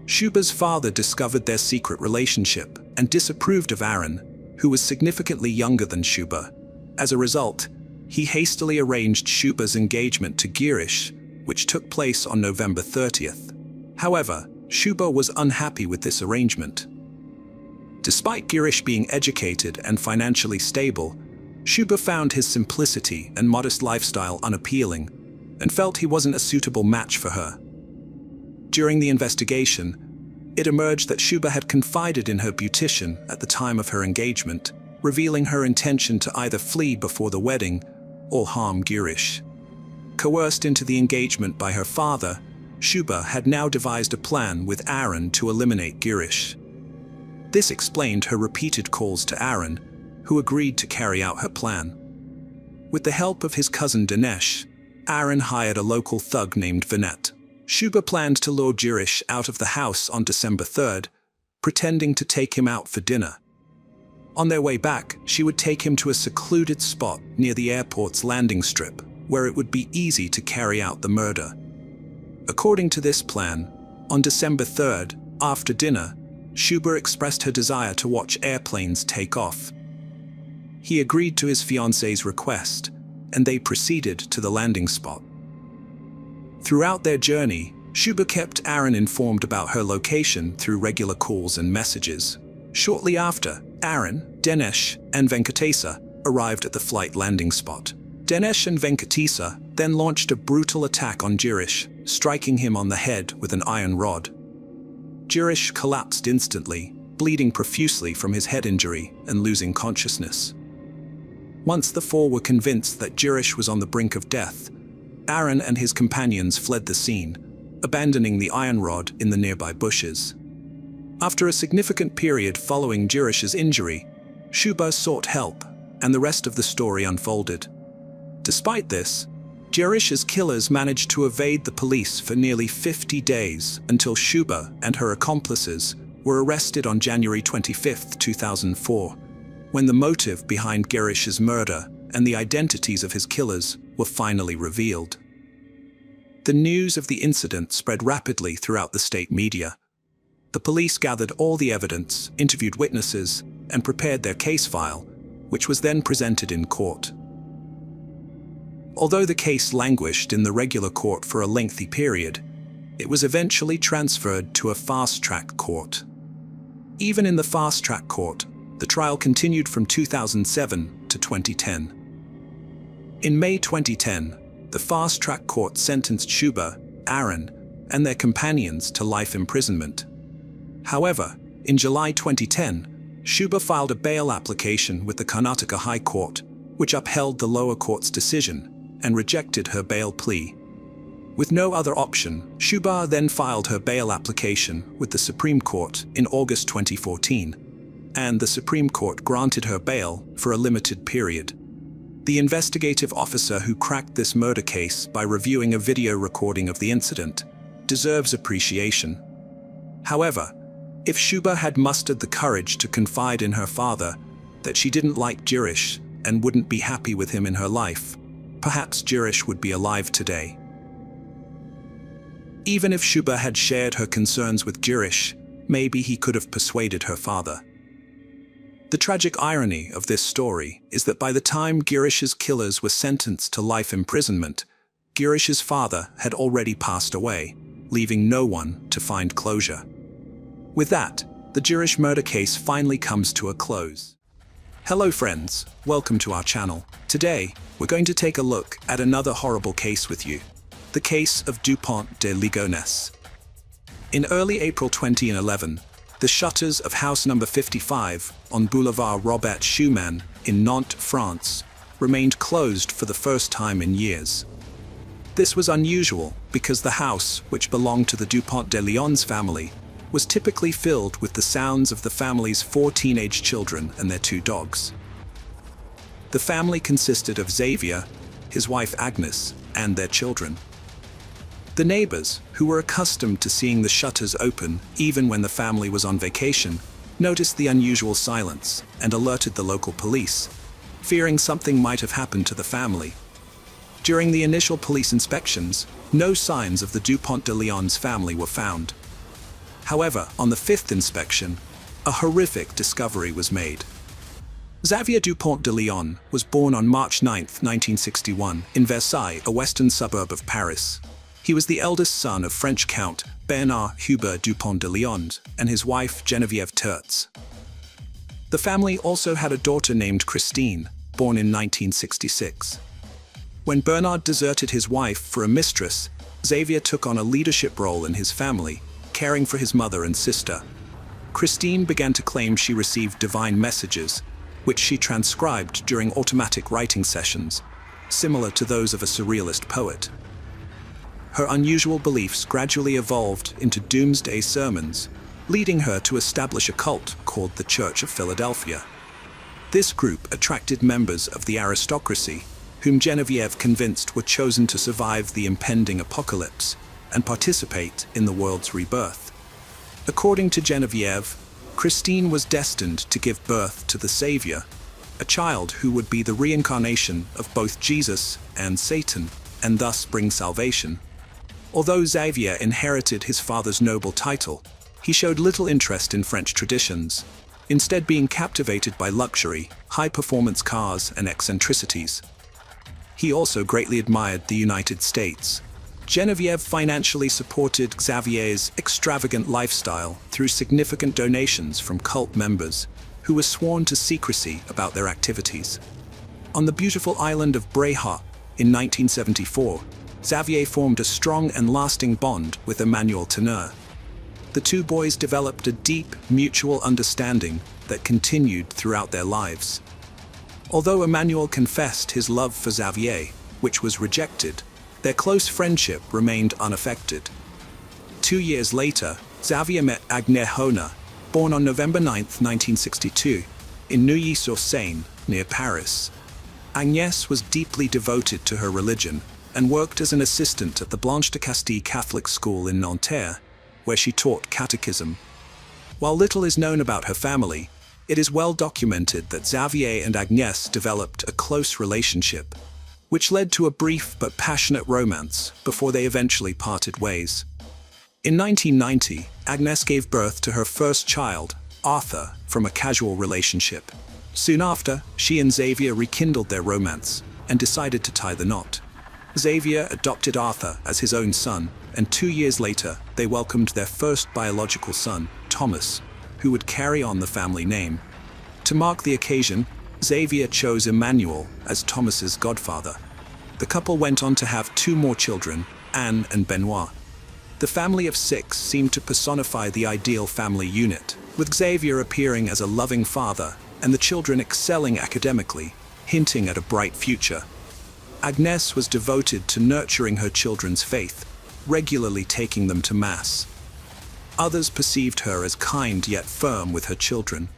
Shuba's father discovered their secret relationship and disapproved of Aaron, who was significantly younger than Shuba. As a result, he hastily arranged Shuba's engagement to Girish, which took place on November 30th. However, Shuba was unhappy with this arrangement. Despite Girish being educated and financially stable, Shuba found his simplicity and modest lifestyle unappealing and felt he wasn't a suitable match for her. During the investigation, it emerged that Shuba had confided in her beautician at the time of her engagement, revealing her intention to either flee before the wedding or harm Girish. Coerced into the engagement by her father, Shuba had now devised a plan with Aaron to eliminate Girish. This explained her repeated calls to Aaron, who agreed to carry out her plan. With the help of his cousin Dinesh, Aaron hired a local thug named Vinette. Shuba planned to lure Girish out of the house on December 3rd, pretending to take him out for dinner. On their way back, she would take him to a secluded spot near the airport's landing strip, where it would be easy to carry out the murder. According to this plan, on December 3rd, after dinner, Shuba expressed her desire to watch airplanes take off. He agreed to his fiancée's request, and they proceeded to the landing spot. Throughout their journey, Shuba kept Aaron informed about her location through regular calls and messages. Shortly after, Aaron, Dinesh, and Venkatesa arrived at the flight landing spot. Dinesh and Venkatesa then launched a brutal attack on Girish, striking him on the head with an iron rod. Girish collapsed instantly, bleeding profusely from his head injury and losing consciousness. Once the four were convinced that Girish was on the brink of death, Aaron and his companions fled the scene, abandoning the iron rod in the nearby bushes. After a significant period following Girish's injury, Shuba sought help, and the rest of the story unfolded. Despite this, Girish's killers managed to evade the police for nearly 50 days until Shuba and her accomplices were arrested on January 25, 2004, when the motive behind Girish's murder and the identities of his killers were finally revealed. The news of the incident spread rapidly throughout the state media. The police gathered all the evidence, interviewed witnesses, and prepared their case file, which was then presented in court. Although the case languished in the regular court for a lengthy period, it was eventually transferred to a fast-track court. Even in the fast-track court, the trial continued from 2007 to 2010. In May 2010, the fast-track court sentenced Shuba, Aaron, and their companions to life imprisonment. However, in July 2010, Shuba filed a bail application with the Karnataka High Court, which upheld the lower court's decision and rejected her bail plea. With no other option, Shuba then filed her bail application with the Supreme Court in August 2014, and the Supreme Court granted her bail for a limited period. The investigative officer who cracked this murder case by reviewing a video recording of the incident deserves appreciation. However, if Shuba had mustered the courage to confide in her father that she didn't like Jirish and wouldn't be happy with him in her life, perhaps Jirish would be alive today. Even if Shuba had shared her concerns with Jirish, maybe he could have persuaded her father. The tragic irony of this story is that by the time Girish's killers were sentenced to life imprisonment, Girish's father had already passed away, leaving no one to find closure. With that, the Jirish murder case finally comes to a close. Hello friends, welcome to our channel. Today, we're going to take a look at another horrible case with you, the case of DuPont de Ligonnès. In early April 2011, the shutters of house number 55 on Boulevard Robert Schumann in Nantes, France, remained closed for the first time in years. This was unusual because the house, which belonged to the DuPont de Ligonnès family, was typically filled with the sounds of the family's 4 teenage children and their 2 dogs. The family consisted of Xavier, his wife Agnes, and their children. The neighbors, who were accustomed to seeing the shutters open even when the family was on vacation, noticed the unusual silence and alerted the local police, fearing something might have happened to the family. During the initial police inspections, no signs of the DuPont de Ligonnès family were found. However, on the 5th inspection, a horrific discovery was made. Xavier Dupont de Ligonnès was born on March 9, 1961, in Versailles, a western suburb of Paris. He was the eldest son of French Count Bernard Hubert Dupont de Ligonnès and his wife Geneviève Tertz. The family also had a daughter named Christine, born in 1966. When Bernard deserted his wife for a mistress, Xavier took on a leadership role in his family, caring for his mother and sister. Christine began to claim she received divine messages, which she transcribed during automatic writing sessions, similar to those of a surrealist poet. Her unusual beliefs gradually evolved into doomsday sermons, leading her to establish a cult called the Church of Philadelphia. This group attracted members of the aristocracy, whom Geneviève convinced were chosen to survive the impending apocalypse and participate in the world's rebirth. According to Geneviève, Christine was destined to give birth to the Savior, a child who would be the reincarnation of both Jesus and Satan, and thus bring salvation. Although Xavier inherited his father's noble title, he showed little interest in French traditions, instead being captivated by luxury, high-performance cars, and eccentricities. He also greatly admired the United States. Geneviève financially supported Xavier's extravagant lifestyle through significant donations from cult members, who were sworn to secrecy about their activities. On the beautiful island of Breha in 1974, Xavier formed a strong and lasting bond with Emmanuel Teneur. The 2 boys developed a deep, mutual understanding that continued throughout their lives. Although Emmanuel confessed his love for Xavier, which was rejected, their close friendship remained unaffected. 2 years later, Xavier met Agnès Hona, born on November 9, 1962, in Neuilly-sur-Seine, near Paris. Agnès was deeply devoted to her religion and worked as an assistant at the Blanche de Castille Catholic School in Nanterre, where she taught catechism. While little is known about her family, it is well documented that Xavier and Agnès developed a close relationship, which led to a brief but passionate romance before they eventually parted ways. In 1990, Agnès gave birth to her first child, Arthur, from a casual relationship. Soon after, she and Xavier rekindled their romance and decided to tie the knot. Xavier adopted Arthur as his own son, and 2 years later, they welcomed their first biological son, Thomas, who would carry on the family name. To mark the occasion, Xavier chose Emmanuel as Thomas's godfather. The couple went on to have 2 more children, Anne and Benoit. The family of 6 seemed to personify the ideal family unit, with Xavier appearing as a loving father and the children excelling academically, hinting at a bright future. Agnès was devoted to nurturing her children's faith, regularly taking them to Mass. Others perceived her as kind yet firm with her children.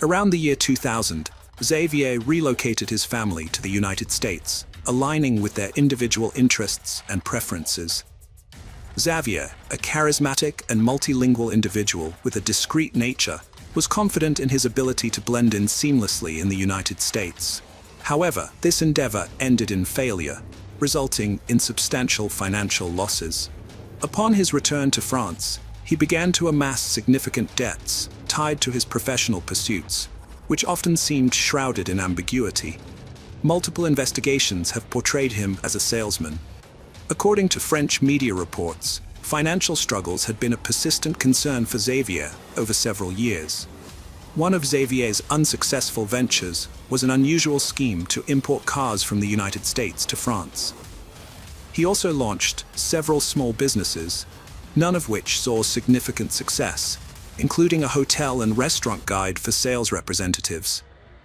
Around the year 2000, Xavier relocated his family to the United States, aligning with their individual interests and preferences. Xavier, a charismatic and multilingual individual with a discreet nature, was confident in his ability to blend in seamlessly in the United States. However, this endeavor ended in failure, resulting in substantial financial losses. Upon his return to France, he began to amass significant debts tied to his professional pursuits, which often seemed shrouded in ambiguity. Multiple investigations have portrayed him as a salesman. According to French media reports, financial struggles had been a persistent concern for Xavier over several years. One of Xavier's unsuccessful ventures was an unusual scheme to import cars from the United States to France. He also launched several small businesses, none of which saw significant success, including a hotel and restaurant guide for sales representatives,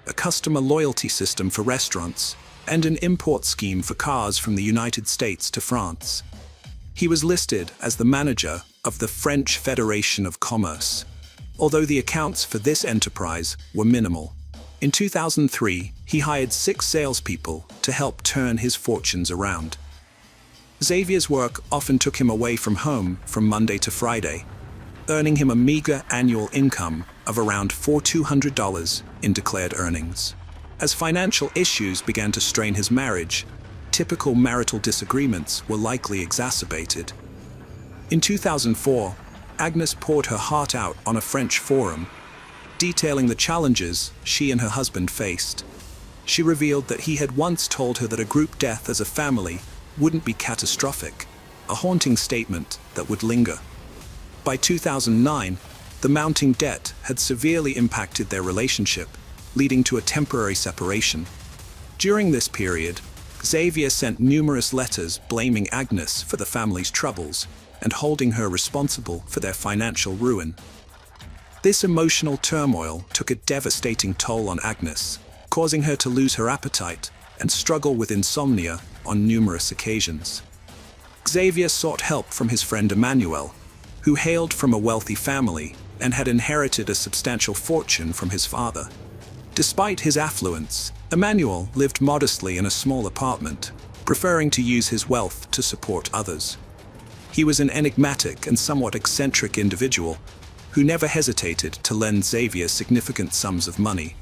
a customer loyalty system for restaurants, and an import scheme for cars from the United States to France. He was listed as the manager of the French Federation of Commerce, although the accounts for this enterprise were minimal. In 2003, he hired 6 salespeople to help turn his fortunes around. Xavier's work often took him away from home from Monday to Friday, earning him a meager annual income of around $4,200 in declared earnings. As financial issues began to strain his marriage, typical marital disagreements were likely exacerbated. In 2004, Agnes poured her heart out on a French forum, detailing the challenges she and her husband faced. She revealed that he had once told her that a group death as a family wouldn't be catastrophic, a haunting statement that would linger. By 2009, the mounting debt had severely impacted their relationship, leading to a temporary separation. During this period, Xavier sent numerous letters blaming Agnes for the family's troubles and holding her responsible for their financial ruin. This emotional turmoil took a devastating toll on Agnes, causing her to lose her appetite and struggle with insomnia on numerous occasions. Xavier sought help from his friend Emmanuel, who hailed from a wealthy family and had inherited a substantial fortune from his father. Despite his affluence, Emmanuel lived modestly in a small apartment, preferring to use his wealth to support others. He was an enigmatic and somewhat eccentric individual who never hesitated to lend Xavier significant sums of money.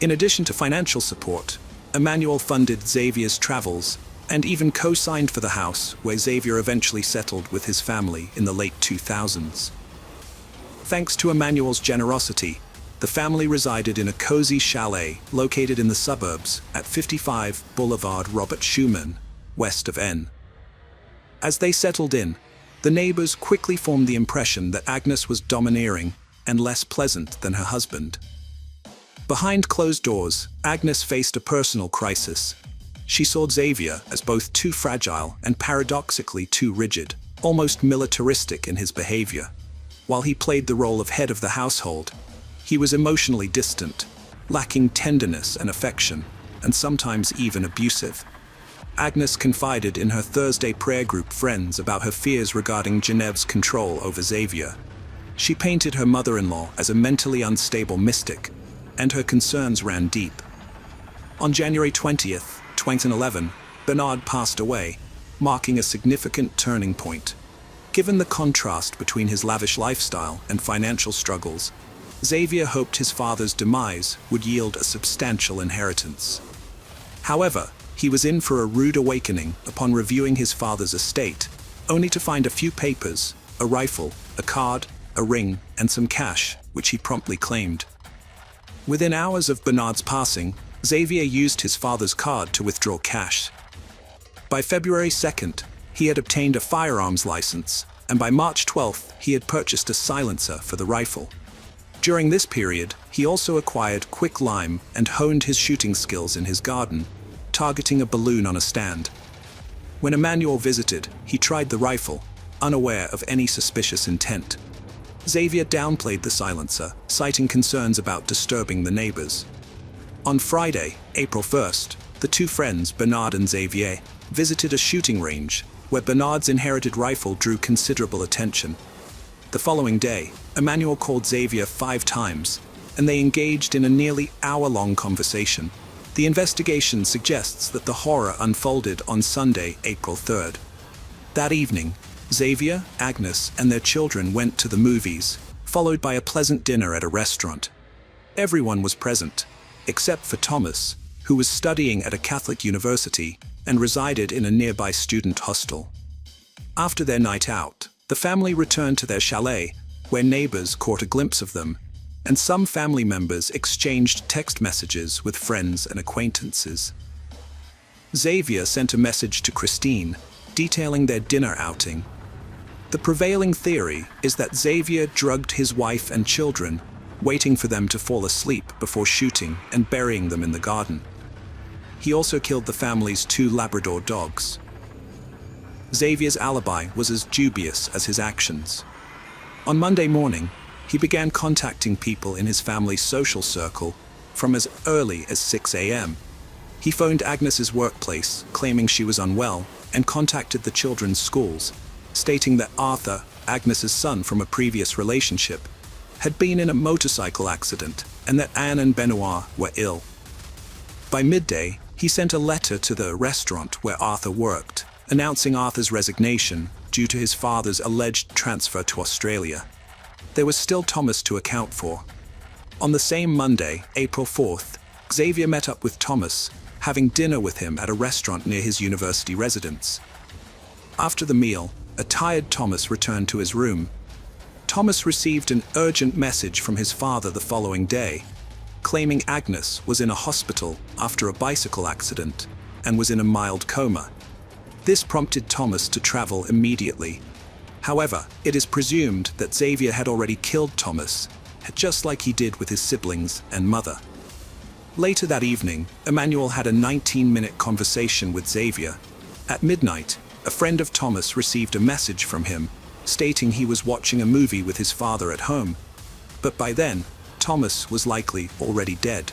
In addition to financial support, Emmanuel funded Xavier's travels and even co-signed for the house where Xavier eventually settled with his family in the late 2000s. Thanks to Emmanuel's generosity, the family resided in a cozy chalet located in the suburbs at 55 Boulevard Robert Schumann, west of N. As they settled in, the neighbors quickly formed the impression that Agnes was domineering and less pleasant than her husband. Behind closed doors, Agnes faced a personal crisis. She saw Xavier as both too fragile and paradoxically too rigid, almost militaristic in his behavior. While he played the role of head of the household, he was emotionally distant, lacking tenderness and affection, and sometimes even abusive. Agnes confided in her Thursday prayer group friends about her fears regarding Geneviève's control over Xavier. She painted her mother-in-law as a mentally unstable mystic, and her concerns ran deep. On January 20th, 2011, Bernard passed away, marking a significant turning point. Given the contrast between his lavish lifestyle and financial struggles, Xavier hoped his father's demise would yield a substantial inheritance. However, he was in for a rude awakening upon reviewing his father's estate, only to find a few papers, a rifle, a card, a ring, and some cash, which he promptly claimed. Within hours of Bernard's passing, Xavier used his father's card to withdraw cash. By February 2nd, he had obtained a firearms license, and by March 12th, he had purchased a silencer for the rifle. During this period, he also acquired quicklime and honed his shooting skills in his garden, targeting a balloon on a stand. When Emmanuel visited, he tried the rifle, unaware of any suspicious intent. Xavier downplayed the silencer, citing concerns about disturbing the neighbors. On Friday, April 1st, the two friends, Bernard and Xavier, visited a shooting range, where Bernard's inherited rifle drew considerable attention. The following day, Emmanuel called Xavier 5 times, and they engaged in a nearly hour-long conversation. The investigation suggests that the horror unfolded on Sunday, April 3rd. That evening, Xavier, Agnes, and their children went to the movies, followed by a pleasant dinner at a restaurant. Everyone was present, except for Thomas, who was studying at a Catholic university and resided in a nearby student hostel. After their night out, the family returned to their chalet, where neighbors caught a glimpse of them, and some family members exchanged text messages with friends and acquaintances. Xavier sent a message to Christine, detailing their dinner outing. The prevailing theory is that Xavier drugged his wife and children, waiting for them to fall asleep before shooting and burying them in the garden. He also killed the family's 2 Labrador dogs. Xavier's alibi was as dubious as his actions. On Monday morning, he began contacting people in his family's social circle from as early as 6 a.m. He phoned Agnes's workplace, claiming she was unwell, and contacted the children's schools, stating that Arthur, Agnes's son from a previous relationship, had been in a motorcycle accident and that Anne and Benoit were ill. By midday, he sent a letter to the restaurant where Arthur worked, announcing Arthur's resignation due to his father's alleged transfer to Australia. There was still Thomas to account for. On the same Monday, April 4th, Xavier met up with Thomas, having dinner with him at a restaurant near his university residence. After the meal, a tired Thomas returned to his room. Thomas received an urgent message from his father the following day, claiming Agnes was in a hospital after a bicycle accident and was in a mild coma. This prompted Thomas to travel immediately. However, it is presumed that Xavier had already killed Thomas, just like he did with his siblings and mother. Later that evening, Emmanuel had a 19-minute conversation with Xavier. At midnight, a friend of Thomas received a message from him, stating he was watching a movie with his father at home. But by then, Thomas was likely already dead.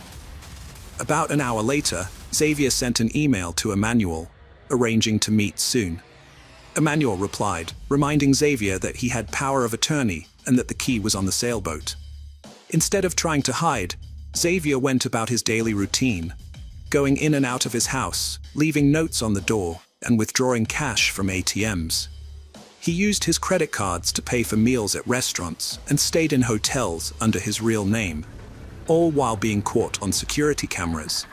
About an hour later, Xavier sent an email to Emmanuel, arranging to meet soon. Emmanuel replied, reminding Xavier that he had power of attorney and that the key was on the sailboat. Instead of trying to hide, Xavier went about his daily routine, going in and out of his house, leaving notes on the door, and withdrawing cash from ATMs. He used his credit cards to pay for meals at restaurants and stayed in hotels under his real name, all while being caught on security cameras.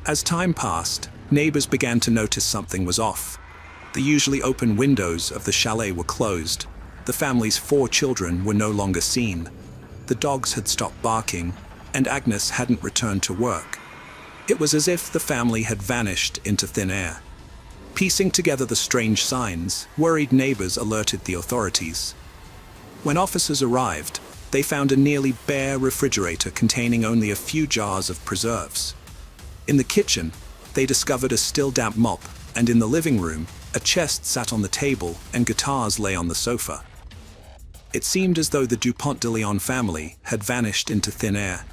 As time passed, neighbors began to notice something was off. The usually open windows of the chalet were closed. The family's 4 children were no longer seen. The dogs had stopped barking, and Agnes hadn't returned to work. It was as if the family had vanished into thin air. Piecing together the strange signs, worried neighbors alerted the authorities. When officers arrived, they found a nearly bare refrigerator containing only a few jars of preserves. In the kitchen, they discovered a still damp mop, and in the living room, a chest sat on the table and guitars lay on the sofa. It seemed as though the DuPont de Ligonnès family had vanished into thin air.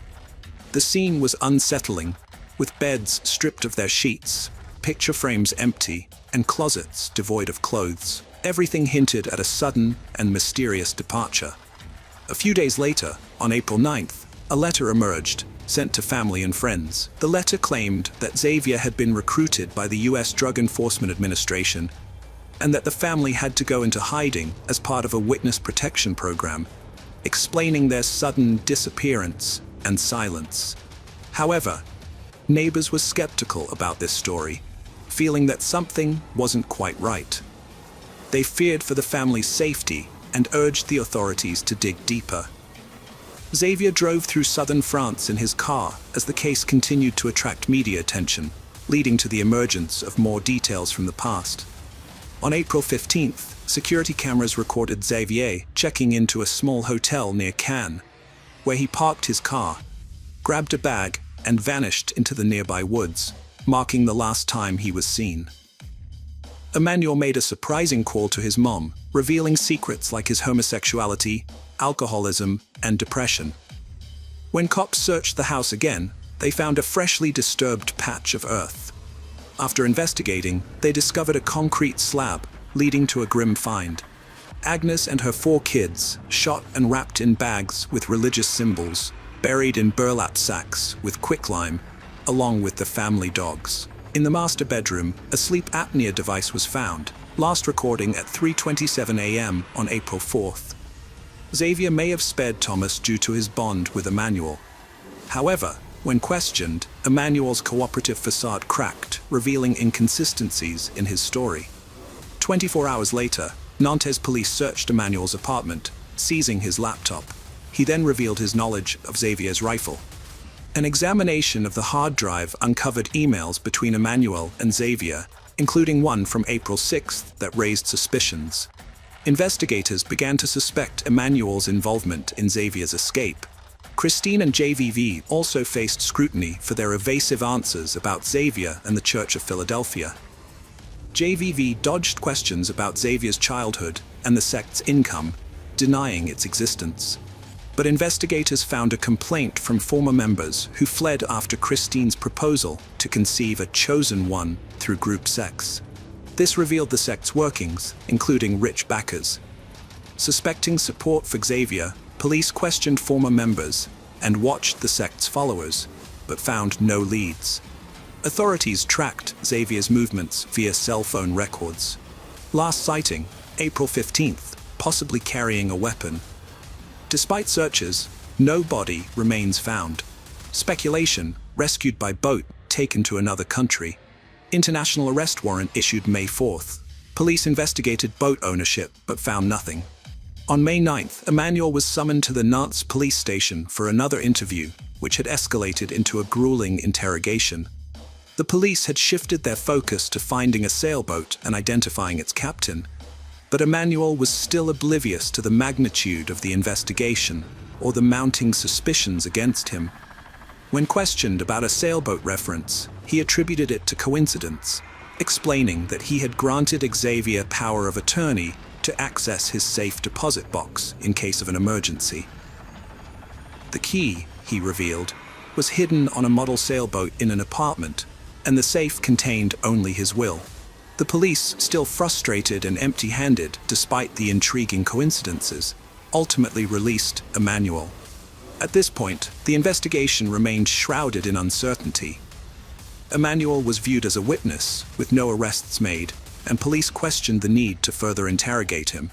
The scene was unsettling, with beds stripped of their sheets, picture frames empty, and closets devoid of clothes. Everything hinted at a sudden and mysterious departure. A few days later, on April 9th, a letter emerged, sent to family and friends. The letter claimed that Xavier had been recruited by the U.S. Drug Enforcement Administration and that the family had to go into hiding as part of a witness protection program, explaining their sudden disappearance and silence. However, neighbors were skeptical about this story, feeling that something wasn't quite right. They feared for the family's safety and urged the authorities to dig deeper. Xavier drove through southern France in his car as the case continued to attract media attention, leading to the emergence of more details from the past. On April 15th, security cameras recorded Xavier checking into a small hotel near Cannes, where he parked his car, grabbed a bag, and vanished into the nearby woods, marking the last time he was seen. Emmanuel made a surprising call to his mom, revealing secrets like his homosexuality, alcoholism, and depression. When cops searched the house again, they found a freshly disturbed patch of earth. After investigating, they discovered a concrete slab, leading to a grim find. Agnes and her 4 kids, shot and wrapped in bags with religious symbols, buried in burlap sacks with quicklime, along with the family dogs. In the master bedroom, a sleep apnea device was found, last recording at 3:27 a.m. on April 4th. Xavier may have spared Thomas due to his bond with Emmanuel. However, when questioned, Emmanuel's cooperative facade cracked, revealing inconsistencies in his story. 24 hours later, Nantes police searched Emmanuel's apartment, seizing his laptop. He then revealed his knowledge of Xavier's rifle. An examination of the hard drive uncovered emails between Emmanuel and Xavier, including one from April 6th that raised suspicions. Investigators began to suspect Emmanuel's involvement in Xavier's escape. Christine and JVV also faced scrutiny for their evasive answers about Xavier and the Church of Philadelphia. JVV dodged questions about Xavier's childhood and the sect's income, denying its existence. But investigators found a complaint from former members who fled after Christine's proposal to conceive a chosen one through group sex. This revealed the sect's workings, including rich backers. Suspecting support for Xavier, police questioned former members and watched the sect's followers, but found no leads. Authorities tracked Xavier's movements via cell phone records. Last sighting, April 15th, possibly carrying a weapon. Despite searches, no body remains found. Speculation, rescued by boat, taken to another country. International arrest warrant issued May 4th. Police investigated boat ownership but found nothing. On May 9th, Emmanuel was summoned to the Nantes police station for another interview, which had escalated into a grueling interrogation. The police had shifted their focus to finding a sailboat and identifying its captain, but Emmanuel was still oblivious to the magnitude of the investigation or the mounting suspicions against him. When questioned about a sailboat reference, he attributed it to coincidence, explaining that he had granted Xavier power of attorney to access his safe deposit box in case of an emergency. The key, he revealed, was hidden on a model sailboat in an apartment, and the safe contained only his will. The police, still frustrated and empty-handed despite the intriguing coincidences, ultimately released Emmanuel. At this point, the investigation remained shrouded in uncertainty. Emmanuel was viewed as a witness, with no arrests made, and police questioned the need to further interrogate him.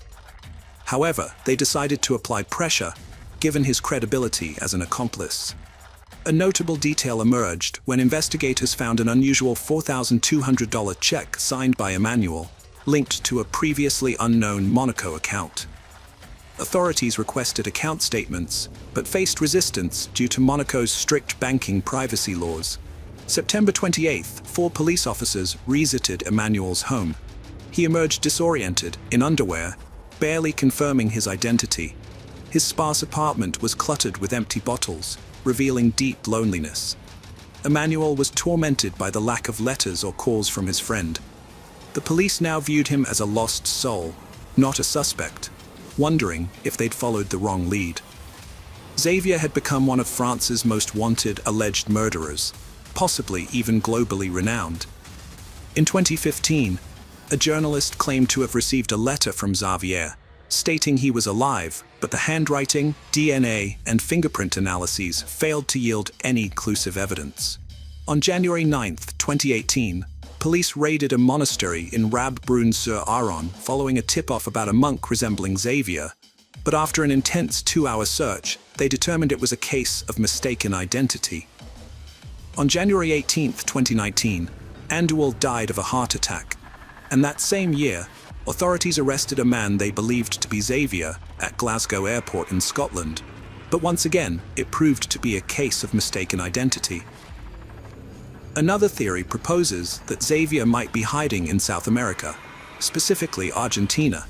However, they decided to apply pressure, given his credibility as an accomplice. A notable detail emerged when investigators found an unusual $4,200 check signed by Emmanuel, linked to a previously unknown Monaco account. Authorities requested account statements, but faced resistance due to Monaco's strict banking privacy laws. September 28th, 4 police officers visited Emmanuel's home. He emerged disoriented, in underwear, barely confirming his identity. His sparse apartment was cluttered with empty bottles, revealing deep loneliness. Emmanuel was tormented by the lack of letters or calls from his friend. The police now viewed him as a lost soul, not a suspect, wondering if they'd followed the wrong lead. Xavier had become one of France's most wanted alleged murderers, possibly even globally renowned. In 2015, a journalist claimed to have received a letter from Xavier, stating he was alive, but the handwriting, DNA, and fingerprint analyses failed to yield any conclusive evidence. On January 9, 2018, police raided a monastery in Rab-Brun-sur-Aron following a tip-off about a monk resembling Xavier, but after an intense 2-hour search, they determined it was a case of mistaken identity. On January 18, 2019, Andual died of a heart attack, and that same year, authorities arrested a man they believed to be Xavier at Glasgow Airport in Scotland, but once again, it proved to be a case of mistaken identity. Another theory proposes that Xavier might be hiding in South America, specifically Argentina,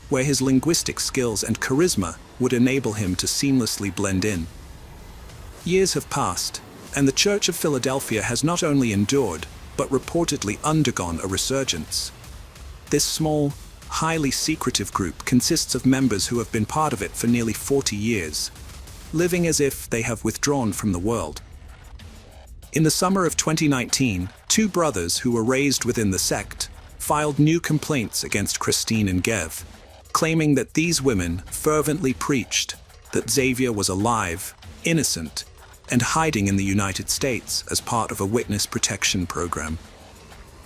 where his linguistic skills and charisma would enable him to seamlessly blend in. Years have passed, and the Church of Philadelphia has not only endured, but reportedly undergone a resurgence. This small, highly secretive group consists of members who have been part of it for nearly 40 years, living as if they have withdrawn from the world. In the summer of 2019, 2 brothers who were raised within the sect filed new complaints against Christine and Gev, claiming that these women fervently preached that Xavier was alive, innocent, and hiding in the United States as part of a witness protection program.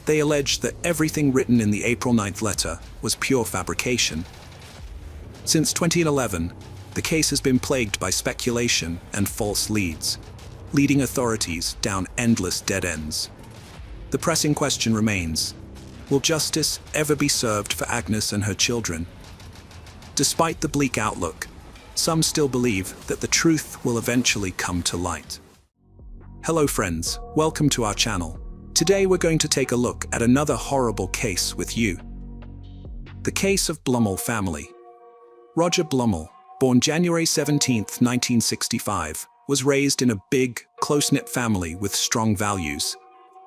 They alleged that everything written in the April 9th letter was pure fabrication. Since 2011, the case has been plagued by speculation and false leads, leading authorities down endless dead ends. The pressing question remains: will justice ever be served for Agnes and her children? Despite the bleak outlook, some still believe that the truth will eventually come to light. Hello friends, welcome to our channel. Today we're going to take a look at another horrible case with you. The case of Blumel family. Roger Blumel, born January 17, 1965, was raised in a big, close-knit family with strong values.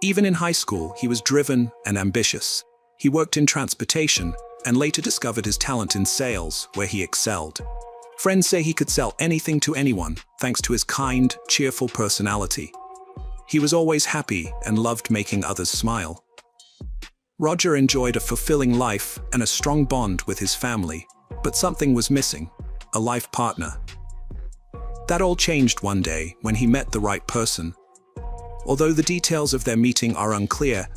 Even in high school, he was driven and ambitious. He worked in transportation and later discovered his talent in sales, where he excelled. Friends say he could sell anything to anyone, thanks to his kind, cheerful personality. He was always happy and loved making others smile. Roger enjoyed a fulfilling life and a strong bond with his family, but something was missing: a life partner. That all changed one day when he met the right person. Although the details of their meeting are unclear,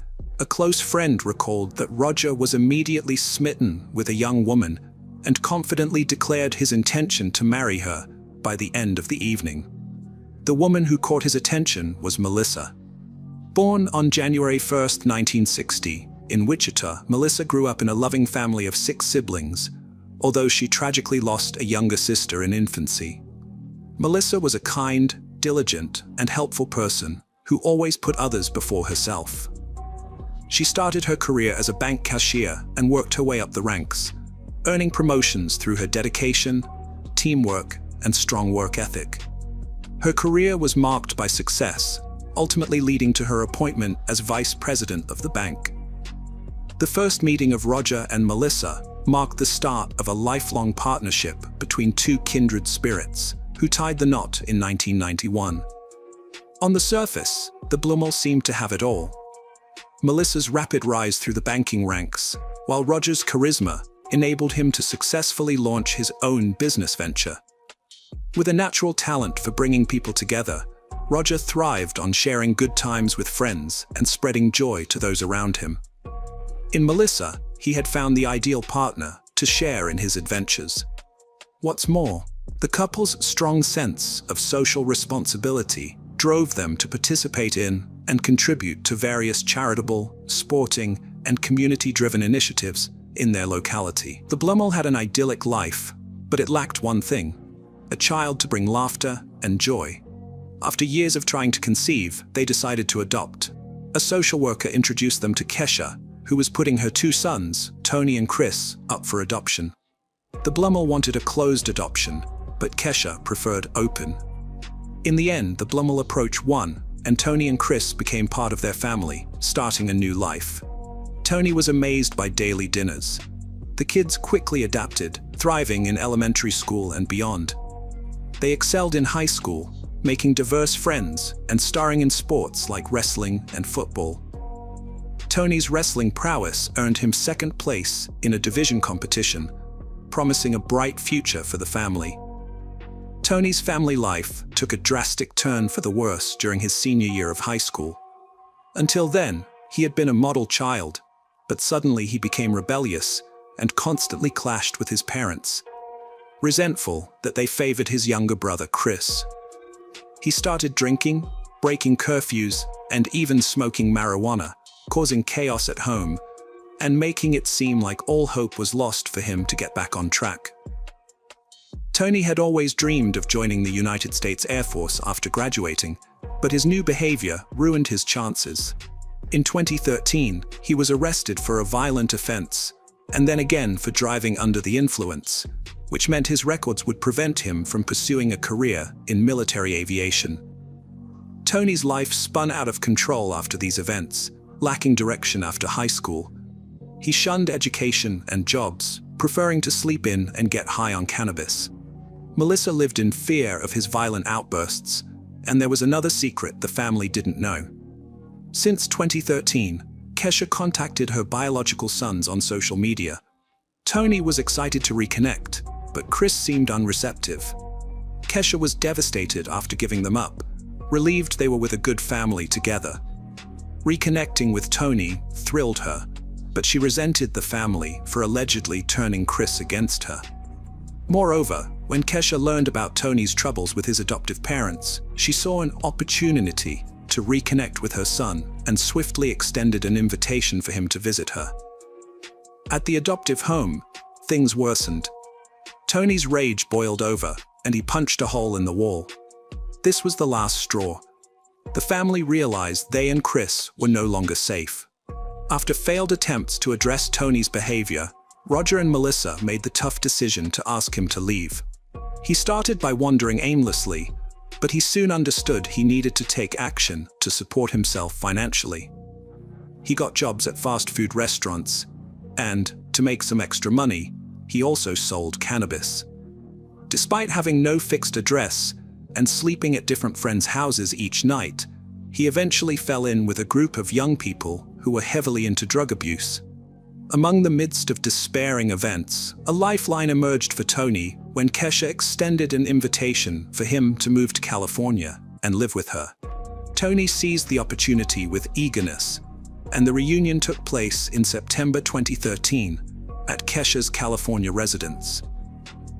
a close friend recalled that Roger was immediately smitten with a young woman and confidently declared his intention to marry her by the end of the evening. The woman who caught his attention was Melissa. Born on January 1, 1960, in Wichita, Melissa grew up in a loving family of 6 siblings, although she tragically lost a younger sister in infancy. Melissa was a kind, diligent, and helpful person who always put others before herself. She started her career as a bank cashier and worked her way up the ranks, earning promotions through her dedication, teamwork, and strong work ethic. Her career was marked by success, ultimately leading to her appointment as vice president of the bank. The first meeting of Roger and Melissa marked the start of a lifelong partnership between 2 kindred spirits, who tied the knot in 1991. On the surface, the Blumels seemed to have it all. Melissa's rapid rise through the banking ranks, while Roger's charisma enabled him to successfully launch his own business venture. With a natural talent for bringing people together, Roger thrived on sharing good times with friends and spreading joy to those around him. In Melissa, he had found the ideal partner to share in his adventures. What's more, the couple's strong sense of social responsibility drove them to participate in and contribute to various charitable, sporting, and community-driven initiatives in their locality. The Blumel had an idyllic life, but it lacked one thing: a child to bring laughter and joy. After years of trying to conceive, they decided to adopt. A social worker introduced them to Kesha, who was putting her 2 sons, Tony and Chris, up for adoption. The Blumel wanted a closed adoption, but Kesha preferred open. In the end, the Blumel approach won, and Tony and Chris became part of their family, starting a new life. Tony was amazed by daily dinners. The kids quickly adapted, thriving in elementary school and beyond. They excelled in high school, making diverse friends and starring in sports like wrestling and football. Tony's wrestling prowess earned him 2nd place in a division competition, promising a bright future for the family. Tony's family life took a drastic turn for the worse during his senior year of high school. Until then, he had been a model child, but suddenly he became rebellious and constantly clashed with his parents, resentful that they favored his younger brother Chris. He started drinking, breaking curfews, and even smoking marijuana, causing chaos at home and making it seem like all hope was lost for him to get back on track. Tony had always dreamed of joining the United States Air Force after graduating, but his new behavior ruined his chances. In 2013, he was arrested for a violent offense, and then again for driving under the influence, which meant his records would prevent him from pursuing a career in military aviation. Tony's life spun out of control after these events, lacking direction after high school. He shunned education and jobs, preferring to sleep in and get high on cannabis. Melissa lived in fear of his violent outbursts, and there was another secret the family didn't know. Since 2013, Kesha contacted her biological sons on social media, Tony was excited to reconnect, but Chris seemed unreceptive. Kesha was devastated after giving them up, relieved they were with a good family together. Reconnecting with Tony thrilled her, but she resented the family for allegedly turning Chris against her. Moreover, when Kesha learned about Tony's troubles with his adoptive parents, she saw an opportunity to reconnect with her son and swiftly extended an invitation for him to visit her. At the adoptive home, things worsened. Tony's rage boiled over, and he punched a hole in the wall. This was the last straw. The family realized they and Chris were no longer safe. After failed attempts to address Tony's behavior, Roger and Melissa made the tough decision to ask him to leave. He started by wandering aimlessly, but he soon understood he needed to take action to support himself financially. He got jobs at fast food restaurants, and, to make some extra money, he also sold cannabis. Despite having no fixed address and sleeping at different friends' houses each night, he eventually fell in with a group of young people who were heavily into drug abuse. Among the midst of despairing events, a lifeline emerged for Tony when Kesha extended an invitation for him to move to California and live with her. Tony seized the opportunity with eagerness, and the reunion took place in September 2013 at Kesha's California residence.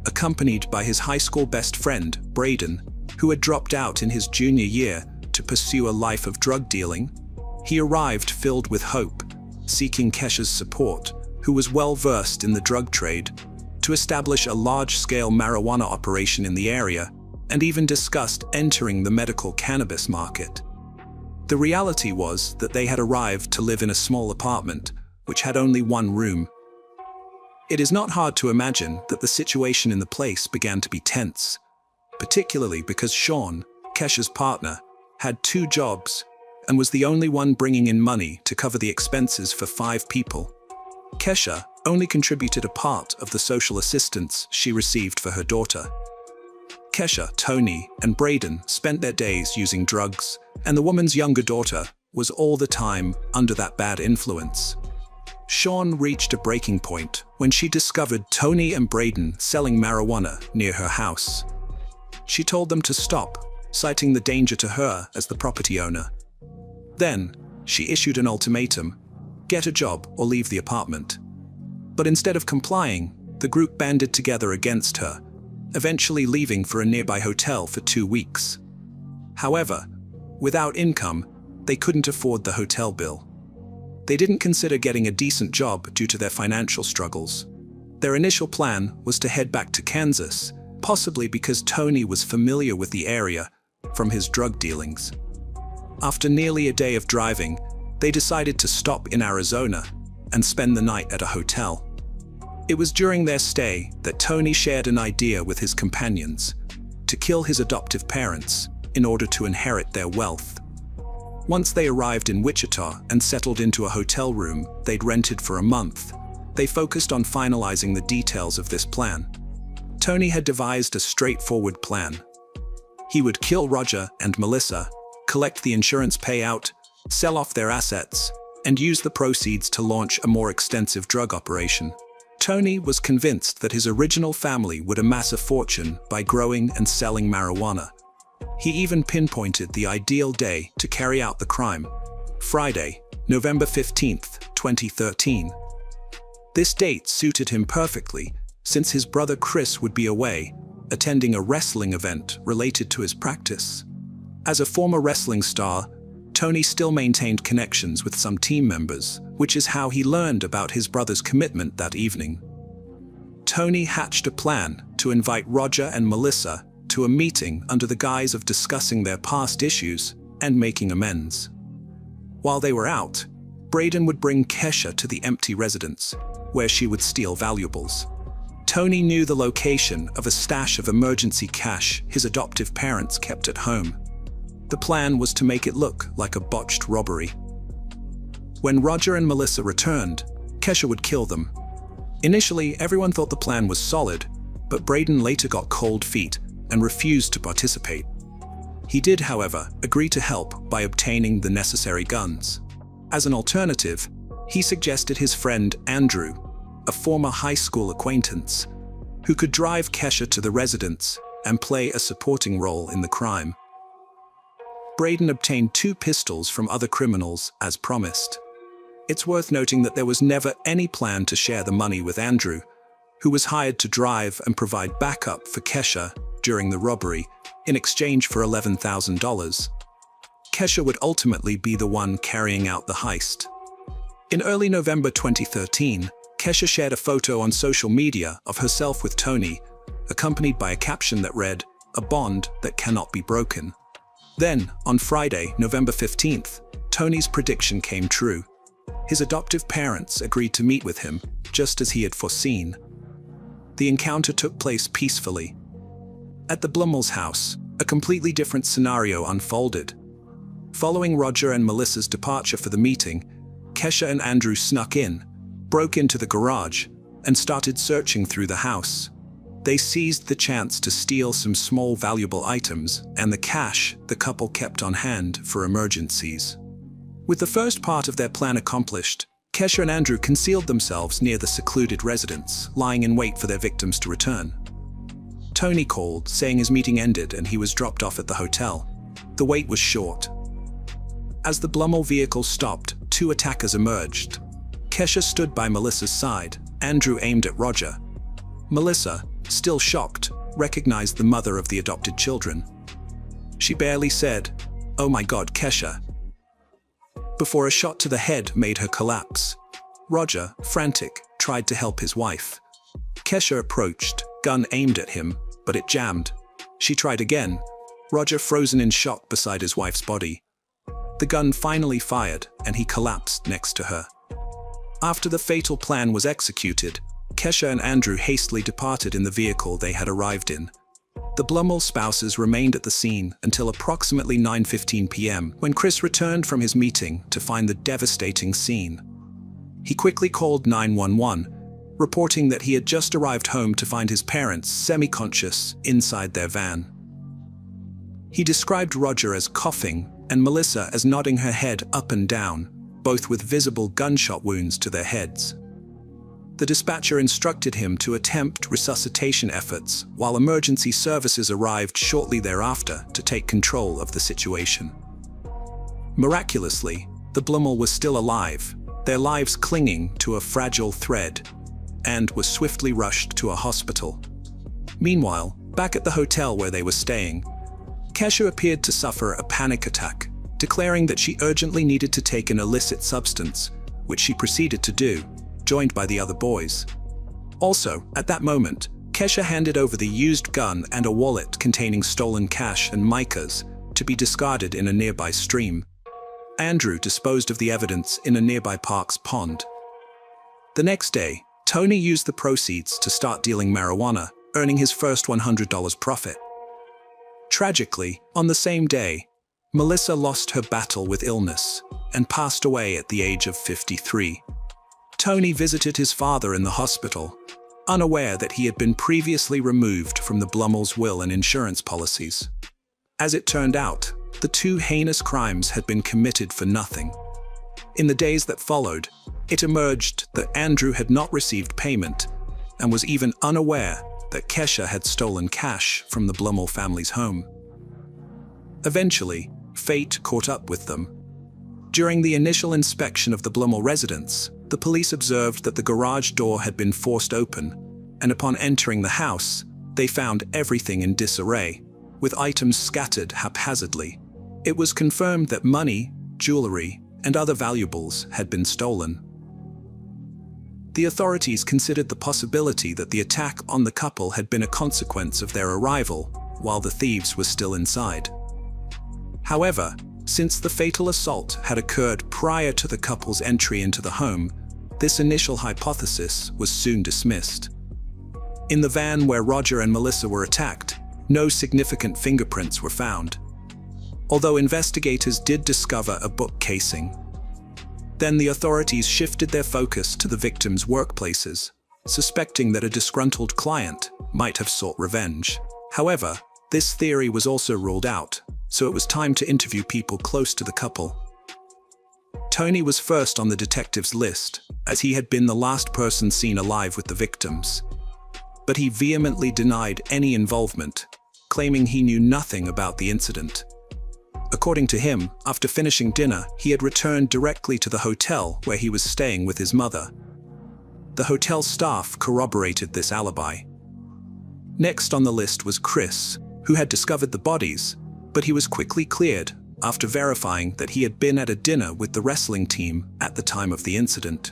Accompanied by his high school best friend, Braden, who had dropped out in his junior year to pursue a life of drug dealing, he arrived filled with hope, seeking Kesha's support, who was well-versed in the drug trade, to establish a large-scale marijuana operation in the area, and even discussed entering the medical cannabis market. The reality was that they had arrived to live in a small apartment, which had only one room. It is not hard to imagine that the situation in the place began to be tense, particularly because Sean, Kesha's partner, had 2 jobs and was the only one bringing in money to cover the expenses for 5 people. Kesha only contributed a part of the social assistance she received for her daughter. Kesha, Tony, and Braden spent their days using drugs, and the woman's younger daughter was all the time under that bad influence. Sean reached a breaking point when she discovered Tony and Braden selling marijuana near her house. She told them to stop, citing the danger to her as the property owner. Then, she issued an ultimatum: get a job or leave the apartment. But instead of complying, the group banded together against her, eventually leaving for a nearby hotel for 2 weeks. However, without income, they couldn't afford the hotel bill. They didn't consider getting a decent job due to their financial struggles. Their initial plan was to head back to Kansas, possibly because Tony was familiar with the area from his drug dealings. After nearly a day of driving, they decided to stop in Arizona and spend the night at a hotel. It was during their stay that Tony shared an idea with his companions to kill his adoptive parents in order to inherit their wealth. Once they arrived in Wichita and settled into a hotel room they'd rented for a month, they focused on finalizing the details of this plan. Tony had devised a straightforward plan. He would kill Roger and Melissa, collect the insurance payout, sell off their assets, and use the proceeds to launch a more extensive drug operation. Tony was convinced that his original family would amass a fortune by growing and selling marijuana. He even pinpointed the ideal day to carry out the crime: Friday, November 15th, 2013. This date suited him perfectly, since his brother Chris would be away, attending a wrestling event related to his practice. As a former wrestling star, Tony still maintained connections with some team members, which is how he learned about his brother's commitment that evening. Tony hatched a plan to invite Roger and Melissa to a meeting under the guise of discussing their past issues and making amends. While they were out, Braden would bring Kesha to the empty residence, where she would steal valuables. Tony knew the location of a stash of emergency cash his adoptive parents kept at home. The plan was to make it look like a botched robbery. When Roger and Melissa returned, Kesha would kill them. Initially, everyone thought the plan was solid, but Braden later got cold feet and refused to participate. He did, however, agree to help by obtaining the necessary guns. As an alternative, he suggested his friend Andrew, a former high school acquaintance, who could drive Kesha to the residence and play a supporting role in the crime. Braden obtained 2 pistols from other criminals as promised. It's worth noting that there was never any plan to share the money with Andrew, who was hired to drive and provide backup for Kesha during the robbery in exchange for $11,000. Kesha would ultimately be the one carrying out the heist. In early November 2013, Kesha shared a photo on social media of herself with Tony, accompanied by a caption that read, "A bond that cannot be broken." Then, on Friday, November 15th, Tony's prediction came true. His adoptive parents agreed to meet with him, just as he had foreseen. The encounter took place peacefully. At the Blummells' house, a completely different scenario unfolded. Following Roger and Melissa's departure for the meeting, Kesha and Andrew snuck in, broke into the garage, and started searching through the house. They seized the chance to steal some small valuable items and the cash the couple kept on hand for emergencies. With the first part of their plan accomplished, Kesha and Andrew concealed themselves near the secluded residence, lying in wait for their victims to return. Tony called, saying his meeting ended and he was dropped off at the hotel. The wait was short. As the Blummel vehicle stopped, 2 attackers emerged. Kesha stood by Melissa's side. Andrew aimed at Roger. Melissa, still shocked, recognized the mother of the adopted children. She barely said, "Oh my God, Kesha," before a shot to the head made her collapse. Roger, frantic, tried to help his wife. Kesha approached, gun aimed at him, but it jammed. She tried again. Roger frozen in shock beside his wife's body. The gun finally fired, and he collapsed next to her. After the fatal plan was executed, Kesha and Andrew hastily departed in the vehicle they had arrived in. The Blummel spouses remained at the scene until approximately 9:15 p.m. when Chris returned from his meeting to find the devastating scene. He quickly called 911, reporting that he had just arrived home to find his parents semi-conscious inside their van. He described Roger as coughing and Melissa as nodding her head up and down, both with visible gunshot wounds to their heads. The dispatcher instructed him to attempt resuscitation efforts while emergency services arrived shortly thereafter to take control of the situation. Miraculously, the Blummel was still alive, their lives clinging to a fragile thread, and was swiftly rushed to a hospital. Meanwhile, back at the hotel where they were staying, Kesha appeared to suffer a panic attack, declaring that she urgently needed to take an illicit substance, which she proceeded to do, joined by the other boys. Also, at that moment, Kesha handed over the used gun and a wallet containing stolen cash and micas to be discarded in a nearby stream. Andrew disposed of the evidence in a nearby park's pond. The next day, Tony used the proceeds to start dealing marijuana, earning his first $100 profit. Tragically, on the same day, Melissa lost her battle with illness and passed away at the age of 53. Tony visited his father in the hospital, unaware that he had been previously removed from the Blummel's will and insurance policies. As it turned out, the 2 heinous crimes had been committed for nothing. In the days that followed, it emerged that Andrew had not received payment and was even unaware that Kesha had stolen cash from the Blummel family's home. Eventually, fate caught up with them. During the initial inspection of the Blummel residence, the police observed that the garage door had been forced open, and upon entering the house, they found everything in disarray, with items scattered haphazardly. It was confirmed that money, jewelry, and other valuables had been stolen. The authorities considered the possibility that the attack on the couple had been a consequence of their arrival while the thieves were still inside. However, since the fatal assault had occurred prior to the couple's entry into the home, this initial hypothesis was soon dismissed. In the van where Roger and Melissa were attacked, no significant fingerprints were found, although investigators did discover a book casing. Then the authorities shifted their focus to the victims' workplaces, suspecting that a disgruntled client might have sought revenge. However, this theory was also ruled out, so it was time to interview people close to the couple. Tony was first on the detective's list, as he had been the last person seen alive with the victims. But he vehemently denied any involvement, claiming he knew nothing about the incident. According to him, after finishing dinner, he had returned directly to the hotel where he was staying with his mother. The hotel staff corroborated this alibi. Next on the list was Chris, who had discovered the bodies, but he was quickly cleared after verifying that he had been at a dinner with the wrestling team at the time of the incident.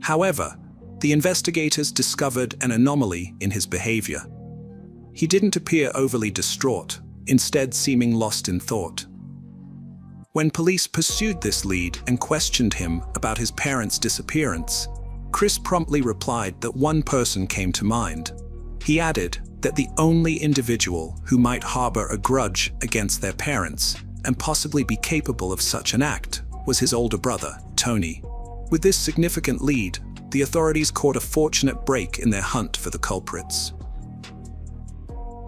However, the investigators discovered an anomaly in his behavior. He didn't appear overly distraught, instead seeming lost in thought. When police pursued this lead and questioned him about his parents' disappearance, Chris promptly replied that one person came to mind. He added that the only individual who might harbor a grudge against their parents and possibly be capable of such an act was his older brother, Tony. With this significant lead, the authorities caught a fortunate break in their hunt for the culprits.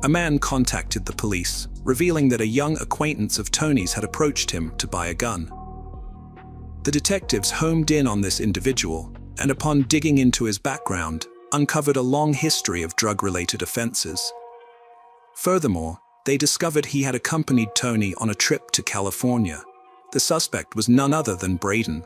A man contacted the police, revealing that a young acquaintance of Tony's had approached him to buy a gun. The detectives homed in on this individual, and upon digging into his background, uncovered a long history of drug-related offenses. Furthermore, they discovered he had accompanied Tony on a trip to California. The suspect was none other than Braden.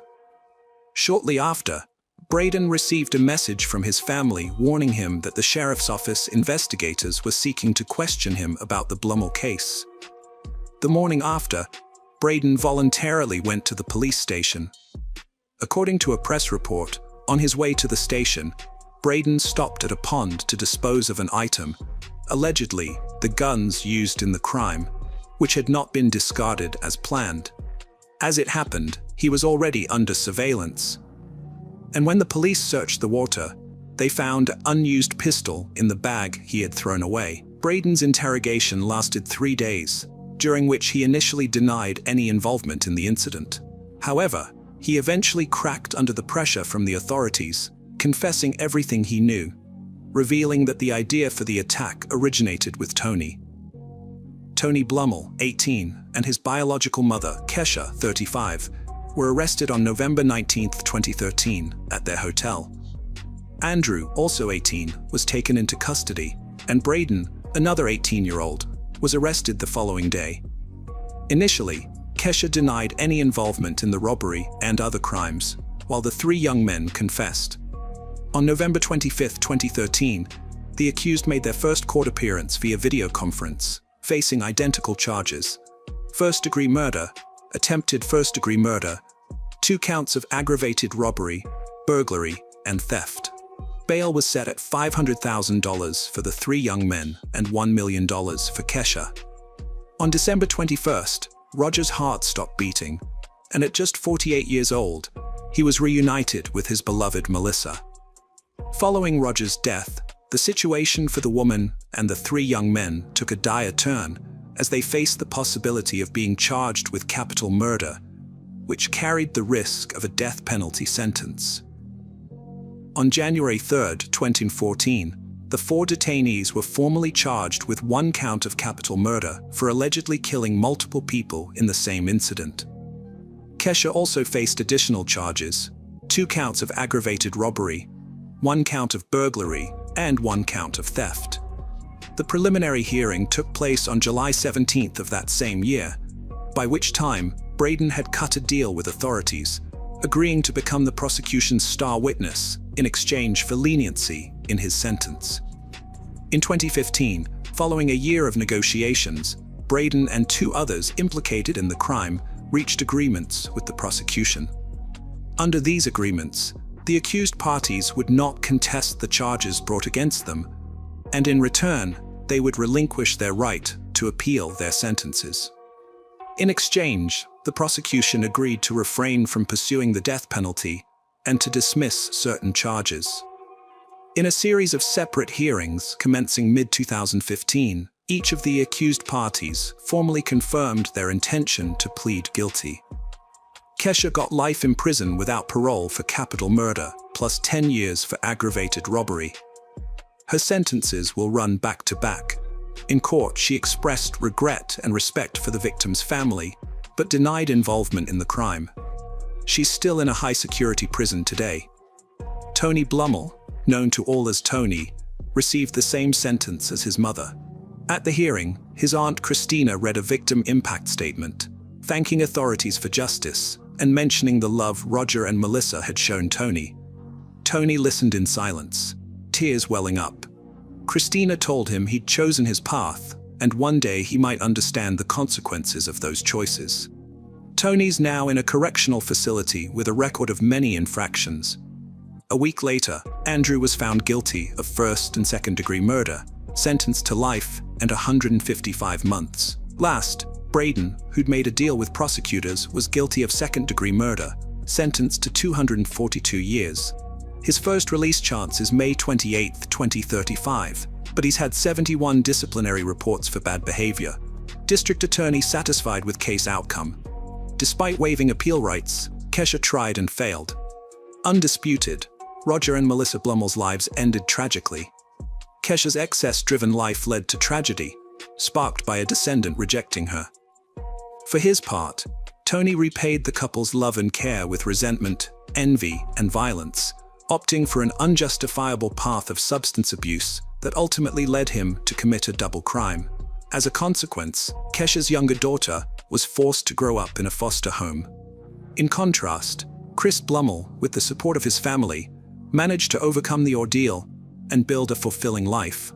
Shortly after, Braden received a message from his family warning him that the sheriff's office investigators were seeking to question him about the Blummel case. The morning after, Braden voluntarily went to the police station. According to a press report, on his way to the station, Braden stopped at a pond to dispose of an item, allegedly the guns used in the crime, which had not been discarded as planned. As it happened, he was already under surveillance. And when the police searched the water, they found an unused pistol in the bag he had thrown away. Braden's interrogation lasted 3 days, during which he initially denied any involvement in the incident. However, he eventually cracked under the pressure from the authorities, confessing everything he knew, revealing that the idea for the attack originated with Tony. Tony Blummel, 18, and his biological mother, Kesha, 35, were arrested on November 19, 2013, at their hotel. Andrew, also 18, was taken into custody, and Braden, another 18-year-old, was arrested the following day. Initially, Kesha denied any involvement in the robbery and other crimes, while the 3 young men confessed. On November 25, 2013, the accused made their first court appearance via video conference, facing identical charges: first-degree murder, attempted first-degree murder, 2 counts of aggravated robbery, burglary, and theft. Bail was set at $500,000 for the 3 young men and $1 million for Kesha. On December 21st, Roger's heart stopped beating, and at just 48 years old, he was reunited with his beloved Melissa. Following Roger's death, the situation for the woman and the 3 young men took a dire turn as they faced the possibility of being charged with capital murder, which carried the risk of a death penalty sentence. On January 3, 2014, the 4 detainees were formally charged with 1 count of capital murder for allegedly killing multiple people in the same incident. Kesha also faced additional charges: 2 counts of aggravated robbery, 1 count of burglary, and 1 count of theft. The preliminary hearing took place on July 17th of that same year, by which time Braden had cut a deal with authorities, agreeing to become the prosecution's star witness in exchange for leniency in his sentence. In 2015, following a year of negotiations, Braden and 2 others implicated in the crime reached agreements with the prosecution. Under these agreements, the accused parties would not contest the charges brought against them, and in return, they would relinquish their right to appeal their sentences. In exchange, the prosecution agreed to refrain from pursuing the death penalty and to dismiss certain charges. In a series of separate hearings commencing mid-2015, each of the accused parties formally confirmed their intention to plead guilty. Kesha got life in prison without parole for capital murder, plus 10 years for aggravated robbery. Her sentences will run back to back. In court, she expressed regret and respect for the victim's family, but denied involvement in the crime. She's still in a high-security prison today. Tony Blummel, known to all as Tony, received the same sentence as his mother. At the hearing, his aunt Christina read a victim impact statement, thanking authorities for justice and mentioning the love Roger and Melissa had shown Tony. Tony listened in silence, tears welling up. Christina told him he'd chosen his path, and one day he might understand the consequences of those choices. Tony's now in a correctional facility with a record of many infractions. A week later, Andrew was found guilty of first and second-degree murder, sentenced to life and 155 months. Last, Braden, who'd made a deal with prosecutors, was guilty of second-degree murder, sentenced to 242 years. His first release chance is May 28, 2035, but he's had 71 disciplinary reports for bad behavior. District Attorney satisfied with case outcome. Despite waiving appeal rights, Kesha tried and failed. Undisputed, Roger and Melissa Blummel's lives ended tragically. Kesha's excess-driven life led to tragedy, sparked by a descendant rejecting her. For his part, Tony repaid the couple's love and care with resentment, envy, and violence, opting for an unjustifiable path of substance abuse that ultimately led him to commit a double crime. As a consequence, Kesha's younger daughter was forced to grow up in a foster home. In contrast, Chris Blummel, with the support of his family, managed to overcome the ordeal and build a fulfilling life.